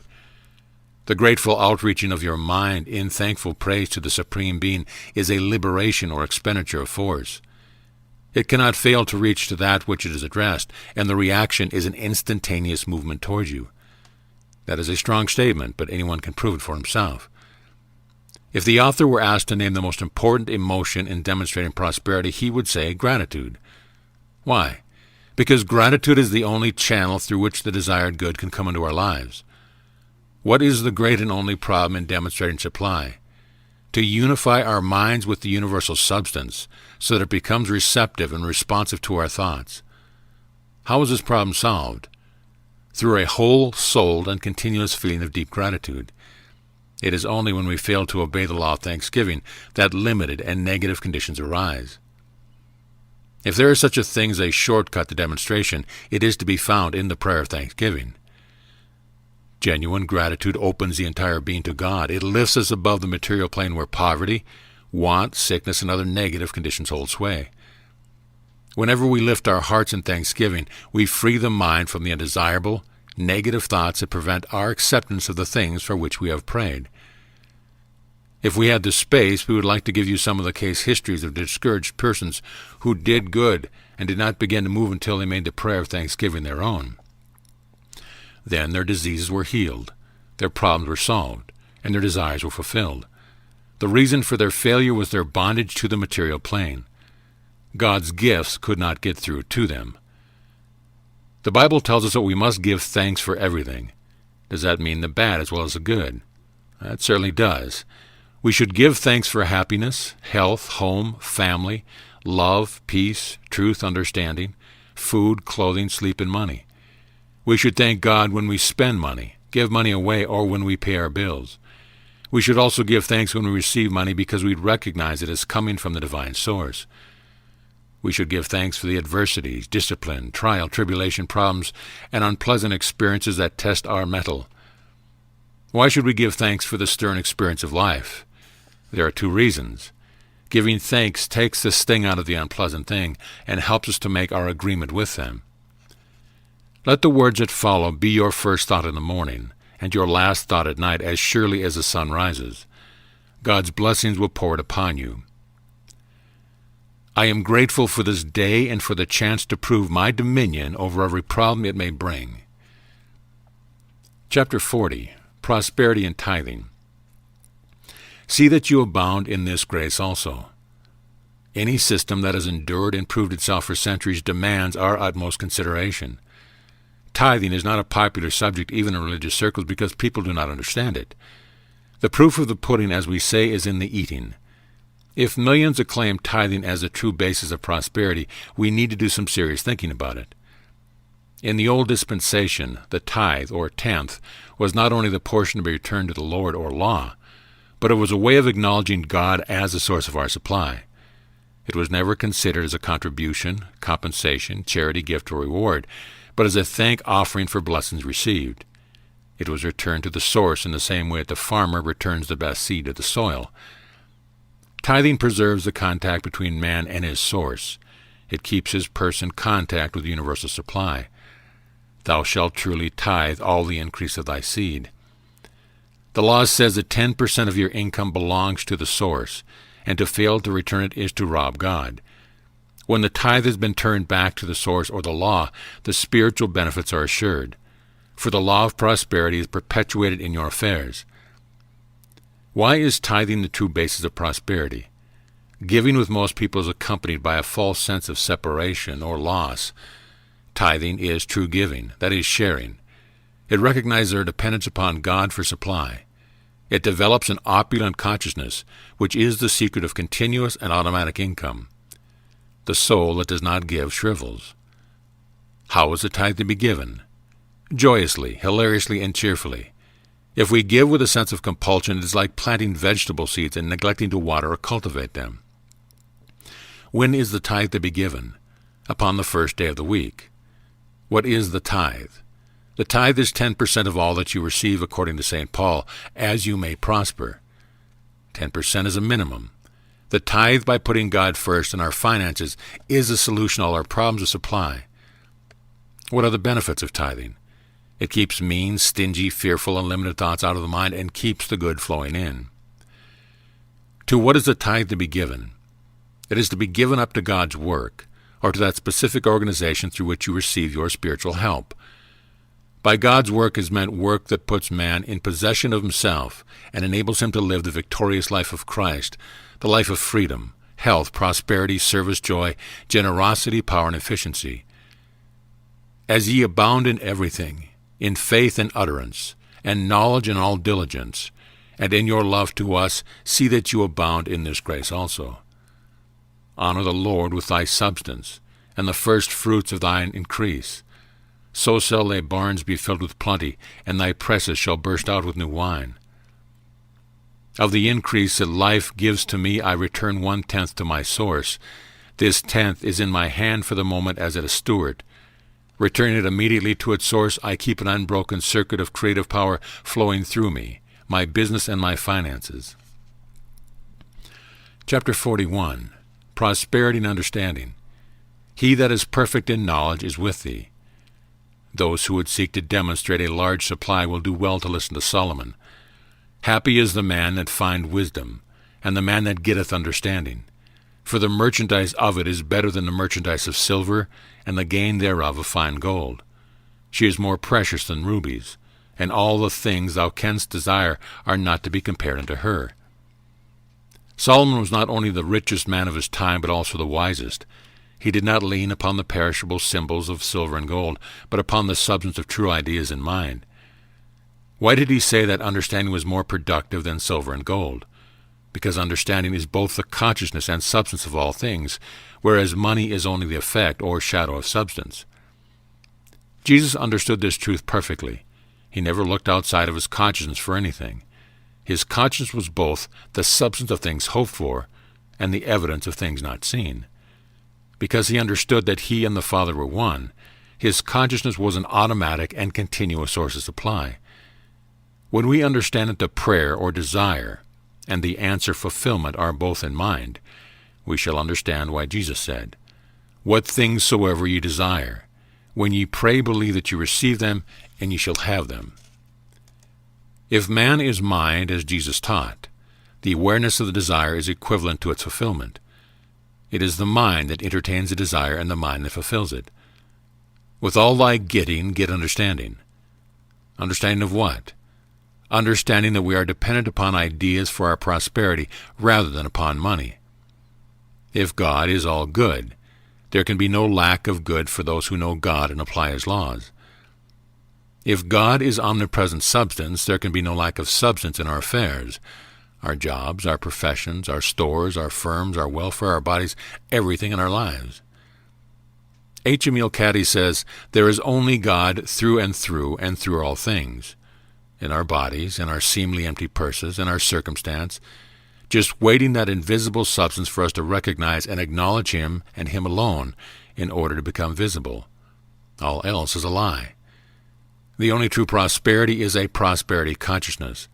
The grateful outreaching of your mind in thankful praise to the Supreme Being is a liberation or expenditure of force. It cannot fail to reach to that which it is addressed, and the reaction is an instantaneous movement towards you. That is a strong statement, but anyone can prove it for himself. If the author were asked to name the most important emotion in demonstrating prosperity, he would say gratitude. Why? because gratitude is the only channel through which the desired good can come into our lives. What is the great and only problem in demonstrating supply? To unify our minds with the universal substance so that it becomes receptive and responsive to our thoughts. How is this problem solved? Through a whole-souled and continuous feeling of deep gratitude. It is only when we fail to obey the law of thanksgiving that limited and negative conditions arise. If there is such a thing as a shortcut to demonstration, it is to be found in the prayer of thanksgiving. Genuine gratitude opens the entire being to God. It lifts us above the material plane where poverty, want, sickness, and other negative conditions hold sway. Whenever we lift our hearts in thanksgiving, we free the mind from the undesirable, negative thoughts that prevent our acceptance of the things for which we have prayed. If we had the space, we would like to give you some of the case histories of discouraged persons who did good and did not begin to move until they made the prayer of thanksgiving their own. Then their diseases were healed, their problems were solved, and their desires were fulfilled. The reason for their failure was their bondage to the material plane. God's gifts could not get through to them. The Bible tells us that we must give thanks for everything. Does that mean the bad as well as the good? That certainly does. We should give thanks for happiness, health, home, family, love, peace, truth, understanding, food, clothing, sleep, and money. We should thank God when we spend money, give money away, or when we pay our bills. We should also give thanks when we receive money because we recognize it as coming from the divine source. We should give thanks for the adversities, discipline, trial, tribulation, problems, and unpleasant experiences that test our mettle. Why should we give thanks for the stern experience of life? There are two reasons. Giving thanks takes the sting out of the unpleasant thing and helps us to make our agreement with them. Let the words that follow be your first thought in the morning and your last thought at night as surely as the sun rises. God's blessings will pour it upon you. I am grateful for this day and for the chance to prove my dominion over every problem it may bring. Chapter 40, Prosperity and Tithing. See that you abound in this grace also. Any system that has endured and proved itself for centuries demands our utmost consideration. Tithing is not a popular subject even in religious circles because people do not understand it. The proof of the pudding, as we say, is in the eating. If millions acclaim tithing as a true basis of prosperity, we need to do some serious thinking about it. In the old dispensation, the tithe, or tenth, was not only the portion to be returned to the Lord or law, but it was a way of acknowledging God as the source of our supply. It was never considered as a contribution, compensation, charity, gift, or reward, but as a thank offering for blessings received. It was returned to the source in the same way that the farmer returns the best seed to the soil. Tithing preserves the contact between man and his source. It keeps his person in contact with universal supply. Thou shalt truly tithe all the increase of thy seed. The law says that 10% of your income belongs to the source, and to fail to return it is to rob God. When the tithe has been turned back to the source or the law, the spiritual benefits are assured, for the law of prosperity is perpetuated in your affairs. Why is tithing the true basis of prosperity? Giving with most people is accompanied by a false sense of separation or loss. Tithing is true giving, that is, sharing. It recognizes their dependence upon God for supply. It develops an opulent consciousness, which is the secret of continuous and automatic income. The soul that does not give shrivels. How is the tithe to be given? Joyously, hilariously, and cheerfully. If we give with a sense of compulsion, it is like planting vegetable seeds and neglecting to water or cultivate them. When is the tithe to be given? Upon the first day of the week. What is the tithe? The tithe is 10% of all that you receive, according to St. Paul, as you may prosper. 10% is a minimum. The tithe, by putting God first in our finances, is the solution to all our problems of supply. What are the benefits of tithing? It keeps mean, stingy, fearful, and limited thoughts out of the mind and keeps the good flowing in. To what is the tithe to be given? It is to be given up to God's work, or to that specific organization through which you receive your spiritual help. By God's work is meant work that puts man in possession of himself and enables him to live the victorious life of Christ, the life of freedom, health, prosperity, service, joy, generosity, power, and efficiency. As ye abound in everything, in faith and utterance, and knowledge and all diligence, and in your love to us, see that you abound in this grace also. Honor the Lord with thy substance, and the first fruits of thine increase. So shall thy barns be filled with plenty, and thy presses shall burst out with new wine. Of the increase that life gives to me, I return 1/10 to my source. This 10th is in my hand for the moment as at a steward. Returning it immediately to its source, I keep an unbroken circuit of creative power flowing through me, my business and my finances. Chapter 41. Prosperity and Understanding. He that is perfect in knowledge is with thee. Those who would seek to demonstrate a large supply will do well to listen to Solomon. Happy is the man that find wisdom, and the man that getteth understanding. For the merchandise of it is better than the merchandise of silver, and the gain thereof of fine gold. She is more precious than rubies, and all the things thou canst desire are not to be compared unto her. Solomon was not only the richest man of his time, but also the wisest. He did not lean upon the perishable symbols of silver and gold, but upon the substance of true ideas in mind. Why did he say that understanding was more productive than silver and gold? Because understanding is both the consciousness and substance of all things, whereas money is only the effect or shadow of substance. Jesus understood this truth perfectly. He never looked outside of his consciousness for anything. His consciousness was both the substance of things hoped for and the evidence of things not seen. Because he understood that he and the Father were one, his consciousness was an automatic and continuous source of supply. When we understand that the prayer or desire and the answer fulfillment are both in mind, we shall understand why Jesus said, "What things soever ye desire, when ye pray, believe that you receive them, and ye shall have them." If man is mind, as Jesus taught, the awareness of the desire is equivalent to its fulfillment. It is the mind that entertains the desire and the mind that fulfills it. With all thy getting, get understanding. Understanding of what? Understanding that we are dependent upon ideas for our prosperity rather than upon money. If God is all good, there can be no lack of good for those who know God and apply His laws. If God is omnipresent substance, there can be no lack of substance in our affairs, our jobs, our professions, our stores, our firms, our welfare, our bodies, everything in our lives. H. Emil Caddy says, "There is only God through and through all things, in our bodies, in our seemingly empty purses, in our circumstance, just waiting that invisible substance for us to recognize and acknowledge Him and Him alone in order to become visible. All else is a lie. The only true prosperity is a prosperity consciousness.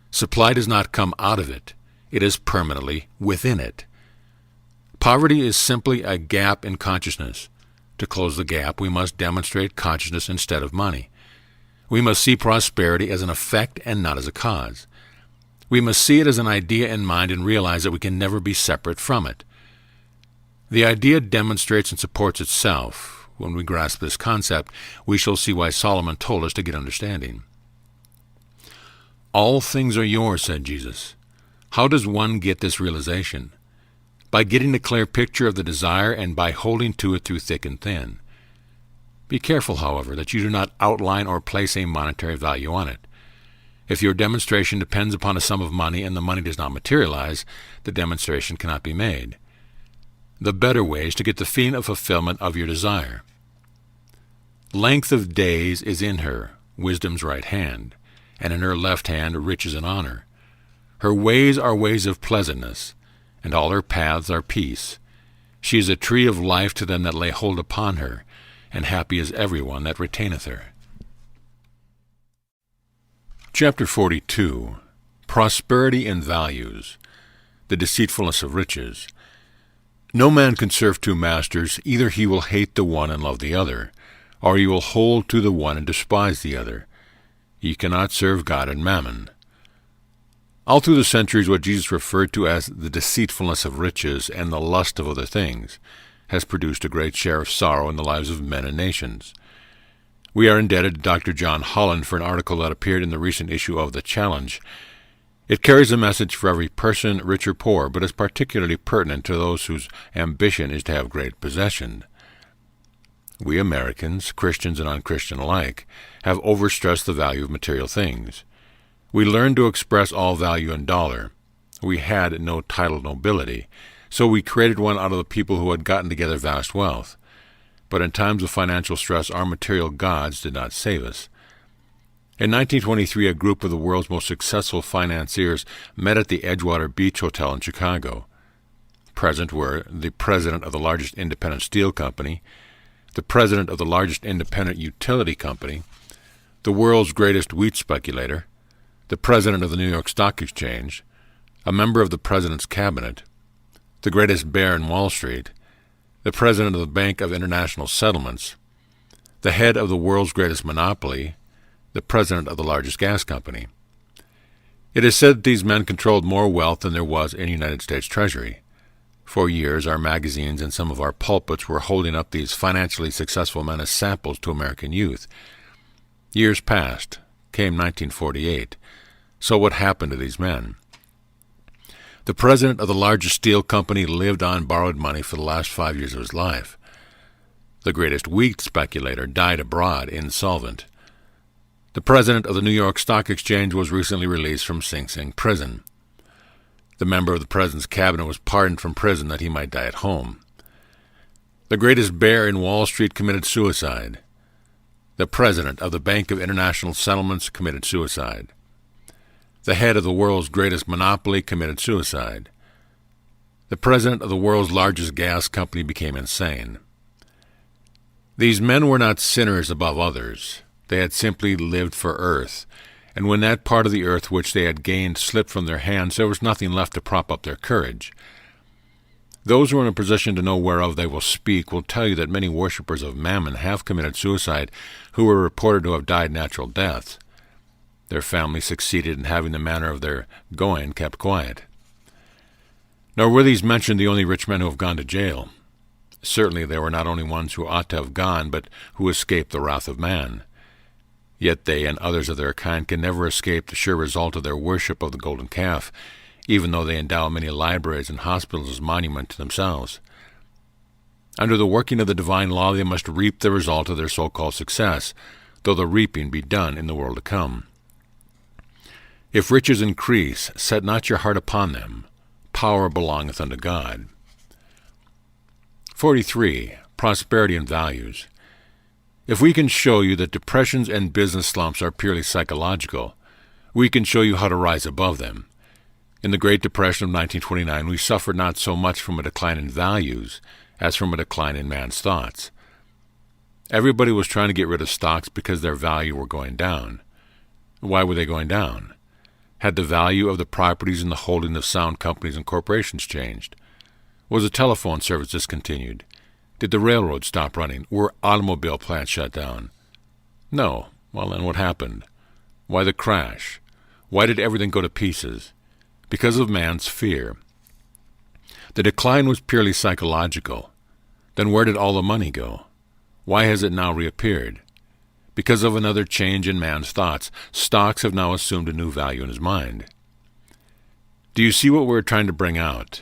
Supply does not come out of it. It is permanently within it. Poverty is simply a gap in consciousness. To close the gap, we must demonstrate consciousness instead of money. We must see prosperity as an effect and not as a cause. We must see it as an idea in mind and realize that we can never be separate from it. The idea demonstrates and supports itself. When we grasp this concept, we shall see why Solomon told us to get understanding. All things are yours, said Jesus. How does one get this realization? By getting a clear picture of the desire and by holding to it through thick and thin. Be careful, however, that you do not outline or place a monetary value on it. If your demonstration depends upon a sum of money and the money does not materialize, the demonstration cannot be made. The better way is to get the feeling of fulfillment of your desire. Length of days is in her, wisdom's right hand, and in her left hand riches and honor. Her ways are ways of pleasantness, and all her paths are peace. She is a tree of life to them that lay hold upon her, and happy is every one that retaineth her. Chapter 42. Prosperity and Values. The Deceitfulness of Riches. No man can serve two masters. Either he will hate the one and love the other, or he will hold to the one and despise the other. Ye cannot serve God and mammon. All through the centuries, what Jesus referred to as the deceitfulness of riches and the lust of other things has produced a great share of sorrow in the lives of men and nations. We are indebted to Dr. John Holland for an article that appeared in the recent issue of The Challenge. It carries a message for every person, rich or poor, but is particularly pertinent to those whose ambition is to have great possession. We Americans, Christians and unchristian alike, have overstressed the value of material things. We learned to express all value in dollar. We had no titled nobility, so we created one out of the people who had gotten together vast wealth. But in times of financial stress, our material gods did not save us. In 1923, a group of the world's most successful financiers met at the Edgewater Beach Hotel in Chicago. Present were the president of the largest independent steel company, the president of the largest independent utility company, the world's greatest wheat speculator, the president of the New York Stock Exchange, a member of the president's cabinet, the greatest bear in Wall Street, the president of the Bank of International Settlements, the head of the world's greatest monopoly, the president of the largest gas company. It is said that these men controlled more wealth than there was in the United States Treasury. For years, our magazines and some of our pulpits were holding up these financially successful men as samples to American youth. Years passed. Came 1948. So what happened to these men? The president of the largest steel company lived on borrowed money for the last 5 years of his life. The greatest wheat speculator died abroad, insolvent. The president of the New York Stock Exchange was recently released from Sing Sing prison. The member of the president's cabinet was pardoned from prison that he might die at home. The greatest bear in Wall Street committed suicide. The president of the Bank of International Settlements committed suicide. The head of the world's greatest monopoly committed suicide. The president of the world's largest gas company became insane. These men were not sinners above others. They had simply lived for earth, and when that part of the earth which they had gained slipped from their hands, there was nothing left to prop up their courage. Those who are in a position to know whereof they will speak will tell you that many worshippers of Mammon have committed suicide who were reported to have died natural deaths. Their families succeeded in having the manner of their going kept quiet. Nor were these mentioned the only rich men who have gone to jail. Certainly there were not only ones who ought to have gone, but who escaped the wrath of man. Yet they and others of their kind can never escape the sure result of their worship of the golden calf, even though they endow many libraries and hospitals as monument to themselves. Under the working of the divine law, they must reap the result of their so-called success, though the reaping be done in the world to come. If riches increase, set not your heart upon them. Power belongeth unto God. 43. Prosperity and values. If we can show you that depressions and business slumps are purely psychological, we can show you how to rise above them. In the Great Depression of 1929, we suffered not so much from a decline in values as from a decline in man's thoughts. Everybody was trying to get rid of stocks because their value were going down. Why were they going down? Had the value of the properties in the holding of sound companies and corporations changed? Was the telephone service discontinued? Did the railroad stop running? Were automobile plants shut down? No. Well, then what happened? Why the crash? Why did everything go to pieces? Because of man's fear. The decline was purely psychological. Then where did all the money go? Why has it now reappeared? Because of another change in man's thoughts. Stocks have now assumed a new value in his mind. Do you see what we're trying to bring out?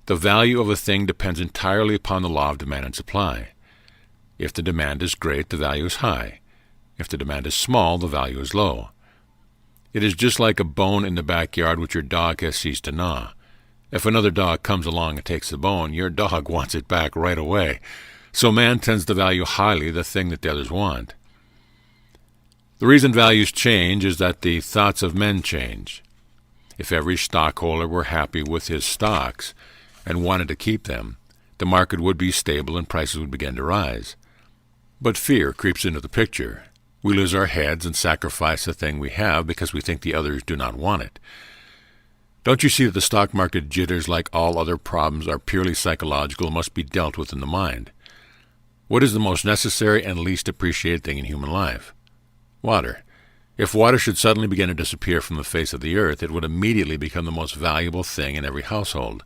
The value of a thing depends entirely upon the law of demand and supply. If the demand is great, the value is high. If the demand is small, the value is low. It is just like a bone in the backyard which your dog has ceased to gnaw. If another dog comes along and takes the bone, your dog wants it back right away. So man tends to value highly the thing that the others want. The reason values change is that the thoughts of men change. If every stockholder were happy with his stocks and wanted to keep them, the market would be stable and prices would begin to rise. But fear creeps into the picture. We lose our heads and sacrifice the thing we have because we think the others do not want it. Don't you see that the stock market jitters, like all other problems, are purely psychological and must be dealt with in the mind? What is the most necessary and least appreciated thing in human life? Water. If water should suddenly begin to disappear from the face of the earth, it would immediately become the most valuable thing in every household.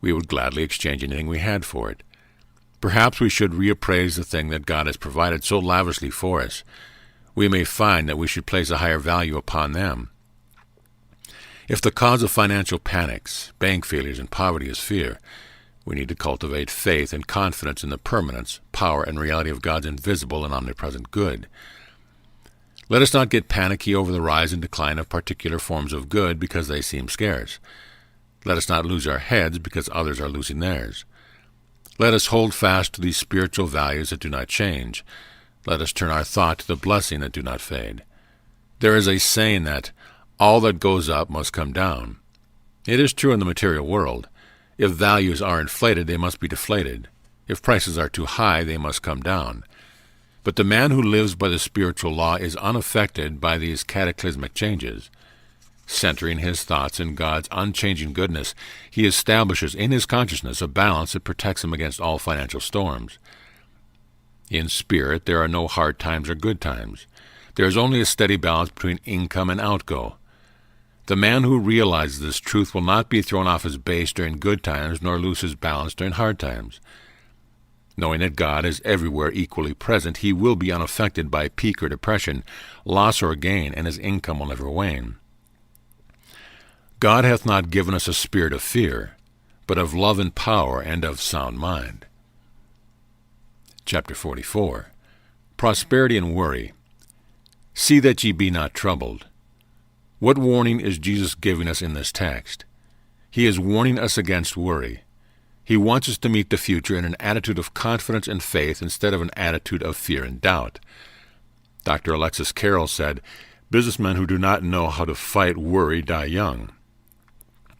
We would gladly exchange anything we had for it. Perhaps we should reappraise the thing that God has provided so lavishly for us. We may find that we should place a higher value upon them. If the cause of financial panics, bank failures, and poverty is fear, We need to cultivate faith and confidence in the permanence, power, and reality of God's invisible and omnipresent good. Let us not get panicky over the rise and decline of particular forms of good because they seem scarce. Let us not lose our heads because others are losing theirs. Let us hold fast to these spiritual values that do not change. Let us turn our thought to the blessing that do not fade. There is a saying that all that goes up must come down. It is true in the material world. If values are inflated, they must be deflated. If prices are too high, they must come down. But the man who lives by the spiritual law is unaffected by these cataclysmic changes. Centering his thoughts in God's unchanging goodness, he establishes in his consciousness a balance that protects him against all financial storms. In spirit, there are no hard times or good times. There is only a steady balance between income and outgo. The man who realizes this truth will not be thrown off his base during good times, nor lose his balance during hard times. Knowing that God is everywhere equally present, he will be unaffected by peak or depression, loss or gain, and his income will never wane. God hath not given us a spirit of fear, but of love and power and of sound mind. Chapter 44. Prosperity and worry. See that ye be not troubled. What warning is Jesus giving us in this text? He is warning us against worry. He wants us to meet the future in an attitude of confidence and faith instead of an attitude of fear and doubt. Dr. Alexis Carrel said, "Businessmen who do not know how to fight worry die young."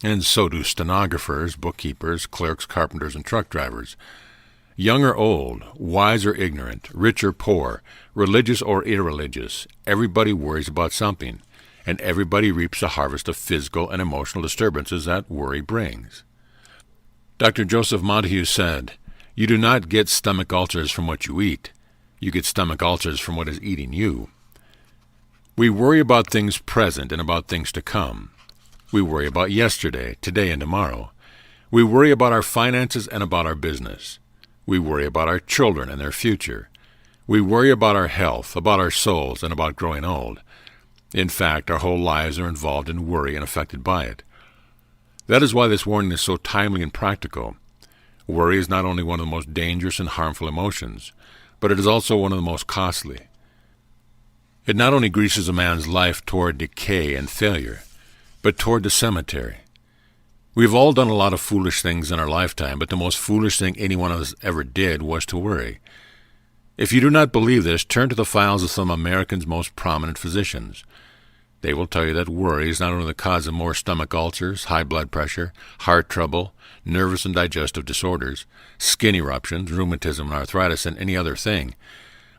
And so do stenographers, bookkeepers, clerks, carpenters, and truck drivers. Young or old, wise or ignorant, rich or poor, religious or irreligious, everybody worries about something, and everybody reaps a harvest of physical and emotional disturbances that worry brings. Dr. Joseph Montague said, "You do not get stomach ulcers from what you eat. You get stomach ulcers from what is eating you." We worry about things present and about things to come. We worry about yesterday, today, and tomorrow. We worry about our finances and about our business. We worry about our children and their future. We worry about our health, about our souls, and about growing old. In fact, our whole lives are involved in worry and affected by it. That is why this warning is so timely and practical. Worry is not only one of the most dangerous and harmful emotions, but it is also one of the most costly. It not only greases a man's life toward decay and failure, but toward the cemetery. We've all done a lot of foolish things in our lifetime, but the most foolish thing any one of us ever did was to worry. If you do not believe this, turn to the files of some of Americans' most prominent physicians. They will tell you that worry is not only the cause of more stomach ulcers, high blood pressure, heart trouble, nervous and digestive disorders, skin eruptions, rheumatism and arthritis, and any other thing,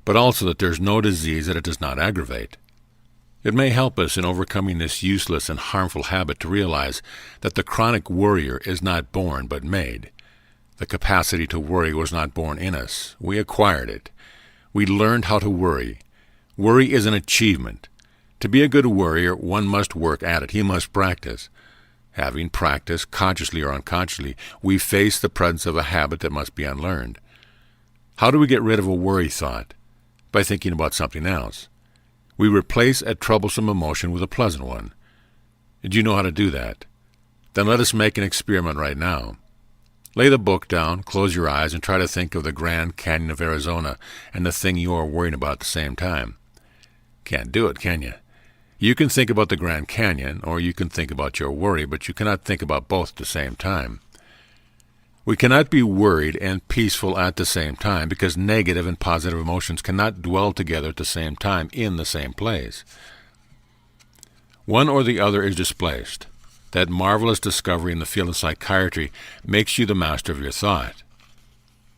but also that there is no disease that it does not aggravate. It may help us in overcoming this useless and harmful habit to realize that the chronic worrier is not born but made. The capacity to worry was not born in us. We acquired it. We learned how to worry. Worry is an achievement. To be a good worrier, one must work at it. He must practice. Having practiced, consciously or unconsciously, we face the presence of a habit that must be unlearned. How do we get rid of a worry thought? By thinking about something else. We replace a troublesome emotion with a pleasant one. Do you know how to do that? Then let us make an experiment right now. Lay the book down, close your eyes, and try to think of the Grand Canyon of Arizona and the thing you are worrying about at the same time. Can't do it, can you? You can think about the Grand Canyon, or you can think about your worry, but you cannot think about both at the same time. We cannot be worried and peaceful at the same time because negative and positive emotions cannot dwell together at the same time in the same place. One or the other is displaced. That marvelous discovery in the field of psychiatry makes you the master of your thought.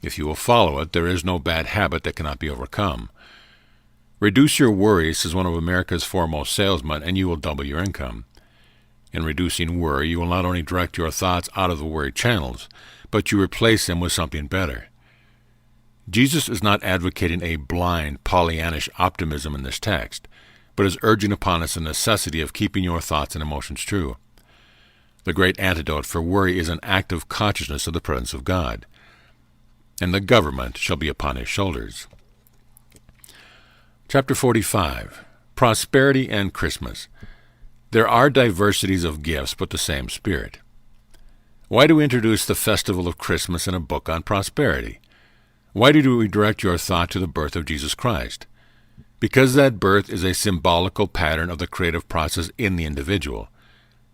If you will follow it, there is no bad habit that cannot be overcome. Reduce your worries, says one of America's foremost salesmen, and you will double your income. In reducing worry, you will not only direct your thoughts out of the worry channels, but you replace them with something better. Jesus is not advocating a blind, Pollyannish optimism in this text, but is urging upon us the necessity of keeping your thoughts and emotions true. The great antidote for worry is an active consciousness of the presence of God. And the government shall be upon his shoulders. Chapter 45. Prosperity and Christmas. There are diversities of gifts, but the same Spirit. Why do we introduce the festival of Christmas in a book on prosperity? Why do we direct your thought to the birth of Jesus Christ? Because that birth is a symbolical pattern of the creative process in the individual.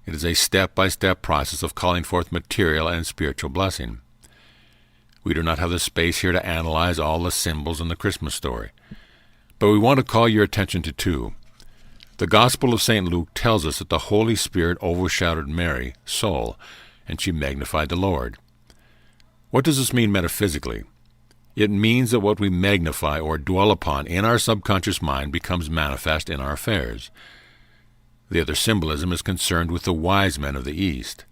It is a step-by-step process of calling forth material and spiritual blessing. We do not have the space here to analyze all the symbols in the Christmas story, but we want to call your attention to two. The Gospel of St. Luke tells us that the Holy Spirit overshadowed Mary, soul, and she magnified the Lord. What does this mean metaphysically? It means that what we magnify or dwell upon in our subconscious mind becomes manifest in our affairs. The other symbolism is concerned with the wise men of the East.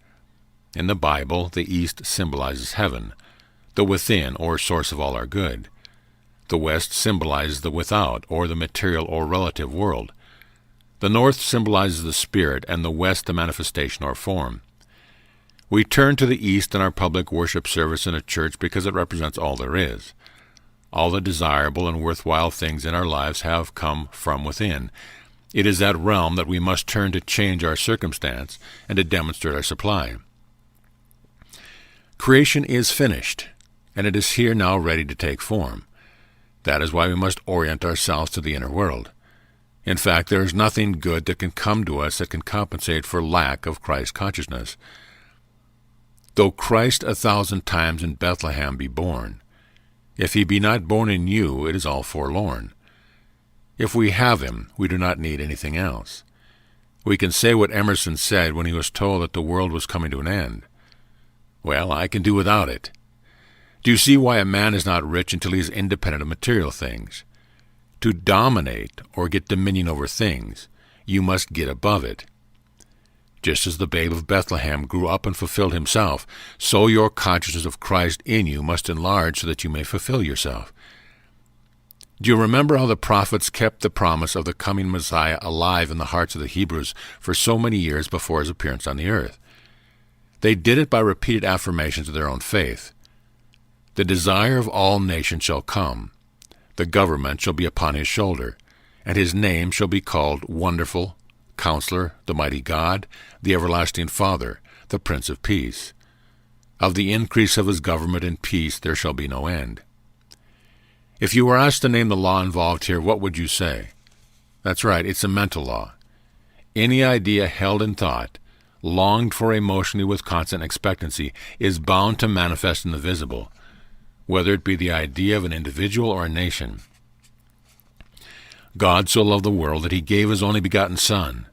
In the Bible, the East symbolizes heaven, the within or source of all our good. The West symbolizes the without, or the material or relative world. The North symbolizes the spirit, and the West the manifestation or form. We turn to the East in our public worship service in a church because it represents all there is. All the desirable and worthwhile things in our lives have come from within. It is that realm that we must turn to change our circumstance and to demonstrate our supply. Creation is finished, and it is here now ready to take form. That is why we must orient ourselves to the inner world. In fact, there is nothing good that can come to us that can compensate for lack of Christ consciousness. Though Christ 1,000 times in Bethlehem be born, if he be not born in you, it is all forlorn. If we have him, we do not need anything else. We can say what Emerson said when he was told that the world was coming to an end. Well, I can do without it. Do you see why a man is not rich until he is independent of material things? To dominate or get dominion over things, you must get above it. Just as the babe of Bethlehem grew up and fulfilled himself, so your consciousness of Christ in you must enlarge so that you may fulfill yourself. Do you remember how the prophets kept the promise of the coming Messiah alive in the hearts of the Hebrews for so many years before his appearance on the earth? They did it by repeated affirmations of their own faith. The desire of all nations shall come. The government shall be upon his shoulder, and his name shall be called Wonderful, Counselor, the Mighty God, the Everlasting Father, the Prince of Peace. Of the increase of his government and peace there shall be no end. If you were asked to name the law involved here, what would you say? That's right, it's a mental law. Any idea held in thought, longed for emotionally with constant expectancy, is bound to manifest in the visible, whether it be the idea of an individual or a nation. God so loved the world that he gave his only begotten Son.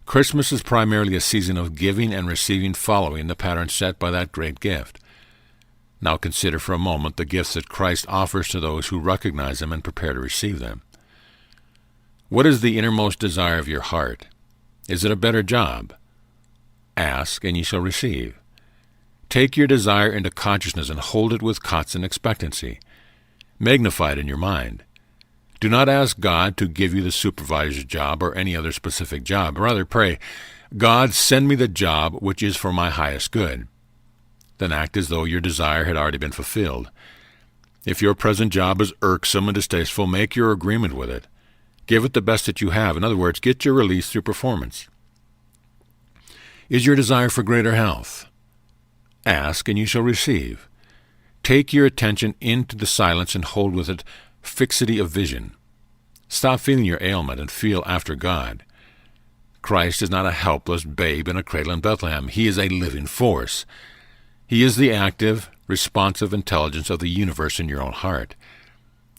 Christmas is primarily a season of giving and receiving following the pattern set by that great gift. Now consider for a moment the gifts that Christ offers to those who recognize them and prepare to receive them. What is the innermost desire of your heart? Is it a better job? Ask, and ye shall receive. Take your desire into consciousness and hold it with constant expectancy. Magnify it in your mind. Do not ask God to give you the supervisor's job or any other specific job. Rather pray, God, send me the job which is for my highest good. Then act as though your desire had already been fulfilled. If your present job is irksome and distasteful, make your agreement with it. Give it the best that you have. In other words, get your release through performance. Is your desire for greater health? Ask, and you shall receive. Take your attention into the silence and hold with it fixity of vision. Stop feeling your ailment and feel after God. Christ is not a helpless babe in a cradle in Bethlehem. He is a living force. He is the active, responsive intelligence of the universe in your own heart.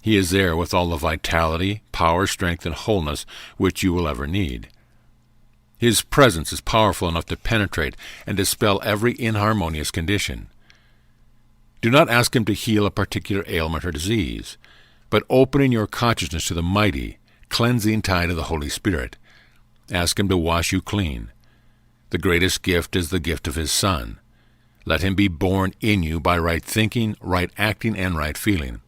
He is there with all the vitality, power, strength, and wholeness which you will ever need. His presence is powerful enough to penetrate and dispel every inharmonious condition. Do not ask him to heal a particular ailment or disease, but opening your consciousness to the mighty, cleansing tide of the Holy Spirit. Ask him to wash you clean. The greatest gift is the gift of his Son. Let him be born in you by right thinking, right acting, and right feeling.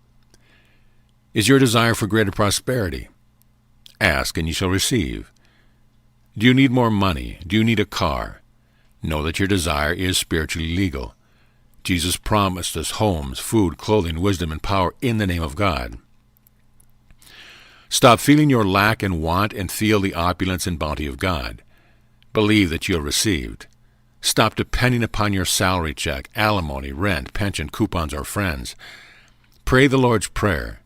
Is your desire for greater prosperity? Ask, and you shall receive. Do you need more money? Do you need a car? Know that your desire is spiritually legal. Jesus promised us homes, food, clothing, wisdom, and power in the name of God. Stop feeling your lack and want and feel the opulence and bounty of God. Believe that you have received. Stop depending upon your salary check, alimony, rent, pension, coupons, or friends. Pray the Lord's Prayer.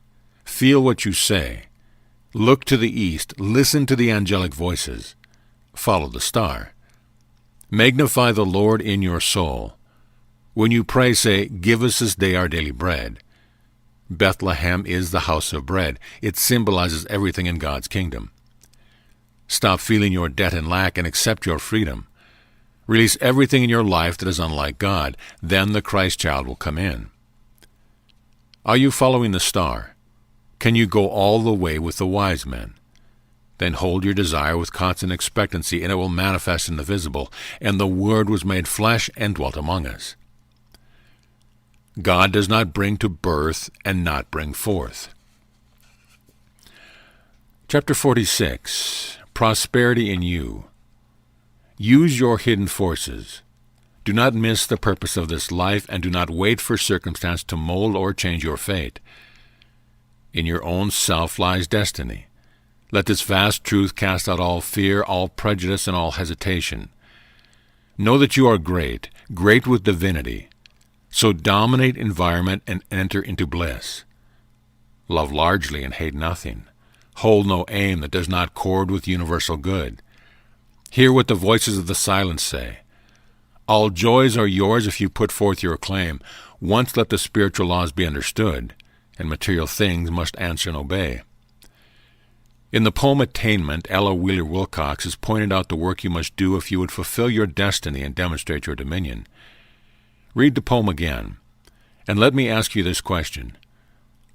Feel what you say. Look to the east. Listen to the angelic voices. Follow the star. Magnify the Lord in your soul. When you pray, say, "Give us this day our daily bread." Bethlehem is the house of bread. It symbolizes everything in God's kingdom. Stop feeling your debt and lack and accept your freedom. Release everything in your life that is unlike God. Then the Christ child will come in. Are you following the star? Can you go all the way with the wise men? Then hold your desire with constant expectancy, and it will manifest in the visible. And the Word was made flesh and dwelt among us. God does not bring to birth and not bring forth. Chapter 46, Prosperity in You. Use your hidden forces. Do not miss the purpose of this life, and do not wait for circumstance to mold or change your fate. In your own self lies destiny. Let this vast truth cast out all fear, all prejudice, and all hesitation. Know that you are great, great with divinity. So dominate environment and enter into bliss. Love largely and hate nothing. Hold no aim that does not accord with universal good. Hear what the voices of the silence say. All joys are yours if you put forth your claim. Once let the spiritual laws be understood, and material things must answer and obey. In the poem Attainment, Ella Wheeler Wilcox has pointed out the work you must do if you would fulfill your destiny and demonstrate your dominion. Read the poem again, and let me ask you this question.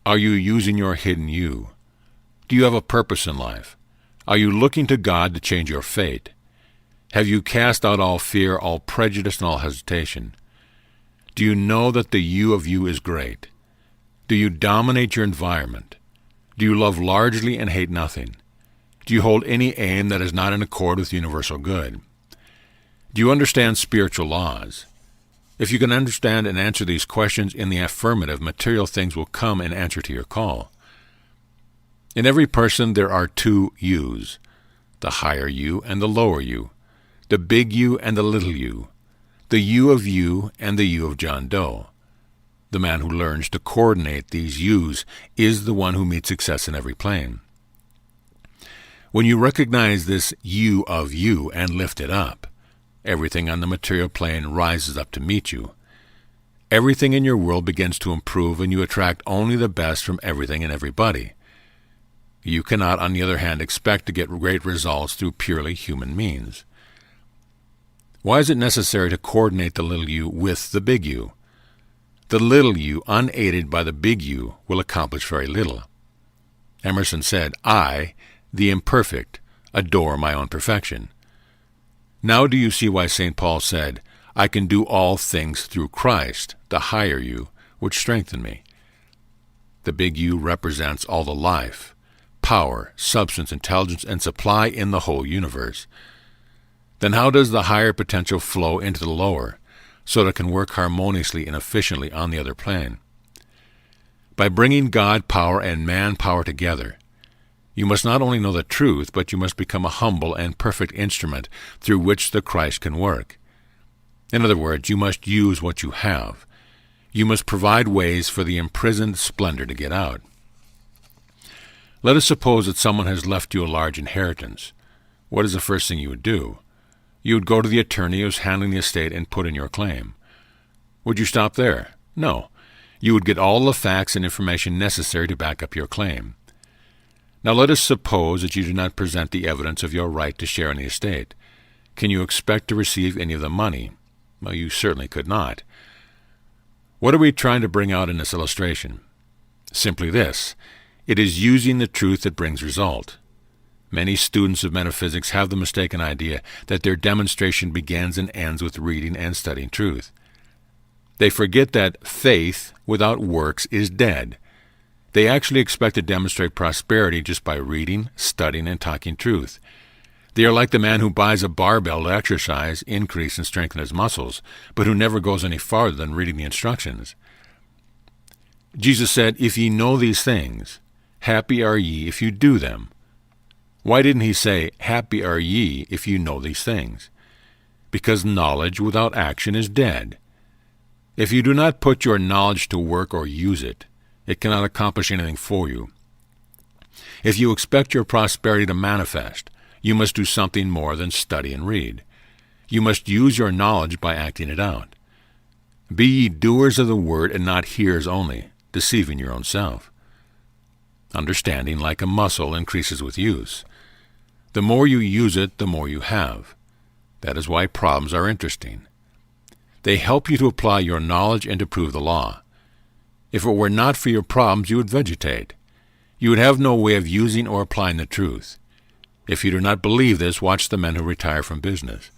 Are you using your hidden you? Do you have a purpose in life? Are you looking to God to change your fate? Have you cast out all fear, all prejudice, and all hesitation? Do you know that the you of you is great? Do you dominate your environment? Do you love largely and hate nothing? Do you hold any aim that is not in accord with universal good? Do you understand spiritual laws? If you can understand and answer these questions in the affirmative, material things will come in answer to your call. In every person there are two yous, the higher you and the lower you, the big you and the little you, the you of you and the you of John Doe. The man who learns to coordinate these yous is the one who meets success in every plane. When you recognize this you of you and lift it up, everything on the material plane rises up to meet you. Everything in your world begins to improve, and you attract only the best from everything and everybody. You cannot, on the other hand, expect to get great results through purely human means. Why is it necessary to coordinate the little you with the big you? The little you, unaided by the big you, will accomplish very little. Emerson said, "I, the imperfect, adore my own perfection." Now do you see why St. Paul said, "I can do all things through Christ, the higher you, which strengthen me"? The big you represents all the life, power, substance, intelligence, and supply in the whole universe. Then how does the higher potential flow into the lower, so that it can work harmoniously and efficiently on the other plane? By bringing God power and man power together, you must not only know the truth, but you must become a humble and perfect instrument through which the Christ can work. In other words, you must use what you have. You must provide ways for the imprisoned splendor to get out. Let us suppose that someone has left you a large inheritance. What is the first thing you would do? You would go to the attorney who is handling the estate and put in your claim. Would you stop there? No. You would get all the facts and information necessary to back up your claim. Now let us suppose that you do not present the evidence of your right to share in the estate. Can you expect to receive any of the money? Well, you certainly could not. What are we trying to bring out in this illustration? Simply this. It is using the truth that brings result. Many students of metaphysics have the mistaken idea that their demonstration begins and ends with reading and studying truth. They forget that faith without works is dead. They actually expect to demonstrate prosperity just by reading, studying, and talking truth. They are like the man who buys a barbell to exercise, increase, and strengthen his muscles, but who never goes any farther than reading the instructions. Jesus said, "If ye know these things, happy are ye if you do them." Why didn't he say, "Happy are ye if you know these things"? because knowledge without action is dead. If you do not put your knowledge to work or use it, it cannot accomplish anything for you. If you expect your prosperity to manifest, you must do something more than study and read. You must use your knowledge by acting it out. Be ye doers of the word and not hearers only, deceiving your own self. Understanding, like a muscle, increases with use. The more you use it, the more you have. That is why problems are interesting. They help you to apply your knowledge and to prove the law. If it were not for your problems, you would vegetate. You would have no way of using or applying the truth. If you do not believe this, watch the men who retire from business.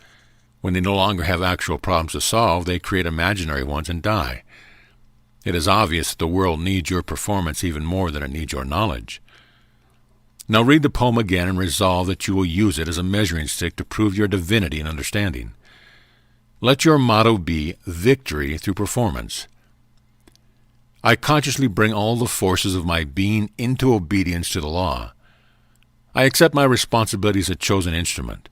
When they no longer have actual problems to solve, they create imaginary ones and die. It is obvious that the world needs your performance even more than it needs your knowledge. Now read the poem again and resolve that you will use it as a measuring stick to prove your divinity and understanding. Let your motto be victory through performance. I consciously bring all the forces of my being into obedience to the law. I accept my responsibility as a chosen instrument.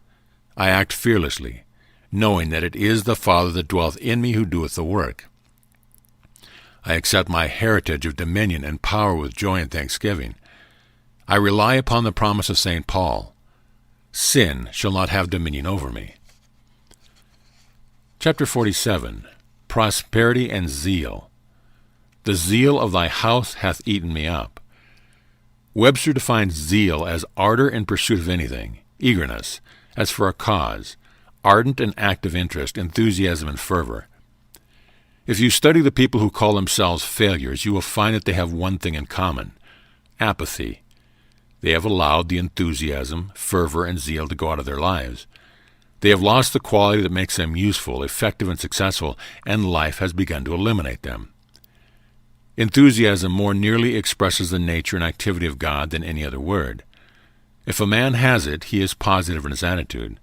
I act fearlessly, knowing that it is the Father that dwelleth in me who doeth the work. I accept my heritage of dominion and power with joy and thanksgiving. I rely upon the promise of St. Paul, sin shall not have dominion over me. Chapter 47, Prosperity and Zeal. The zeal of thy house hath eaten me up. Webster defines zeal as ardor in pursuit of anything, eagerness, as for a cause, ardent and active interest, enthusiasm and fervor. If you study the people who call themselves failures, you will find that they have one thing in common: apathy. They have allowed the enthusiasm, fervor, and zeal to go out of their lives. They have lost the quality that makes them useful, effective, and successful, and life has begun to eliminate them. Enthusiasm more nearly expresses the nature and activity of God than any other word. If a man has it, he is positive in his attitude.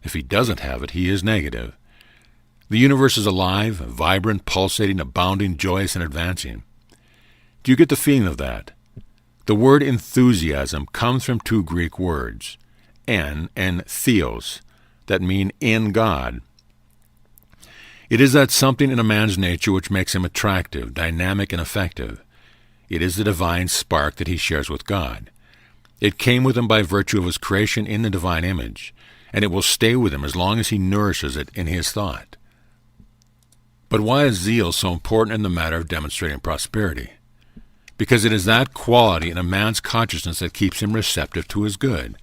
If he doesn't have it, he is negative. The universe is alive, vibrant, pulsating, abounding, joyous, and advancing. Do you get the feeling of that? The word enthusiasm comes from two Greek words, en and theos, that mean in God. It is that something in a man's nature which makes him attractive, dynamic, and effective. It is the divine spark that he shares with God. It came with him by virtue of his creation in the divine image, and it will stay with him as long as he nourishes it in his thought. But why is zeal so important in the matter of demonstrating prosperity? Because it is that quality in a man's consciousness that keeps him receptive to his good.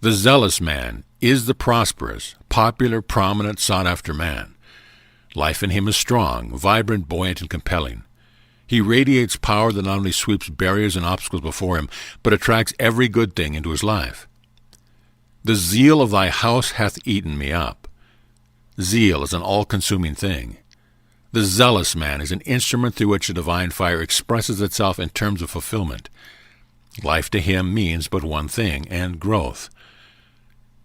The zealous man is the prosperous, popular, prominent, sought-after man. Life in him is strong, vibrant, buoyant, and compelling. He radiates power that not only sweeps barriers and obstacles before him, but attracts every good thing into his life. The zeal of thy house hath eaten me up. Zeal is an all-consuming thing. The zealous man is an instrument through which the divine fire expresses itself in terms of fulfillment. Life to him means but one thing, and growth.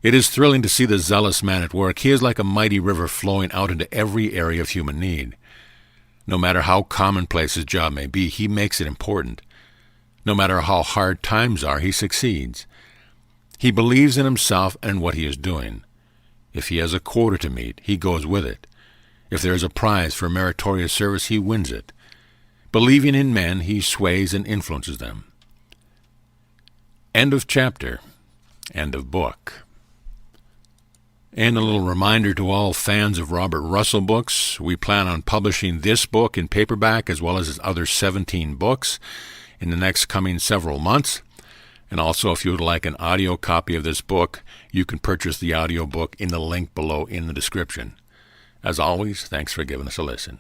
It is thrilling to see the zealous man at work. He is like a mighty river flowing out into every area of human need. No matter how commonplace his job may be, he makes it important. No matter how hard times are, he succeeds. He believes in himself and what he is doing. If he has a quota to meet, he goes with it. If there is a prize for meritorious service, he wins it. Believing in men, he sways and influences them. End of chapter. End of book. And a little reminder to all fans of Robert Russell books, we plan on publishing this book in paperback as well as his other 17 books in the next coming several months. And also, if you would like an audio copy of this book, you can purchase the audio book in the link below in the description. As always, thanks for giving us a listen.